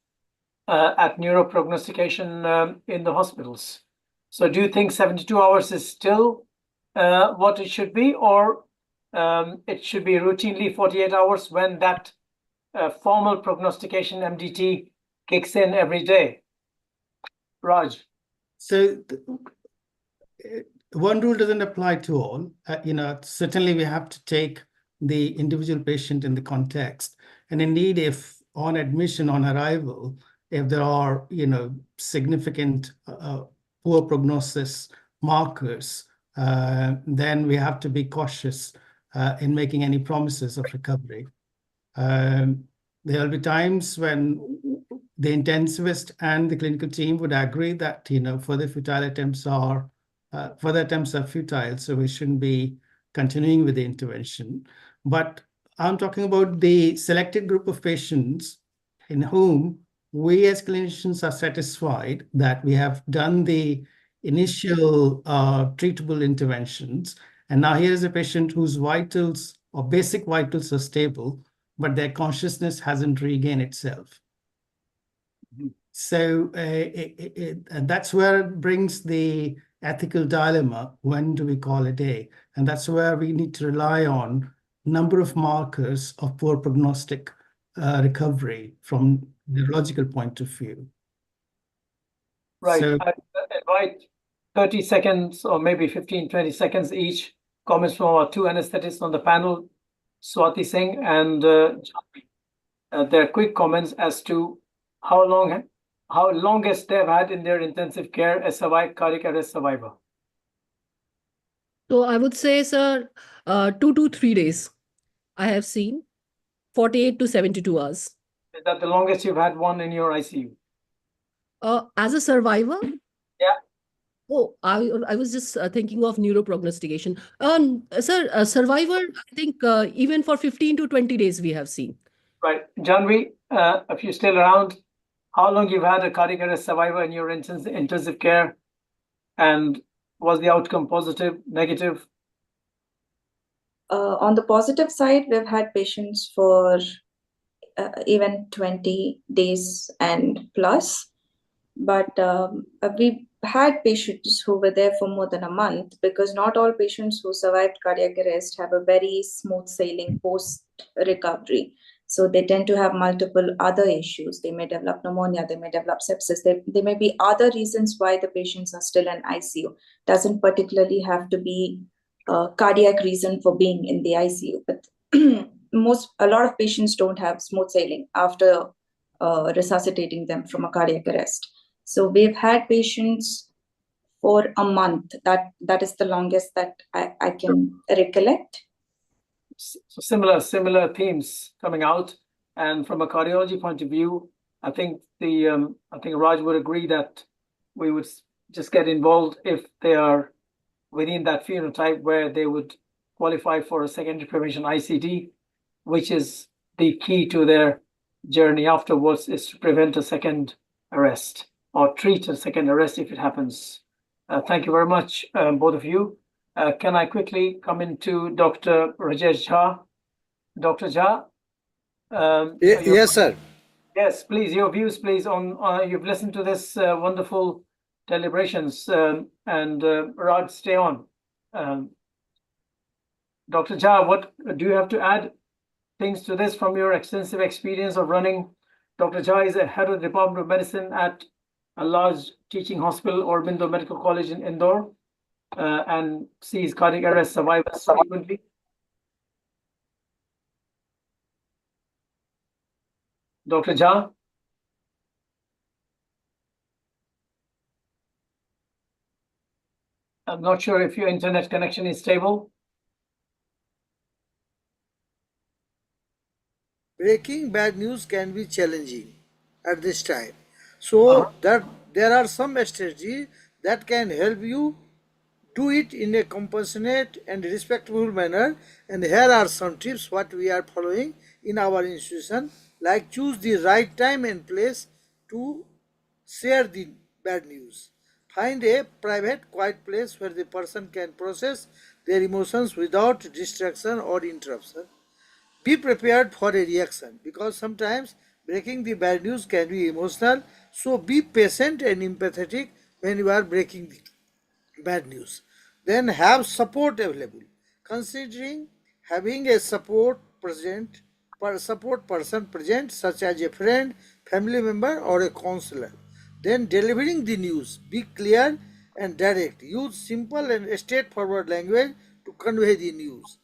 at neuroprognostication in the hospitals. So do you think 72 hours is still what it should be, or it should be routinely 48 hours when that formal prognostication MDT kicks in every day? Raj. So one rule doesn't apply to all. Certainly we have to take the individual patient in the context. And indeed, if on admission, on arrival, if there are, significant poor prognosis markers, then we have to be cautious in making any promises of recovery. There will be times when the intensivist and the clinical team would agree that, further attempts are futile, so we shouldn't be continuing with the intervention. But I'm talking about the selected group of patients in whom we as clinicians are satisfied that we have done the initial treatable interventions. And now here is a patient whose vitals or basic vitals are stable, but their consciousness hasn't regained itself. So that's where it brings the ethical dilemma. When do we call a day? And that's where we need to rely on number of markers of poor prognostic recovery from neurological point of view. Right. So, I invite 30 seconds or maybe 15, 20 seconds each. Comments from our two anesthetists on the panel, Swati Singh and their quick comments as to how long how longest they've had in their intensive care a cardiac arrest survivor? So I would say, sir, 2 to 3 days. I have seen 48 to 72 hours. Is that the longest you've had one in your ICU? As a survivor? Yeah. Oh, I was just thinking of neuroprognostication. Sir, survivor, I think even for 15 to 20 days we have seen. Right. Janvi, if you're still around, how long you've had a cardiac arrest survivor in your intensive care? And was the outcome positive, negative? On the positive side, we've had patients for even 20 days and plus. But we've had patients who were there for more than a month, because not all patients who survived cardiac arrest have a very smooth sailing post-recovery. So they tend to have multiple other issues. They may develop pneumonia, they may develop sepsis. There may be other reasons why the patients are still in ICU. Doesn't particularly have to be a cardiac reason for being in the ICU. But a lot of patients don't have smooth sailing after resuscitating them from a cardiac arrest. So we've had patients for a month. That is the longest that I can recollect. So similar themes coming out. And from a cardiology point of view, I think Raj would agree that we would just get involved if they are within that phenotype where they would qualify for a secondary prevention ICD, which is the key to their journey afterwards, is to prevent a second arrest or treat a second arrest if it happens. Thank you very much, both of you. Can I quickly come into Dr. Rajesh Jha? Dr. Jha? Yes, sir. Yes, please, your views, please, on you've listened to this wonderful deliberations, and Raj, stay on. Dr. Jha, what do you have to add things to this from your extensive experience of running? Dr. Jha is a head of the Department of Medicine at a large teaching hospital, Aurobindo Medical College in Indore, and sees cardiac arrest survivors frequently. Dr. Jha? I'm not sure if your internet connection is stable. Breaking bad news can be challenging at this time. So that there are some strategies that can help you do it in a compassionate and respectful manner. And here are some tips what we are following in our institution, like choose the right time and place to share the bad news. Find a private, quiet place where the person can process their emotions without distraction or interruption. Be prepared for a reaction, because sometimes breaking the bad news can be emotional. So be patient and empathetic when you are breaking the bad news. Then have support available. Considering having a support person present, such as a friend, family member, or a counselor. Then delivering the news. Be clear and direct. Use simple and straightforward language to convey the news.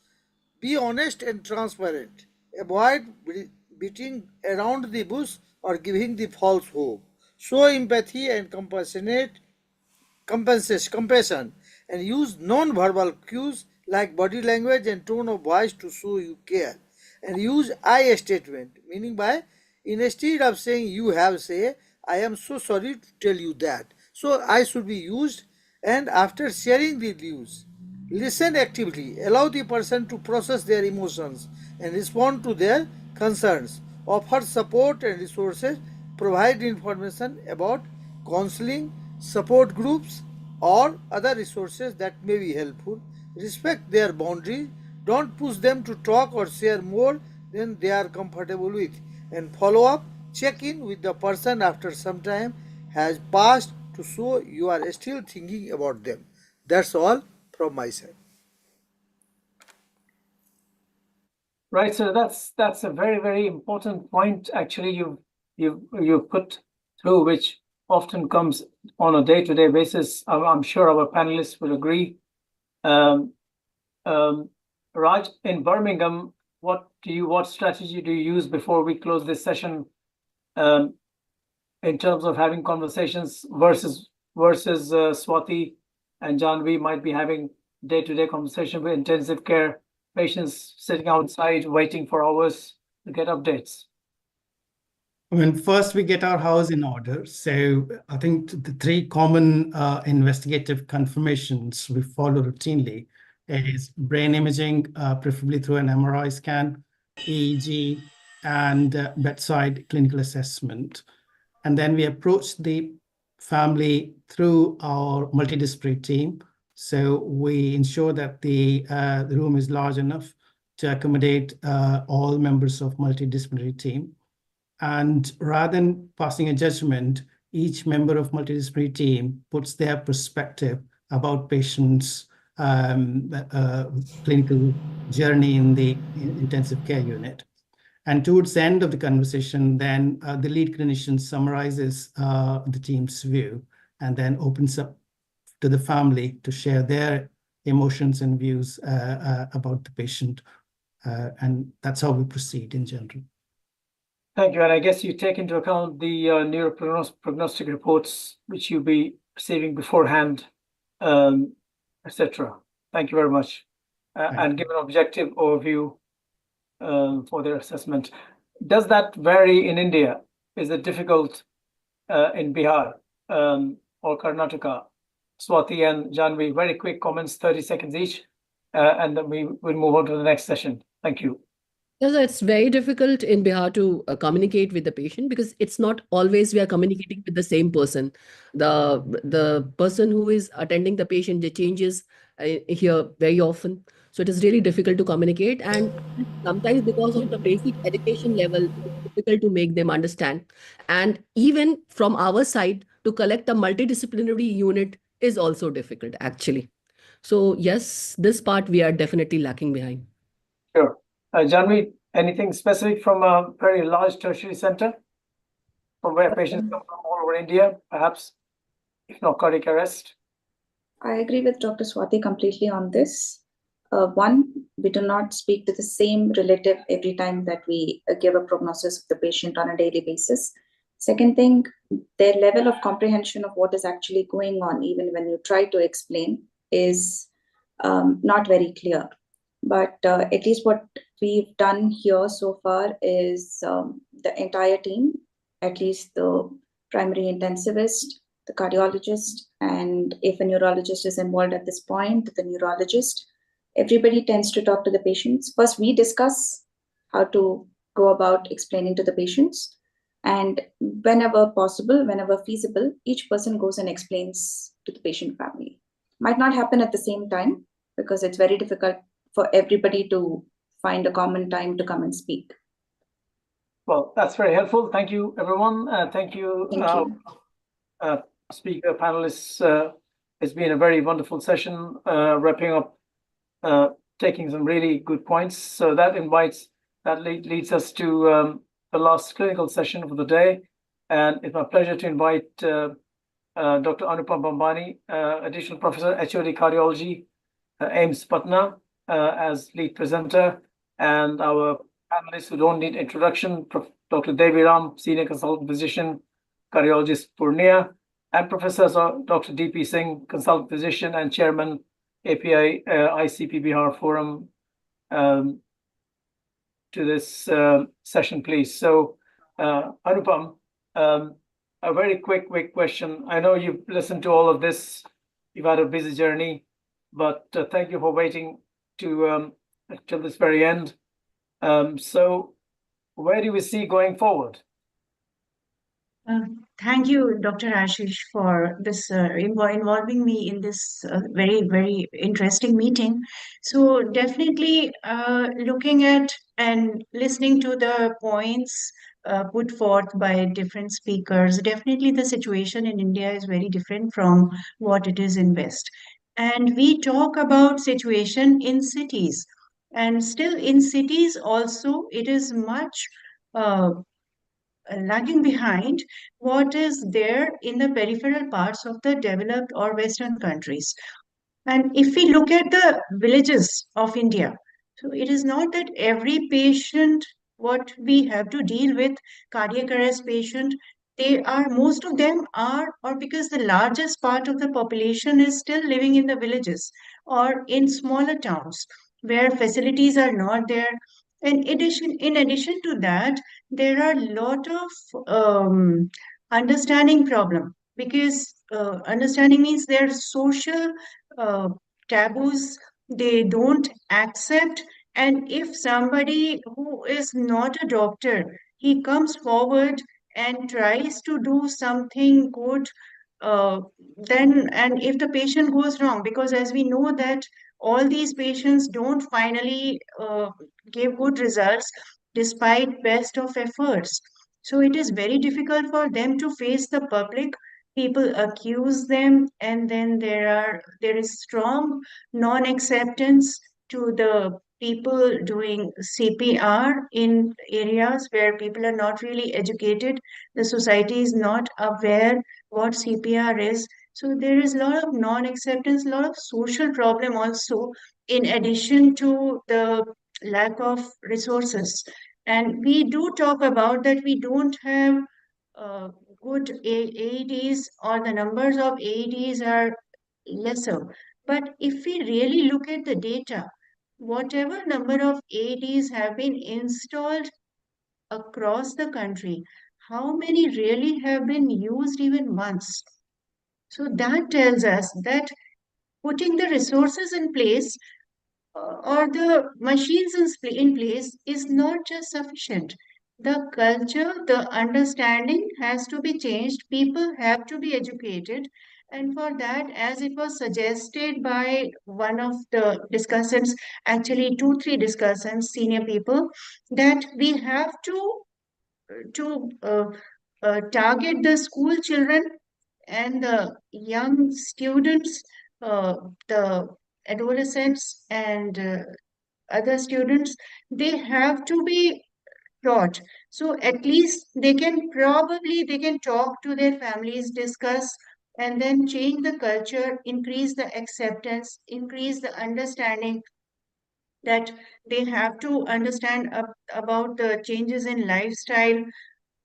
Be honest and transparent. Avoid beating around the bush or giving the false hope. Show empathy and compassion, and use non-verbal cues like body language and tone of voice to show you care. And use I statement, meaning by, instead of saying you have, say, I am so sorry to tell you that. So I should be used. And after sharing the news, listen actively. Allow the person to process their emotions and respond to their concerns. Offer support and resources. Provide information about counseling, support groups, or other resources that may be helpful. Respect their boundaries. Don't push them to talk or share more than they are comfortable with. And follow up. Check in with the person after some time has passed to show you are still thinking about them. That's all from my side. Right, so that's a very, very important point. Actually, you put through, which often comes on a day-to-day basis. I'm sure our panelists will agree. Raj, in Birmingham, what strategy do you use before we close this session? in terms of having conversations versus Swati and Janvi might be having day-to-day conversation with intensive care patients sitting outside waiting for hours to get updates? When first we get our house in order, so I think the three common investigative confirmations we follow routinely is brain imaging, preferably through an MRI scan, EEG, and bedside clinical assessment. And then we approach the family through our multidisciplinary team. So we ensure that the room is large enough to accommodate all members of multidisciplinary team. And rather than passing a judgment, each member of multidisciplinary team puts their perspective about patients' clinical journey in the intensive care unit. And towards the end of the conversation, then the lead clinician summarizes the team's view and then opens up to the family to share their emotions and views about the patient. And that's how we proceed in general. Thank you. And I guess you take into account the neuroprognostic reports, which you'll be receiving beforehand, etc. Thank you very much. And give an objective overview for their assessment. Does that vary in India? Is it difficult in Bihar or Karnataka? Swati and Janvi, very quick comments, 30 seconds each, and then we will move on to the next session. Thank you. Yes, it's very difficult in Bihar to communicate with the patient because it's not always we are communicating with the same person. The person who is attending the patient, they changes here very often. So it is really difficult to communicate, and sometimes because of the basic education level, it's difficult to make them understand. And even from our side, to collect a multidisciplinary unit is also difficult actually. So yes, this part we are definitely lacking behind. Sure. Janvi, anything specific from a very large tertiary center from where patients come from all over India, perhaps, if not cardiac arrest? I agree with Dr. Swati completely on this. One, we do not speak to the same relative every time that we give a prognosis of the patient on a daily basis. Second thing, their level of comprehension of what is actually going on, even when you try to explain, is not very clear. But at least what we've done here so far is the entire team, at least the primary intensivist, the cardiologist, and if a neurologist is involved at this point, the neurologist, everybody tends to talk to the patients. First, we discuss how to go about explaining to the patients. And whenever possible, whenever feasible, each person goes and explains to the patient family. Might not happen at the same time because it's very difficult for everybody to find a common time to come and speak. Well, that's very helpful. Thank you, everyone. Thank you, speaker panelists. It's been a very wonderful session, wrapping up, taking some really good points. So that leads us to the last clinical session for the day. And it's my pleasure to invite Dr. Anupam Bambani, Additional Professor, HOD Cardiology, AIIMS Patna, as lead presenter, and our panelists who don't need introduction, Dr. Devi Ram, Senior Consultant Physician, Cardiologist, Purnia, and Professor Dr. D.P. Singh, Consultant Physician and Chairman, API ICP Bihar Forum, to this session, please. So, Anupam, a very quick question. I know you've listened to all of this, you've had a busy journey, but thank you for waiting to till this very end. So where do we see going forward? Thank you, Dr. Ashish, for this involving me in this very, very interesting meeting. So definitely looking at and listening to the points put forth by different speakers, definitely the situation in India is very different from what it is in West. And we talk about situation in cities, and still in cities also it is much lagging behind what is there in the peripheral parts of the developed or Western countries. And if we look at the villages of India, so it is not that every patient, what we have to deal with, cardiac arrest patient, most of them are, or because the largest part of the population is still living in the villages or in smaller towns where facilities are not there. And in addition to that, there are a lot of understanding problem, because understanding means there are social uh, taboos they don't accept. And if somebody who is not a doctor, he comes forward and tries to do something good, uh, then, and if the patient goes wrong, because as we know that all these patients don't finally give good results despite best of efforts. So it is very difficult for them to face the public. People accuse them, and then there is strong non-acceptance to the people doing CPR in areas where people are not really educated. The society is not aware what CPR is. So there is a lot of non-acceptance, a lot of social problem also, in addition to the lack of resources. And we do talk about that we don't have uh, good AEDs, or the numbers of AEDs are lesser. But if we really look at the data, whatever number of AEDs have been installed across the country, how many really have been used even once? So that tells us that putting the resources in place, or the machines in place is not just sufficient. The culture, the understanding has to be changed. People have to be educated. And for that, as it was suggested by one of the discussants, actually two, three discussants, senior people, that we have to target the school children and the young students, the adolescents and other students. They have to be taught. So at least they can talk to their families, discuss, and then change the culture, increase the acceptance, increase the understanding, that they have to understand about the changes in lifestyle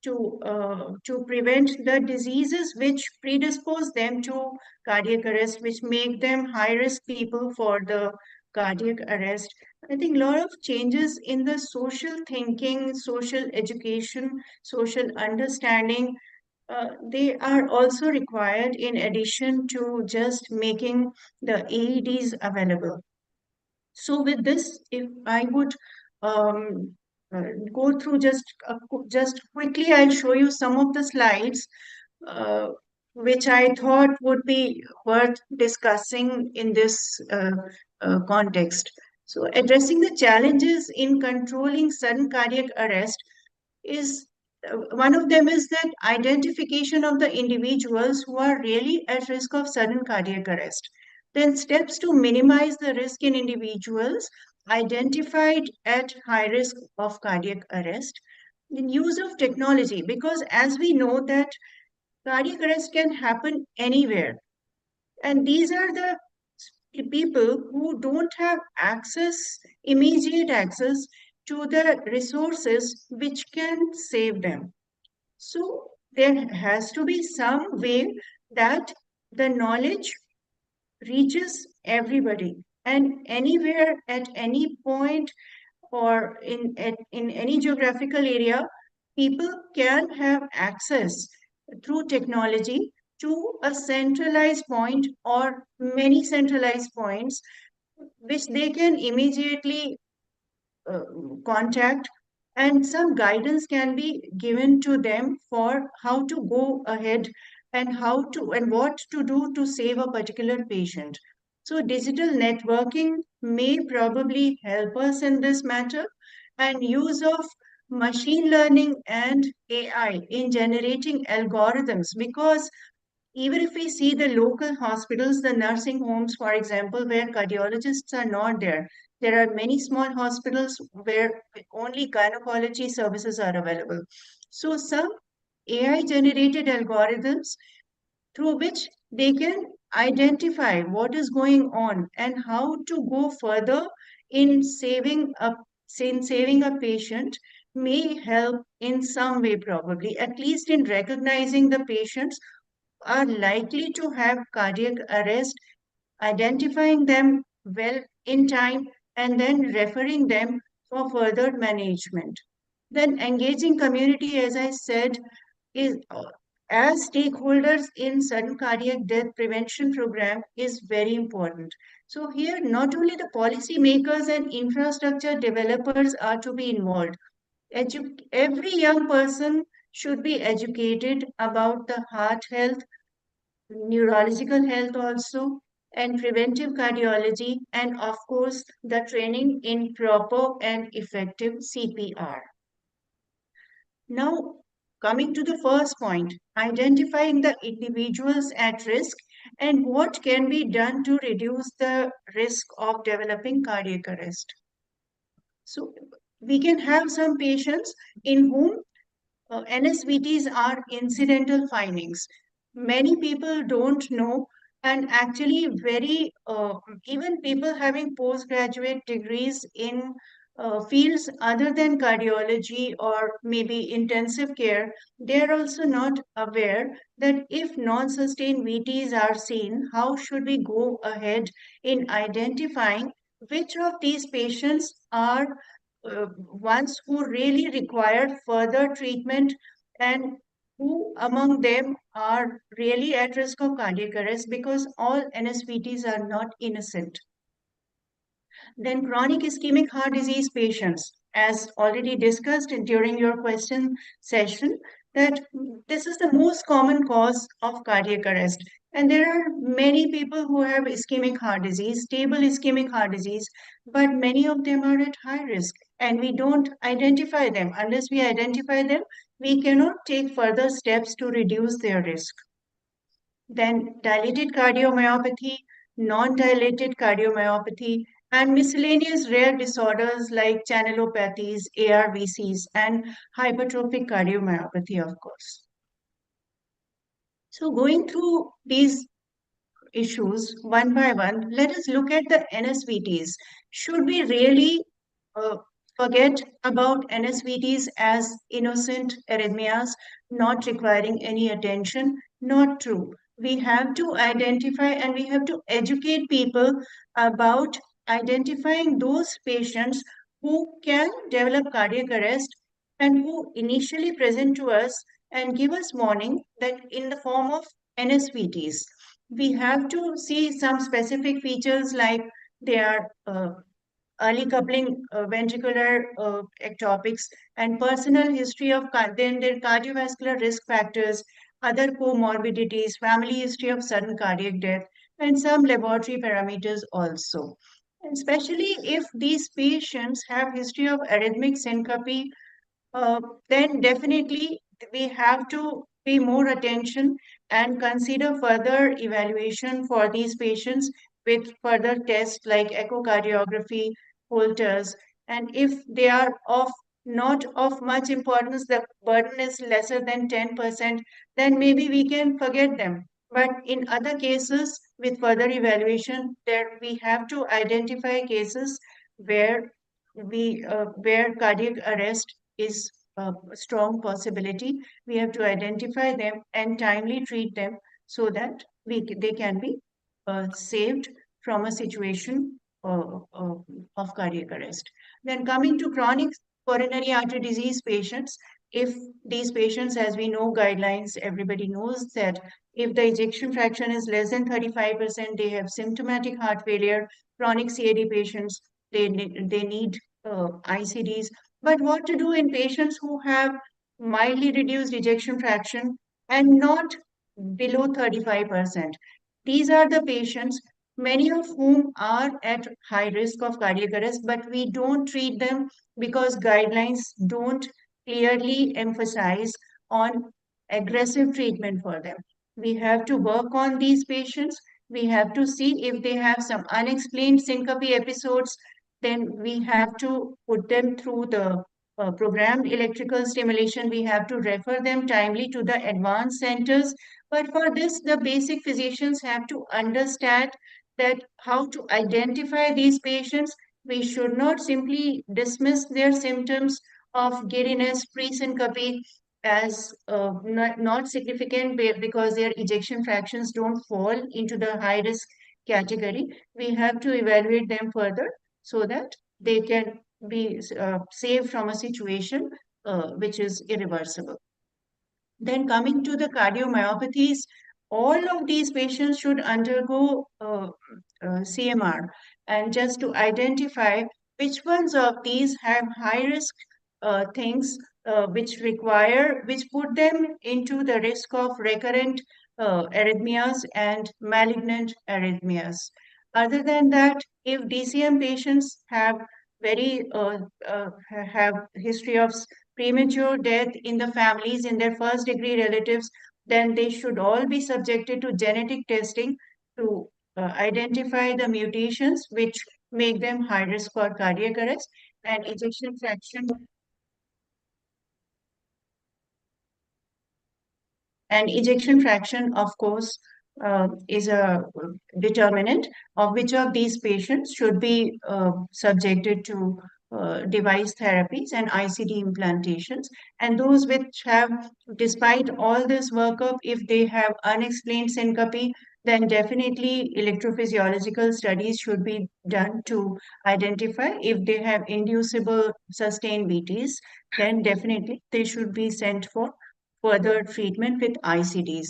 to prevent the diseases which predispose them to cardiac arrest, which make them high risk people for the cardiac arrest. I think a lot of changes in the social thinking, social education, social understanding, they are also required in addition to just making the AEDs available. So with this, if I would um, go through just quickly, I'll show you some of the slides uh, which I thought would be worth discussing in this context. So addressing the challenges in controlling sudden cardiac arrest is one of them is that identification of the individuals who are really at risk of sudden cardiac arrest. Then steps to minimize the risk in individuals identified at high risk of cardiac arrest. Then use of technology, because as we know that cardiac arrest can happen anywhere. And these are the people who don't have immediate access to the resources which can save them. So there has to be some way that the knowledge reaches everybody, and anywhere at any point or in any geographical area, people can have access through technology to a centralized point or many centralized points which they can immediately contact, and some guidance can be given to them for how to go ahead and what to do to save a particular patient. So digital networking may probably help us in this matter, and use of machine learning and AI in generating algorithms, because even if we see the local hospitals, the nursing homes, for example, where cardiologists are not there, there are many small hospitals where only gynecology services are available. So some AI generated algorithms through which they can identify what is going on and how to go further in saving a patient, may help in some way, probably, at least in recognizing the patients are likely to have cardiac arrest, identifying them well in time, and then referring them for further management. Then engaging community, as I said, is as stakeholders in sudden cardiac death prevention program is very important. So here, not only the policy makers and infrastructure developers are to be involved. Every young person should be educated about the heart health, neurological health also, and preventive cardiology, and of course, the training in proper and effective CPR. Now, coming to the first point, identifying the individuals at risk and what can be done to reduce the risk of developing cardiac arrest. So, we can have some patients in whom NSVTs are incidental findings. Many people don't know, and actually, even people having postgraduate degrees in fields other than cardiology or maybe intensive care, they're also not aware that if non-sustained VTs are seen, how should we go ahead in identifying which of these patients are ones who really require further treatment and who among them are really at risk of cardiac arrest, because all NSVTs are not innocent. Then chronic ischemic heart disease patients, as already discussed during your question session, that this is the most common cause of cardiac arrest. And there are many people who have ischemic heart disease, stable ischemic heart disease, but many of them are at high risk and we don't identify them. Unless we identify them, we cannot take further steps to reduce their risk. Then dilated cardiomyopathy, non-dilated cardiomyopathy, and miscellaneous rare disorders like channelopathies, ARVCs, and hypertrophic cardiomyopathy, of course. So going through these issues one by one, let us look at the NSVTs. Should we really forget about NSVTs as innocent arrhythmias, not requiring any attention? Not true. We have to identify and we have to educate people about identifying those patients who can develop cardiac arrest and who initially present to us and give us warning that in the form of NSVTs. We have to see some specific features like they are early coupling ventricular ectopics and personal history of then their cardiovascular risk factors, other comorbidities, family history of sudden cardiac death, and some laboratory parameters also. And especially if these patients have history of arrhythmic syncope, then definitely we have to pay more attention and consider further evaluation for these patients with further tests like echocardiography, Holters, and if they are of not of much importance, the burden is lesser than 10%, then maybe we can forget them. But in other cases, with further evaluation, there we have to identify cases where where cardiac arrest is a strong possibility. We have to identify them and timely treat them so that they can be saved from a situation of cardiac arrest. Then coming to chronic coronary artery disease patients, if these patients, as we know guidelines, everybody knows that if the ejection fraction is less than 35%, they have symptomatic heart failure. Chronic CAD patients, they need ICDs. But what to do in patients who have mildly reduced ejection fraction and not below 35%? These are the patients, many of whom are at high risk of cardiac arrest, but we don't treat them because guidelines don't clearly emphasize on aggressive treatment for them. We have to work on these patients. We have to see if they have some unexplained syncope episodes, then we have to put them through the programmed electrical stimulation. We have to refer them timely to the advanced centers. But for this, the basic physicians have to understand that how to identify these patients. We should not simply dismiss their symptoms of giddiness, pre-syncope as not significant because their ejection fractions don't fall into the high risk category. We have to evaluate them further so that they can be saved from a situation which is irreversible. Then coming to the cardiomyopathies, all of these patients should undergo CMR, and just to identify which ones of these have high risk things which put them into the risk of recurrent arrhythmias and malignant arrhythmias. Other than that, if DCM patients have have history of premature death in the families, in their first degree relatives, then they should all be subjected to genetic testing to identify the mutations which make them high risk for cardiac arrest. And ejection fraction of course is a determinant of which of these patients should be subjected to device therapies and ICD implantations. And those which have, despite all this workup, if they have unexplained syncope, then definitely electrophysiological studies should be done to identify. If they have inducible sustained VTs, then definitely they should be sent for further treatment with ICDs.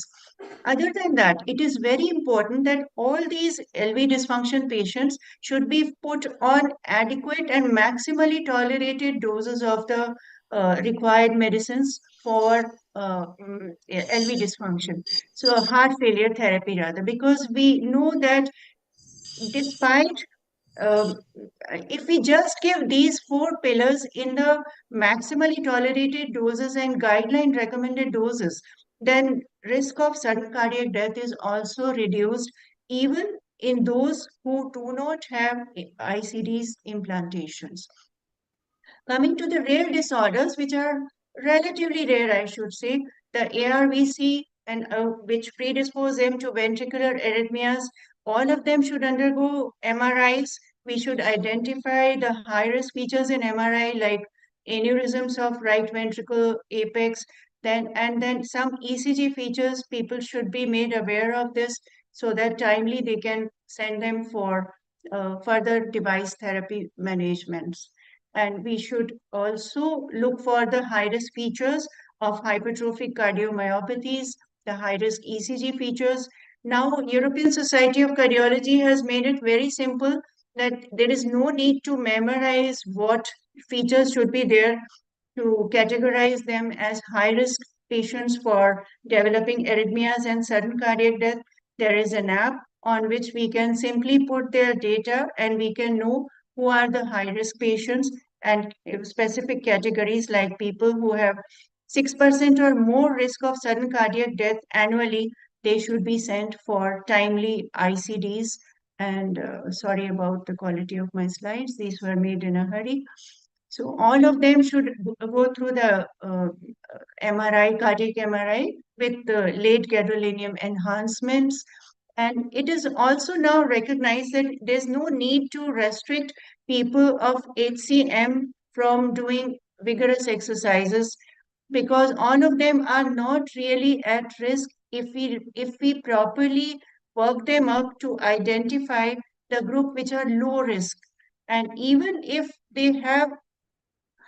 Other than that, it is very important that all these LV dysfunction patients should be put on adequate and maximally tolerated doses of the required medicines for LV dysfunction. So heart failure therapy rather, because we know that despite if we just give these 4 pillars in the maximally tolerated doses and guideline recommended doses, then risk of sudden cardiac death is also reduced even in those who do not have ICDs implantations. Coming to the rare disorders, which are relatively rare, I should say, the ARVC and which predispose them to ventricular arrhythmias, all of them should undergo MRIs. We should identify the high-risk features in MRI like aneurysms of right ventricle apex, and then some ECG features. People should be made aware of this so that timely they can send them for further device therapy managements. And we should also look for the high-risk features of hypertrophic cardiomyopathies, the high-risk ECG features. Now, European Society of Cardiology has made it very simple that there is no need to memorize what features should be there to categorize them as high-risk patients for developing arrhythmias and sudden cardiac death. There is an app on which we can simply put their data and we can know who are the high-risk patients, and specific categories like people who have 6% or more risk of sudden cardiac death annually, they should be sent for timely ICDs. And sorry about the quality of my slides. These were made in a hurry. So all of them should go through the MRI, cardiac MRI with the late gadolinium enhancements. And it is also now recognized that there's no need to restrict people of HCM from doing vigorous exercises because all of them are not really at risk if we properly work them up to identify the group which are low risk. And even if they have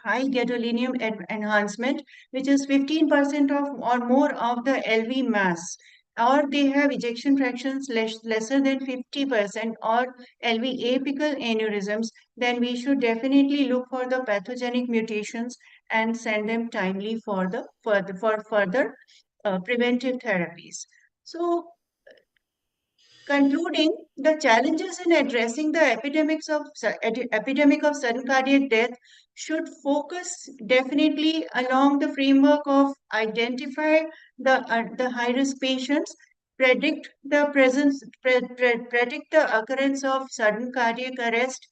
high gadolinium enhancement, which is 15% of or more of the LV mass, or they have ejection fractions lesser than 50% or LV apical aneurysms, then we should definitely look for the pathogenic mutations and send them timely for further preventive therapies. So, concluding, the challenges in addressing the epidemic of sudden cardiac death should focus definitely along the framework of identify the high-risk patients, predict the occurrence of sudden cardiac arrest,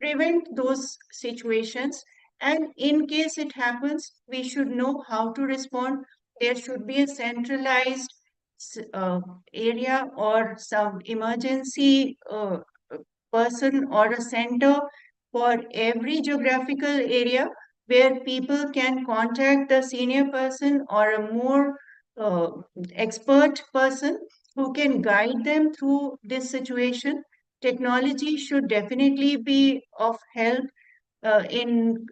prevent those situations, and in case it happens, we should know how to respond. There should be a centralized area or some emergency person or a center for every geographical area where people can contact the senior person or a more expert person who can guide them through this situation. Technology should definitely be of help in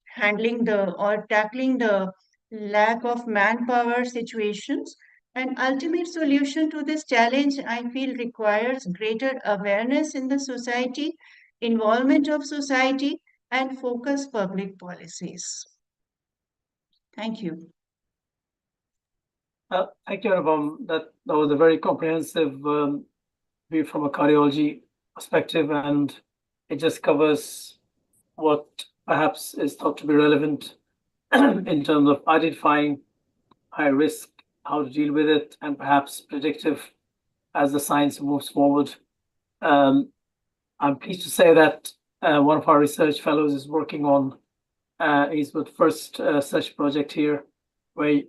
handling the or tackling the lack of manpower situations. An ultimate solution to this challenge, I feel, requires greater awareness in the society, involvement of society, and focused public policies. Thank you. Thank you, Anupam. That was a very comprehensive view from a cardiology perspective, and it just covers what perhaps is thought to be relevant in terms of identifying high risk, how to deal with it, and perhaps predictive as the science moves forward. I'm pleased to say that one of our research fellows is working on is with first such project here, where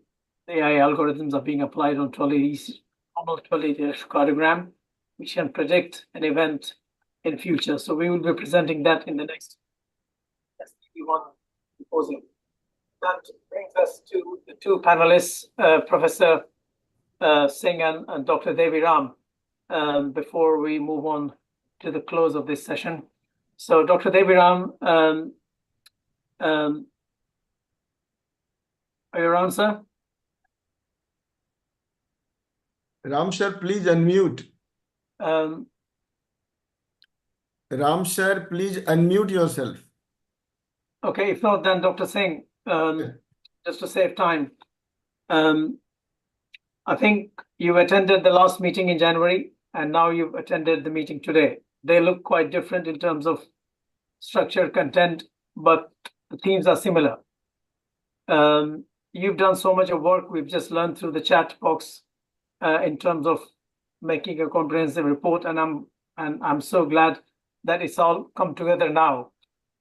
AI algorithms are being applied on 1280 electrocardiogram, which can predict an event in future. So we will be presenting that in the next STP1 symposium. That brings us to the two panelists, Professor Singh and Dr. Devi Ram, before we move on to the close of this session. So Dr. Devi Ram, are you around, sir? Ram sir, please unmute. Ram sir, please unmute yourself. Okay, if not, then Dr. Singh, just to save time. I think you attended the last meeting in January, and now you've attended the meeting today. They look quite different in terms of structure, content, but the themes are similar. You've done so much of work. We've just learned through the chat box in terms of making a comprehensive report, and I'm so glad that it's all come together now,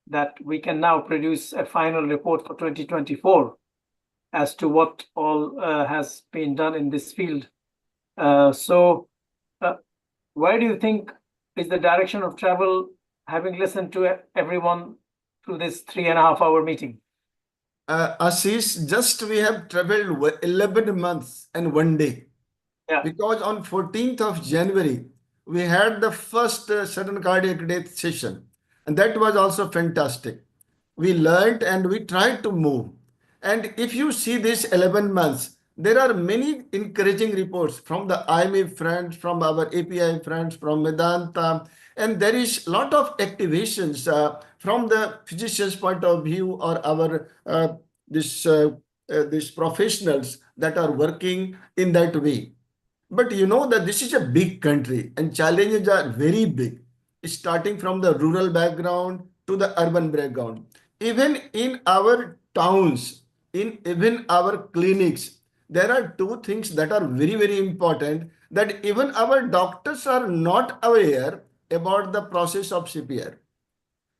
that we can now produce a final report for 2024 as to what all has been done in this field. So where do you think is the direction of travel, having listened to everyone through this 3.5-hour meeting? Ashish, just we have traveled 11 months and 1 day. Yeah. Because on 14th of January, we had the first sudden cardiac death session. And that was also fantastic. We learned and we tried to move. And if you see this 11 months, there are many encouraging reports from the IME friends, from our API friends, from Medanta, and there is a lot of activations from the physician's point of view or our these professionals that are working in that way. But you know that this is a big country and challenges are very big, starting from the rural background to the urban background. Even in our towns, even our clinics, there are two things that are very, very important, that even our doctors are not aware about the process of CPR.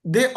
They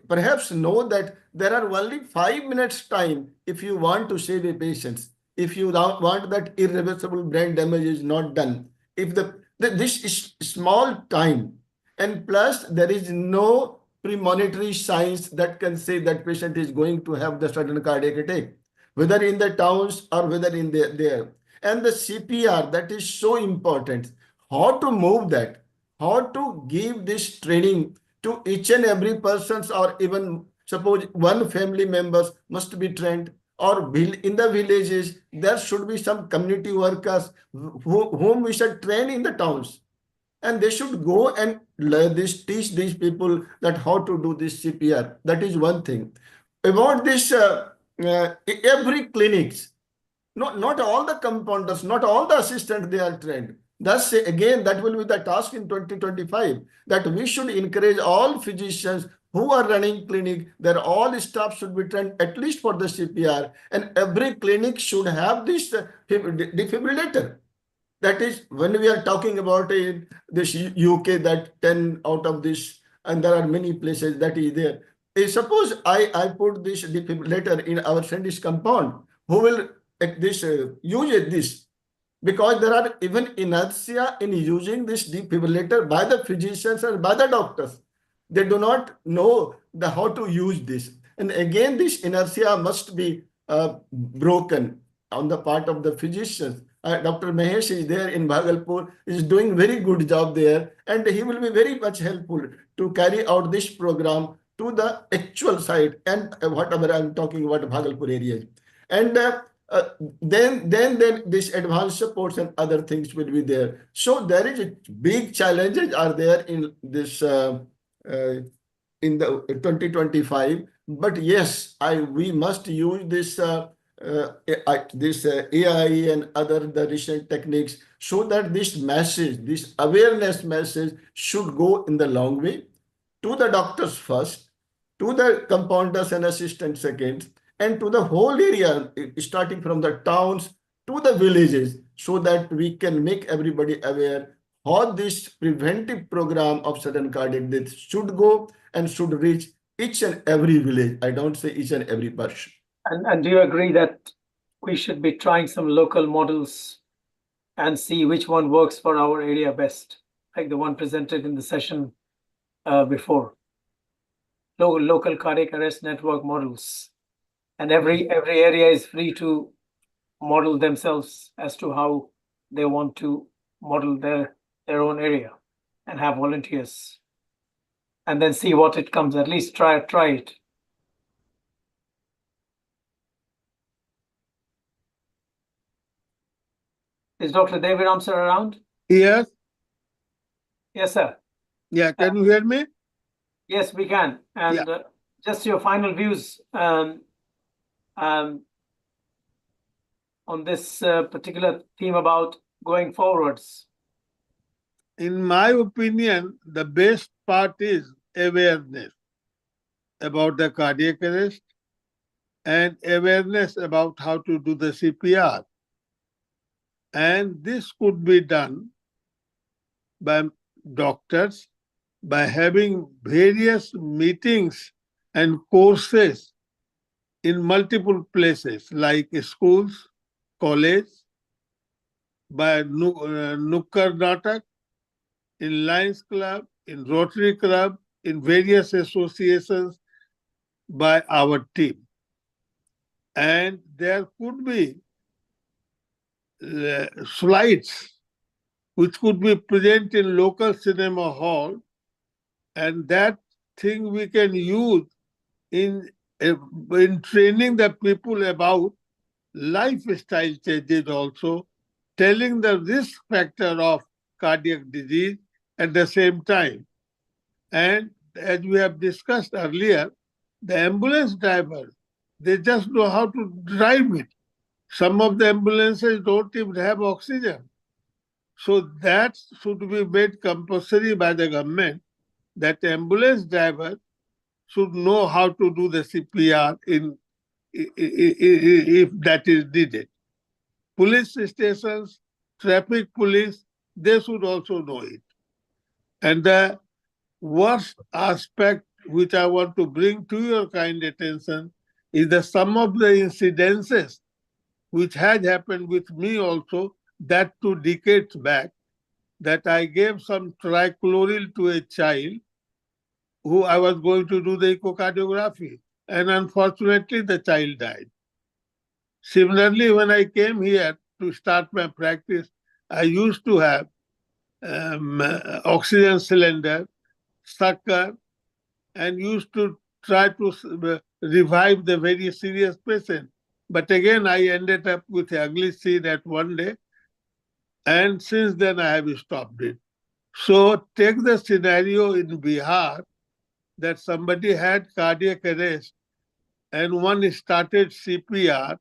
perhaps know that there are only 5 minutes time if you want to save a patient. If you want that irreversible brain damage is not done. If this is small time, and plus there is no premonitory signs that can say that patient is going to have the sudden cardiac attack, whether in the towns or whether in there. And the CPR, that is so important. How to move that, how to give this training to each and every person, or even suppose one family members must be trained, or in the villages, there should be some community workers whom we should train in the towns. And they should go and teach these people that how to do this CPR. That is one thing. About this, every clinics, not all the compounders, not all the assistants, they are trained. Thus, again, that will be the task in 2025, that we should encourage all physicians who are running clinic, that all staff should be trained at least for the CPR, and every clinic should have this defibrillator. That is, when we are talking about this UK, that 10 out of this, and there are many places that is there. Suppose I put this defibrillator in our Sandwich compound, who will use this? Because there are even inertia in using this defibrillator by the physicians and by the doctors. they do not know how to use this. And again, this inertia must be broken on the part of the physicians. Dr. Mahesh is there in Bhagalpur, is doing very good job there, and he will be very much helpful to carry out this program to the actual site and whatever I'm talking about Bhagalpur area. And then this advanced supports and other things will be there. So there is a big challenges are there in this in the 2025. But yes, we must use this AI and other the recent techniques so that this message, this awareness message should go in the long way to the doctors first, to the compounders and assistants second, and to the whole area, starting from the towns to the villages, so that we can make everybody aware how this preventive program of sudden cardiac death should go and should reach each and every village. I don't say each and every person. And do you agree that we should be trying some local models and see which one works for our area best, like the one presented in the session before? Local cardiac arrest network models. And every area is free to model themselves as to how they want to model their own area and have volunteers. And then see what it comes, at least try it. Is Dr. David Amsar around? Yes. Yes, sir. Yeah, can you hear me? Yes, we can. And just your final views on this particular theme about going forwards. In my opinion, the best part is awareness about the cardiac arrest and awareness about how to do the CPR. And this could be done by doctors, by having various meetings and courses in multiple places like schools, college, by Nukkad Natak, in Lions Club, in Rotary Club, in various associations by our team. And there could be slides which could be present in local cinema hall, and that thing we can use in training the people about lifestyle changes also, telling the risk factor of cardiac disease at the same time. And as we have discussed earlier, the ambulance drivers, they just know how to drive it. Some of the ambulances don't even have oxygen. So that should be made compulsory by the government, that ambulance drivers should know how to do the CPR if that is needed. Police stations, traffic police, they should also know it. And the worst aspect which I want to bring to your kind attention is that some of the incidences which had happened with me also, that 2 decades back, that I gave some trichloril to a child who I was going to do the echocardiography, and unfortunately the child died. Similarly, when I came here to start my practice, I used to have oxygen cylinder, sucker, and used to try to revive the very serious patient. But again, I ended up with an ugly scene at one day, and since then I have stopped it. So take the scenario in Bihar that somebody had cardiac arrest and one started CPR,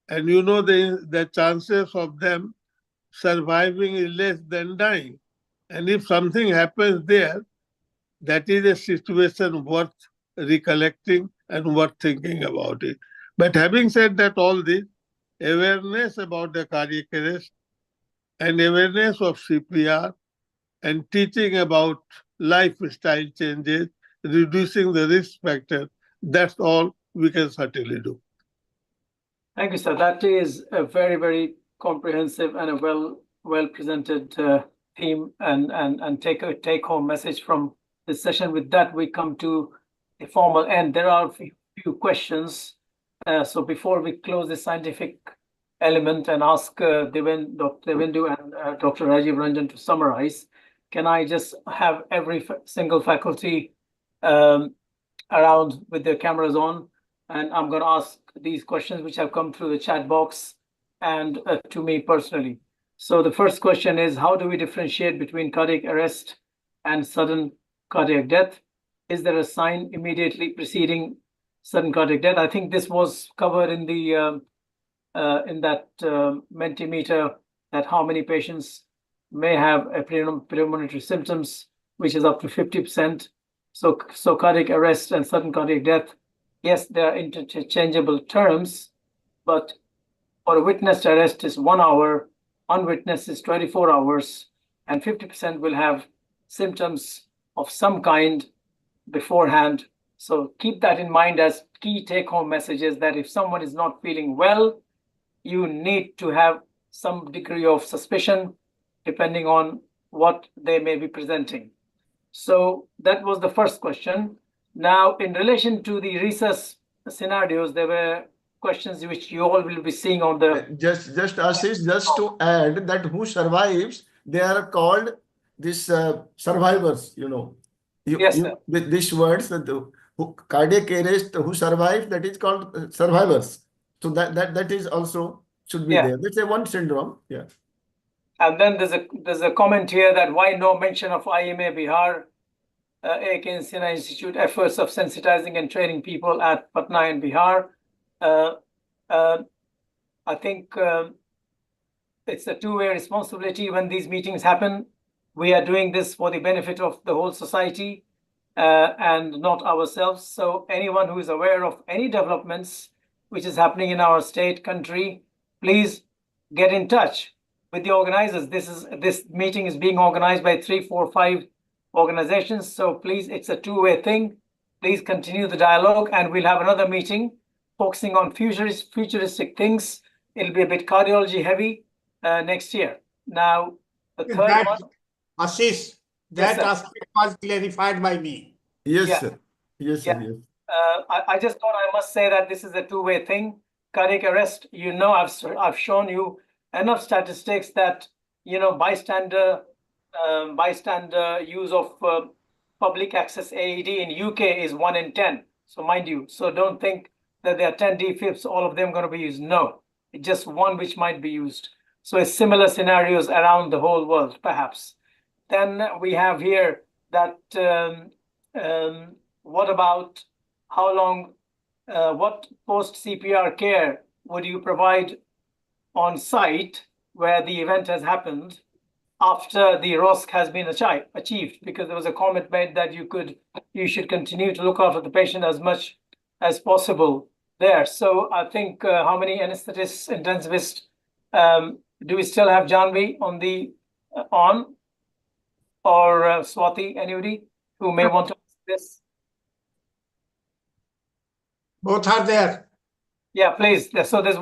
and you know the chances of them surviving is less than dying. And if something happens there, that is a situation worth recollecting and worth thinking about it. But having said that, all this, awareness about the cardiac arrest and awareness of CPR and teaching about lifestyle changes, reducing the risk factor, that's all we can certainly do. Thank you, sir. That is a very, very comprehensive and a well presented theme and take home message from this this session. With that, we come to a formal end. There are a few questions. So before we close the scientific element and ask Dr. Devendu and Dr. Rajiv Ranjan to summarize, can I just have every single faculty around with their cameras on? And I'm going to ask these questions which have come through the chat box and to me personally. So the first question is, how do we differentiate between cardiac arrest and sudden cardiac death? Is there a sign immediately preceding sudden cardiac death? I think this was covered in the in that Mentimeter, that how many patients may have a premonitory symptoms, which is up to 50%. So cardiac arrest and sudden cardiac death, yes, they are interchangeable terms, but for a witnessed arrest is 1 hour, unwitnessed is 24 hours, and 50% will have symptoms of some kind beforehand. So keep that in mind as key take-home messages, that if someone is not feeling well, you need to have some degree of suspicion depending on what they may be presenting. So that was the first question. Now, in relation to the resus scenarios, there were questions which you all will be seeing on the... Just Ashish, just to add that who survives, they are called this survivors, you know. Yes, sir. With these words, cardiac arrest, who survives, that is called survivors. So that is also should be there. That's a one syndrome. Yeah. And then there's a comment here that why no mention of IMA Bihar, AK and Sinha Institute efforts of sensitizing and training people at Patna and Bihar. I think it's a two-way responsibility when these meetings happen. We are doing this for the benefit of the whole society and not ourselves. So anyone who is aware of any developments which is happening in our state, country, please get in touch with the organizers. This meeting is being organized by 3, 4, 5 organizations. So please, it's a two-way thing. Please continue the dialogue, and we'll have another meeting focusing on futuristic things. It'll be a bit cardiology heavy next year. Now, the third one. Ashish, that aspect was clarified by me. Yes, sir. Yes, sir. Yes. I just thought I must say that this is a two-way thing. Cardiac arrest, you know, I've shown you enough statistics that, you know, bystander use of public access AED in UK is 1 in 10. So mind you, so don't think that there are 10 defibs, all of them going to be used. No, it's just one which might be used. So it's similar scenarios around the whole world, perhaps. Then we have here that what about how long, what post-CPR care would you provide on site where the event has happened after the ROSC has been achieved? Because there was a comment made that you should continue to look after the patient as much as possible there. So I think how many anesthetists, intensivists do we still have? Janvi on or Swati, anybody who may want to ask this? Both are there. Yeah, please. So there's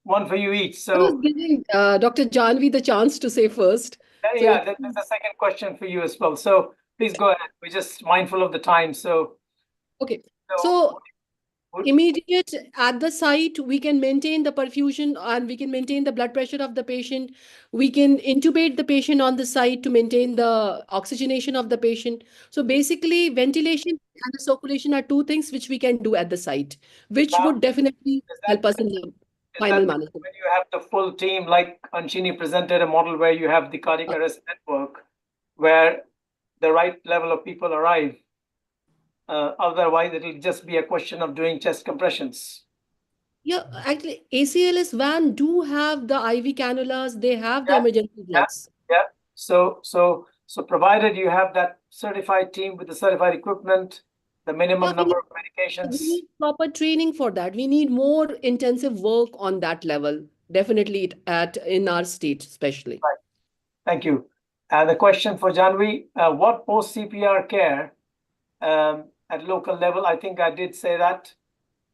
one for you each. So I was giving Dr. Janvi the chance to say first. Yeah, there's a second question for you as well. So please go ahead. We're just mindful of the time. So okay. So immediate at the site, we can maintain the perfusion and we can maintain the blood pressure of the patient. We can intubate the patient on the site to maintain the oxygenation of the patient. So basically, ventilation and the circulation are two things which we can do at the site, which would definitely help us in the final management. When you have the full team, like Anshini presented a model where you have the cardiac arrest network, where the right level of people arrive. Otherwise, it'll just be a question of doing chest compressions. Yeah, actually, ACLS van do have the IV cannulas. They have the emergency drugs. Yeah. So provided you have that certified team with the certified equipment, the minimum number of medications. We need proper training for that. We need more intensive work on that level. Definitely in our state, especially. Right. Thank you. And the question for Janvi, what post-CPR care at local level? I think I did say that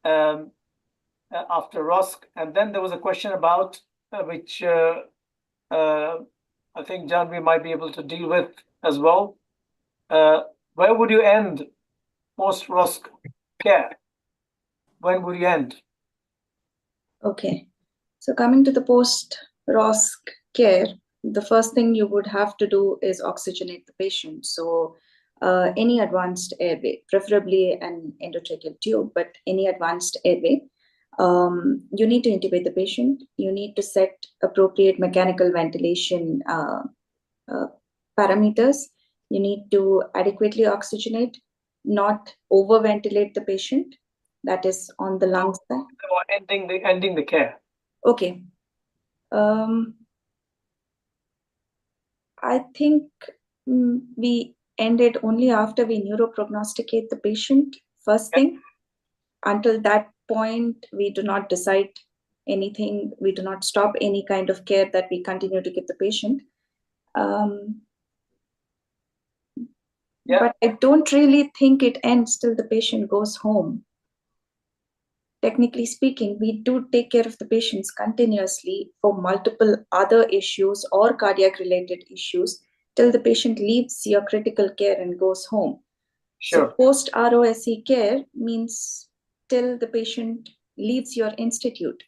after ROSC. And then there was a question about which I think Janvi might be able to deal with as well. where would you end post-ROSC care? When would you end? Okay. So coming to the post-ROSC care, the first thing you would have to do is oxygenate the patient. So any advanced airway, preferably an endotracheal tube, but any advanced airway, you need to intubate the patient. You need to set appropriate mechanical ventilation parameters. You need to adequately oxygenate, not over-ventilate the patient. That is on the lung side. Or ending the care. Okay. I think we ended only after we neuroprognosticate the patient, first thing. Until that point, we do not decide anything. We do not stop any kind of care that we continue to give the patient. But I don't really think it ends till the patient goes home. Technically speaking, we do take care of the patients continuously for multiple other issues or cardiac related issues till the patient leaves your critical care and goes home. Sure. So post ROSC care means till the patient leaves your institute,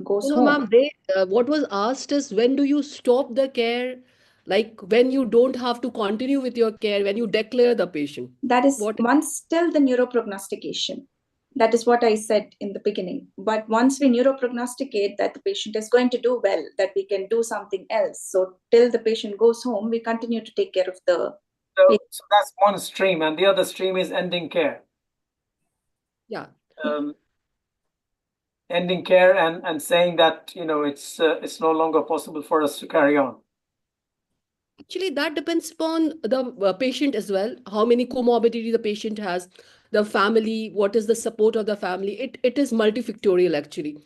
goes No, home. ma'am, what was asked is when do you stop the care? Like when you don't have to continue with your care, when you declare the patient. That is once till the neuroprognostication. That is what I said in the beginning. But once we neuroprognosticate that the patient is going to do well, that we can do something else. So till the patient goes home, we continue to take care of the patient. So that's one stream, and the other stream is ending care. Yeah. Ending care and saying that, you know, it's no longer possible for us to carry on. Actually, that depends upon the patient as well. How many comorbidity the patient has, the family, what is the support of the family. It is multifactorial actually.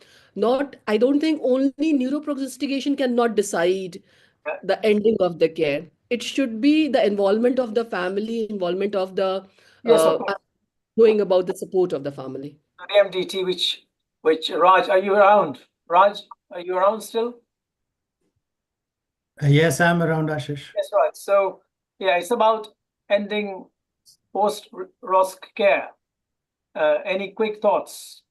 I don't think only neuroprognostication cannot decide the ending of the care. It should be the involvement of the family, involvement of the Yes, of course. knowing about the support of the family. The MDT, which Raj, are you around? Raj, are you around still? Yes, I'm around, Ashish. Yes, right. So yeah, it's about ending post-ROSC care. Any quick thoughts?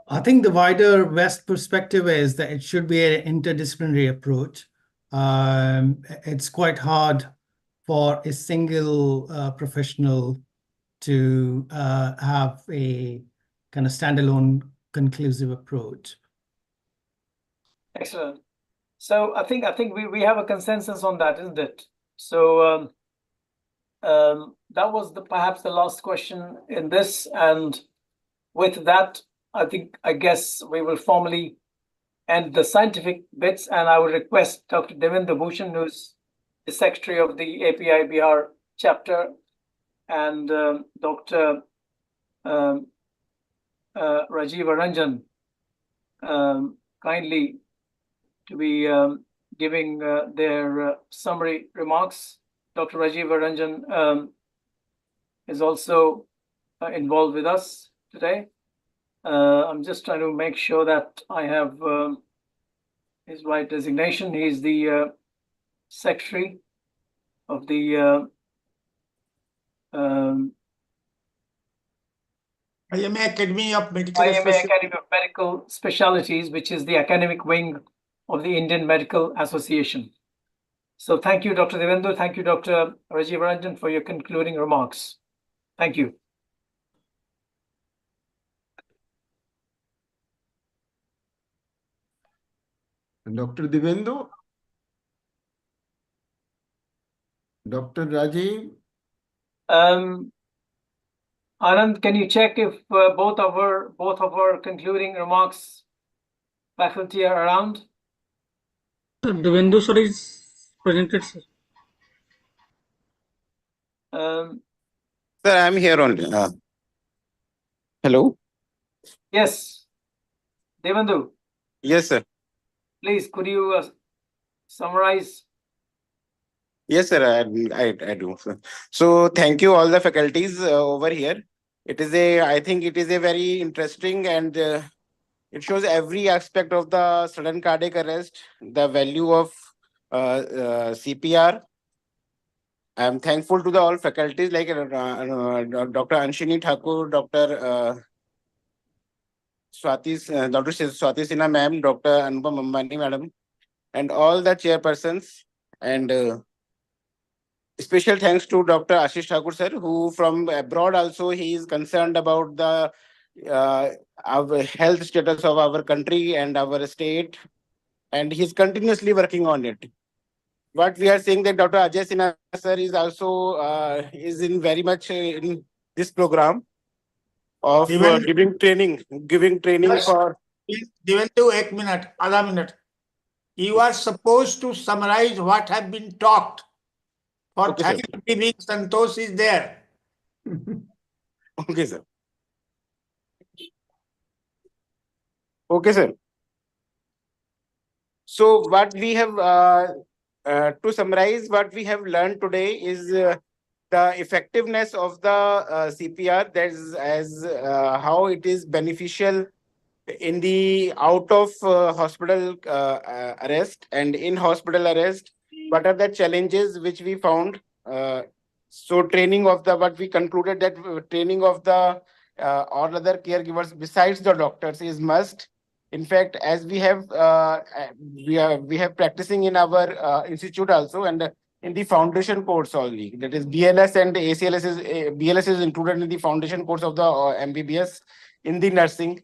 I think the wider West perspective is that it should be an interdisciplinary approach. It's quite hard for a single professional to have a kind of standalone conclusive approach. Excellent. So I think we have a consensus on that, isn't it? So that was perhaps the last question in this, and with that, I guess we will formally end the scientific bits, and I will request Dr. Devendra Bhushan, who's the secretary of the API Bihar chapter, and Dr. Rajiva Ranjan, kindly to be giving their summary remarks. Dr. Rajiva Ranjan is also involved with us today. I'm just trying to make sure that I have his right designation. He's the secretary of the IMA Academy of Medical IMA Academy of Medical Specialties, which is the academic wing of the Indian Medical Association. So thank you, Dr. Devendra. Thank you, Dr. Rajiv Ranjan, for your concluding remarks. Thank you. Dr. Devendra? Dr. Rajiv? Anand, can you check if both of our concluding remarks faculty are around? Devendra sir is presented, sir. Sir, I'm here only. Hello? Yes. Devendra. Yes, sir. Please, could you summarize? Yes, sir, I do. So thank you all the faculties over here. I think it is a very interesting and it shows every aspect of the sudden cardiac arrest, the value of CPR, I'm thankful to the all faculties like Dr. Anshini Thakur, Dr. Dr. Swati Sinha ma'am, Dr. Anupam Ambani madam, and all the chairpersons. And special thanks to Dr. Ashish Thakur sir, who from abroad also he is concerned about the our health status of our country and our state, and he's continuously working on it. What we are saying that Dr. Ajay Sinha sir is also is in very much in this program of giving training Yes. for. Devendu, 1 minute, आधा minute. You are supposed to summarize what have been talked. For Okay, sir. Thanksgiving, Santosh is there. Okay, sir. Okay, sir. So what we have to summarize, what we have learned today is the effectiveness of the CPR. That is as how it is beneficial in the out of hospital arrest and in hospital arrest. What are the challenges which we found? So training of the what we concluded that training of the all other caregivers besides the doctors is must. In fact, as we have practicing in our institute also and in the foundation course only. That is BLS and ACLS is BLS is included in the foundation course of the MBBS in the nursing.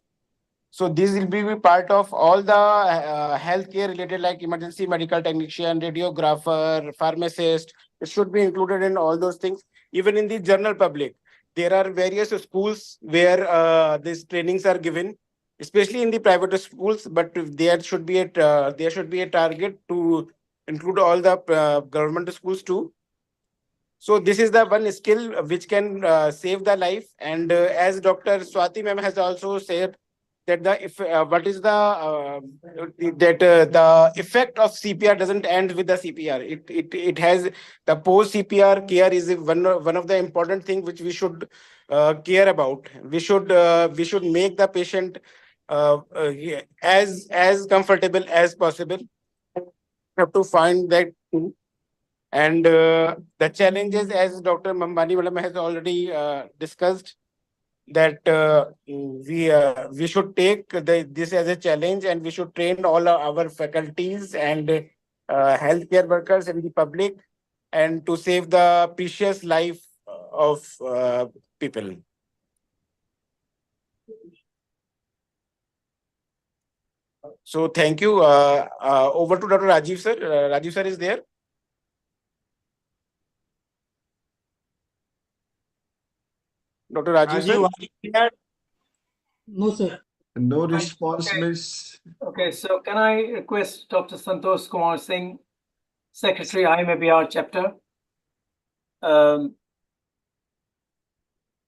So this will be part of all the healthcare related like emergency medical technician, radiographer, pharmacist. It should be included in all those things. Even in the general public, there are various schools where these trainings are given, especially in the private schools. But there should be a target to include all the government schools too. So this is the one skill which can save the life. And as Dr. Swati ma'am has also said, that the effect of CPR doesn't end with the CPR. It has the post CPR care is one of the important thing which we should care about. We should make the patient as comfortable as possible. We have to find that too. And the challenges, as Dr. Mambani madam has already discussed, that we should take this as a challenge, and we should train all our faculties and healthcare workers in the public, and to save the precious life of people. So thank you. Over to Dr. Rajiv sir. Rajiv sir is there. Dr. Rajiv sir. No, sir. No response, miss. Okay, so can I request Dr. Santosh Kumar Singh, Secretary, IMABR chapter?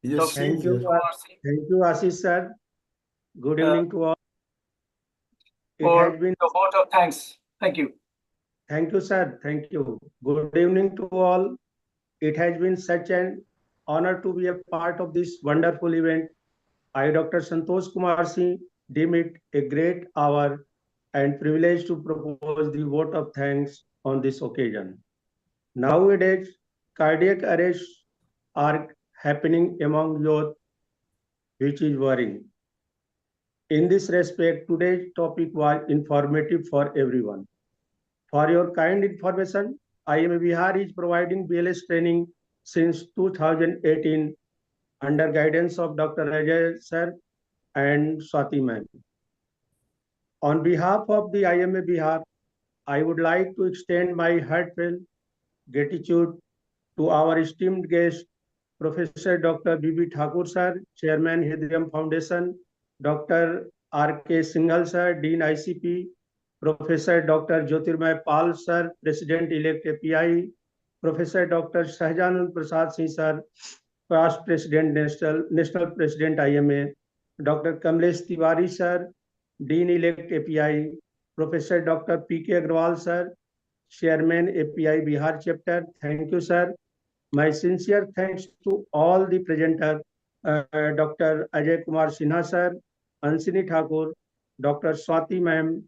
Yes, Dr. thank you. Kumar Singh, Thank you, Ashish sir. Good evening to all. It for has been. the vote of thanks. Thank you. Thank you, sir. Thank you. Good evening to all. It has been such an honor to be a part of this wonderful event. I, Dr. Santosh Kumar Singh, deem it a great hour and privilege to propose the vote of thanks on this occasion. Nowadays, cardiac arrests are happening among youth, which is worrying. In this respect, today's topic was informative for everyone. For your kind information, IIM Bihar is providing BLS training since 2018 under guidance of Dr. Ajay sir and Swati ma'am. On behalf of the IIM Bihar, I would like to extend my heartfelt gratitude to our esteemed guest, Professor Dr. B.B. Thakur sir, Chairman, Hydayam Foundation, Dr. R.K. Singhal sir, Dean ICP, Professor Dr. Jyotirmay Pal sir, President-elect API, Professor Dr. Shahjanand Prasad Singh sir, past President, National President IMA, Dr. Kamlesh Tiwari sir, Dean-elect API, Professor Dr. P.K. Agrawal sir, Chairman API Bihar chapter. Thank you, sir. My sincere thanks to all the presenters, Dr. Ajay Kumar Sinha sir, Anshini Thakur, Dr. Swati ma'am,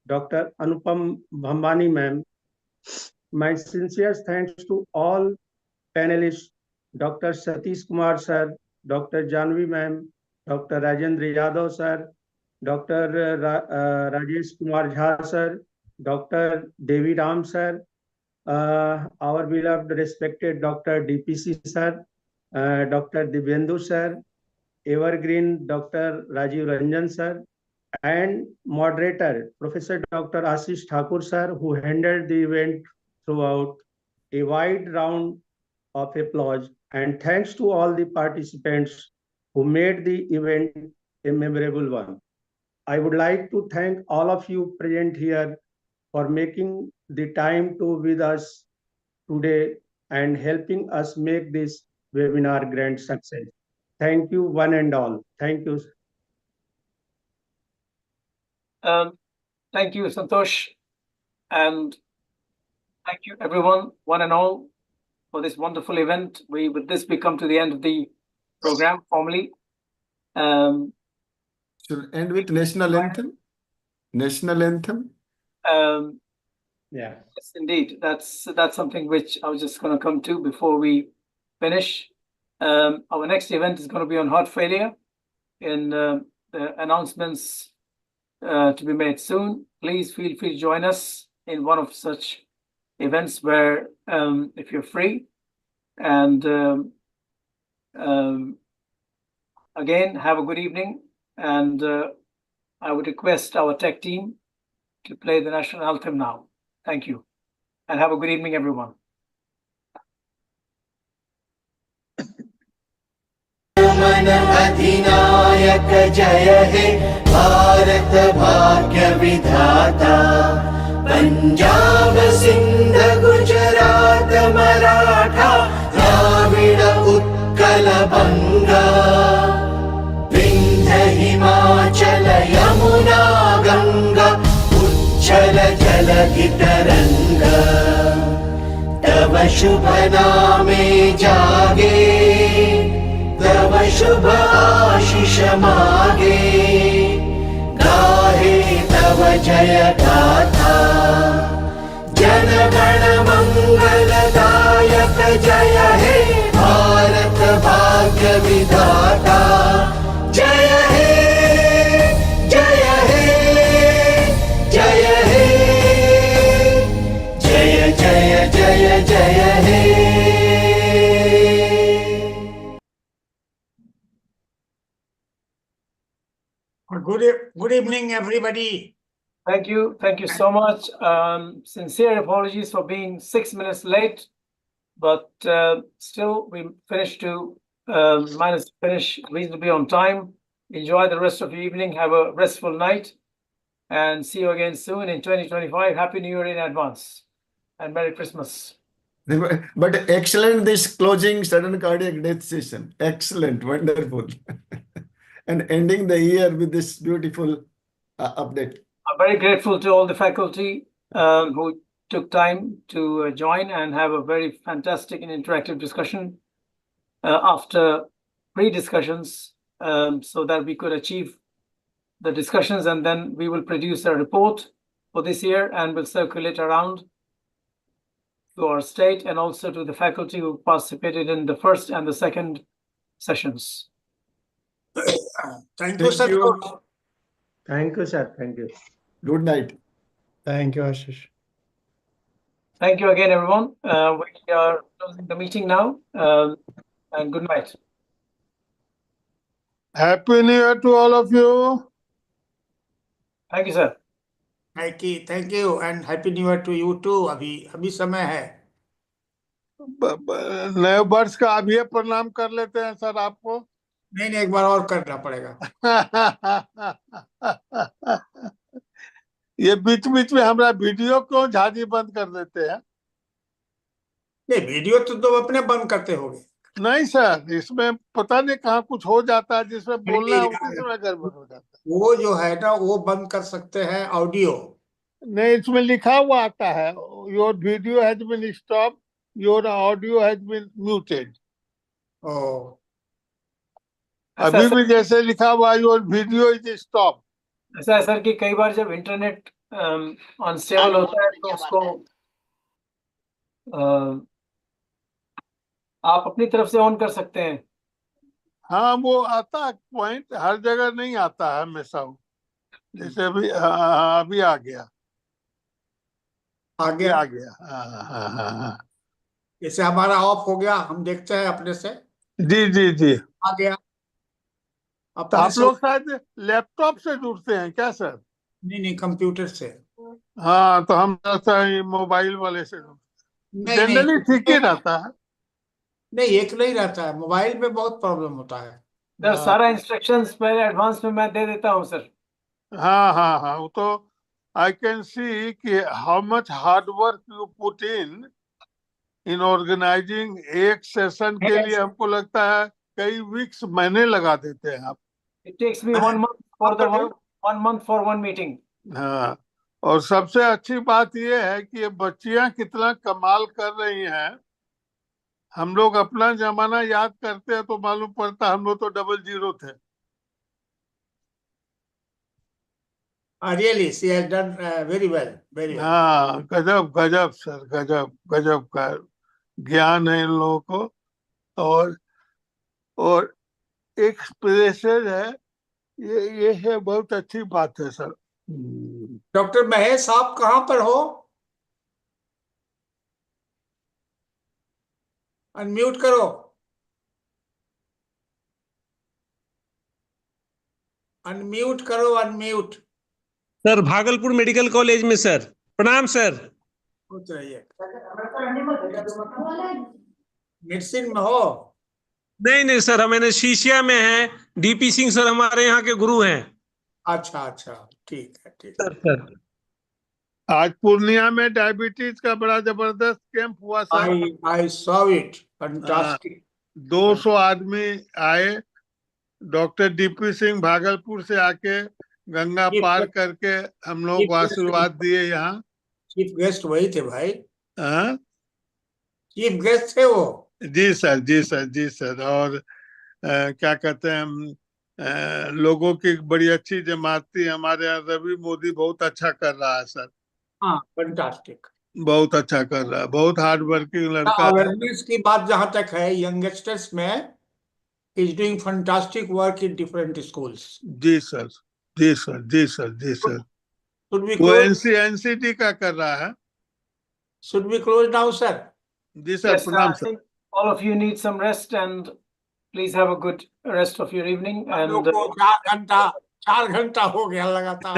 Dr. Anupam Bhambani ma'am. My sincere thanks to all panelists, Dr. Satish Kumar sir, Dr. Janvi ma'am, Dr. Rajendra Yadav sir, Dr. Rajesh Kumar Jha sir, Dr. Devi Ram sir, our beloved respected Dr. DPC sir, Dr. Dibyendu sir, Evergreen Dr. Rajiv Ranjan sir, and moderator Professor Dr. Ashish Thakur sir, who handled the event throughout. A wide round of applause, and thanks to all the participants who made the event a memorable one. I would like to thank all of you present here for making the time to with us today and helping us make this webinar grand success. Thank you one and all. Thank you. Thank you, Santosh, and thank you everyone, one and all, for this wonderful event. With this, we come to the end of the program formally. Should end with national anthem. National anthem. Yeah. Yes, indeed. That's something which I was just going to come to before we finish. Our next event is going to be on heart failure, in the announcements to be made soon. Please feel free to join us in one of such events where, if you're free. And again, have a good evening. And I would request our tech team to play the national anthem now. Thank you. And have a good evening, everyone. मन अधिनायक जय हे भारत भाग्य विधाता पंजाब सिंध गुजरात मराठा द्राविड उत्कल बंगा विंध्य हिमाचल यमुना गंगा उच्छल जलधि तरंगा तव शुभ नामे जागे तव शुभ आशीष मागे गाहे तव जय गाथा जन गण मंगलदायक जय हे भारत भाग्य विधाता जय हे जय हे जय हे जय जय जय जय हे Good evening, everybody. Thank you so much. Sincere apologies for being 6 minutes late, but still we managed to finish reasonably on time. Enjoy the rest of the evening, have a restful night, and see you again soon in 2025. Happy New Year in advance, and Merry Christmas. But excellent this closing sudden cardiac death session. Excellent, wonderful. And ending the year with this beautiful update. I'm very grateful to all the faculty who took time to join and have a very fantastic and interactive discussion after pre-discussions, so that we could achieve the discussions, and then we will produce a report for this year and will circulate around to our state and also to the faculty who participated in the first and the second sessions. Thank you, sir. Thank you, sir. Thank you. Good night. Thank you, Ashish. Thank you again, everyone. We are closing the meeting now, and good night. Happy New Year to all of you. Thank you, sir. Thank you, and Happy New Year to you too. अभी समय है. नए वर्ष का अभी प्रणाम कर लेते हैं सर आपको. नहीं, एक बार और करना पड़ेगा. ये बीच बीच में हमारा वीडियो क्यों झाजी बंद कर देते हैं? नहीं, वीडियो तो अपने बंद करते होगे. नहीं सर, इसमें पता नहीं कहाँ कुछ हो जाता है जिसमें बोलना है उसी समय गड़बड़ हो जाता है. वो जो है ना, वो बंद कर सकते हैं ऑडियो. नहीं, इसमें लिखा हुआ आता है, your video has been stop, your audio has been muted. अभी भी जैसे लिखा हुआ योर वीडियो इज स्टॉप. ऐसा है सर कि कई बार जब इंटरनेट अनस्टेबल होता है तो उसको आप अपनी तरफ से ऑन कर सकते हैं। हाँ, वो आता है पॉइंट, हर जगह नहीं आता है हमेशा वो। जैसे अभी अभी आ गया, आ अभी गया। आ गया। हाँ। जैसे हमारा ऑफ हो गया, हम देखते हैं अपने से। जी जी जी। आ गया तो अपने आप से। लोग शायद लैपटॉप से जुड़ते हैं क्या सर? नहीं, कंप्यूटर से। हाँ, तो हम ऐसा ही मोबाइल वाले से नहीं जनरली ठीक ही रहता है। नहीं, एक नहीं रहता है, मोबाइल में बहुत प्रॉब्लम होता है। सर सारा इंस्ट्रक्शंस पहले एडवांस में मैं दे देता हूँ सर। हाँ, वो तो आई कैन सी कि how much hard work you put in organising. एक सेशन के लिए हमको लगता है कई वीक्स, महीने लगा देते हैं आप। It takes me 1 month for the 1 month for one meeting. हाँ, और सबसे अच्छी बात यह है कि ये बच्चियां कितना कमाल कर रही हैं। हम लोग अपना जमाना याद करते हैं तो मालूम पड़ता हम लोग तो 00 थे। Really, she has done very well, very well. हाँ, गजब गजब सर, गजब गजब का ज्ञान है इन लोगों को, और एक्सप्रेशन है, ये है, बहुत अच्छी बात है सर। डॉक्टर महेश, आप कहाँ पर हो? अनम्यूट करो। अनम्यूट करो, unmute. Sir Bhagalpur medical college में सर। प्रणाम सर। पूछ रही है मेडिसिन में हो? नहीं सर, हम एनेस्थीसिया में हैं। डीपी सिंह सर हमारे यहाँ के गुरु हैं। अच्छा, ठीक है, ठीक है। सर आज पूर्णिया में डायबिटीज का बड़ा जबरदस्त कैंप हुआ sir. I saw it. Fantastic. 200 आदमी आए। डॉक्टर डीपी सिंह भागलपुर से आके गंगा पार करके हम लोग को आशीर्वाद दिए। यहाँ चीफ गेस्ट वही थे भाई। हाँ, चीफ गेस्ट थे वो। जी सर, जी सर, जी सर। और क्या कहते हैं हम, लोगों की बड़ी अच्छी जमात थी। हमारे यहाँ रवि मोदी बहुत अच्छा कर रहा है सर। हाँ, फैंटास्टिक। बहुत अच्छा कर रहा है, बहुत हार्ड वर्किंग लड़का है। अवेयरनेस की बात जहां तक है, यंगस्टर्स में is doing fantastic work in different schools. जी सर, जी सर, जी सर, जी सर। वो एनसीटी का कर रहा है। Should we close now, sir? जी सर, प्रणाम I sir. think all of you need some rest and please have a good rest of your evening. And 4 घंटा हो गया लगातार।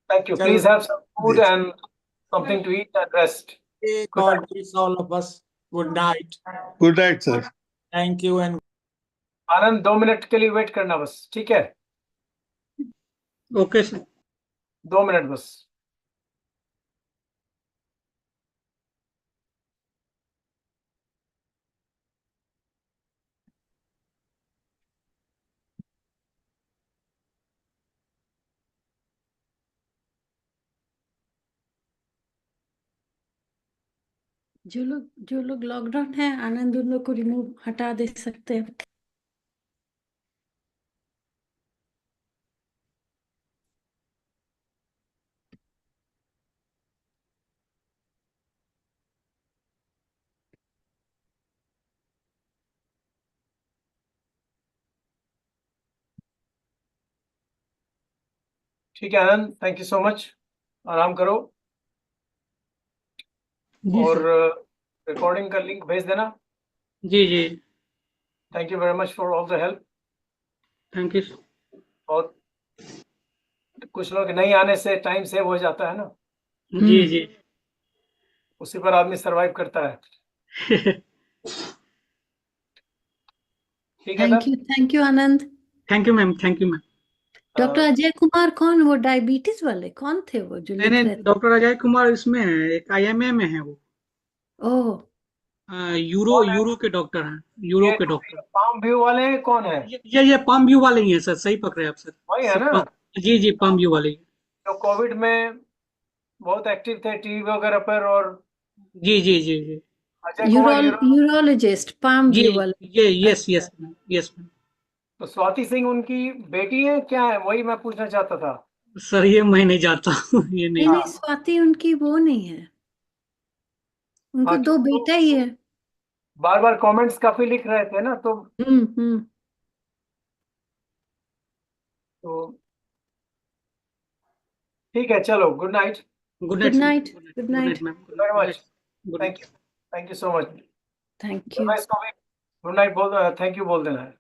thank you. Please have some food and something to eat and rest. God bless all of us. Good night. Good night sir. Thank you and Anand 2 minute के लिए wait करना बस, ठीक है? Okay sir. 2 मिनट बस। जो लोग lockdown है, आनंद उन लोग को रिमूव हटा दे सकते हैं। ठीक है Anand, thank you so much. आराम करो और रिकॉर्डिंग का लिंक भेज देना। जी। Thank you very much for all the help. Thank you. और कुछ लोग नहीं आने से टाइम सेव हो जाता है ना। जी। उसी पर आदमी सरवाइव करता है। ठीक है thank you Anand. Thank you ma'am, thank you ma'am. Doctor Ajay Kumar कौन, वो डायबिटीज वाले कौन थे वो जो लिख रहे नहीं, थे? डॉक्टर अजय कुमार इसमें है, एक IMA में है वो। ओह, यूरो के डॉक्टर हैं, यूरो के डॉक्टर। पाम व्यू वाले कौन है? ये पाम व्यू वाले ही हैं सर, सही पकड़े आप सर। वही है ना? जी, पाम व्यू वाले ही। जो कोविड में बहुत एक्टिव थे टीवी वगैरह पर। और जी। Ajay Kumar urologist palm view वाले। Yes ma'am. तो स्वाति सिंह उनकी बेटी है क्या है, वही मैं पूछना चाहता था। सर ये मैं नहीं जानता हूँ, ये नहीं। स्वाति उनकी वो नहीं है, उनको 2 बेटा ही है। बार बार कमेंट्स काफी लिख रहे थे ना, तो ठीक है, चलो, good night. Good Good night night. Good night. Ma'am. Very much, thank you so much. Thank you. Good night बोल, थैंक यू बोल देना है।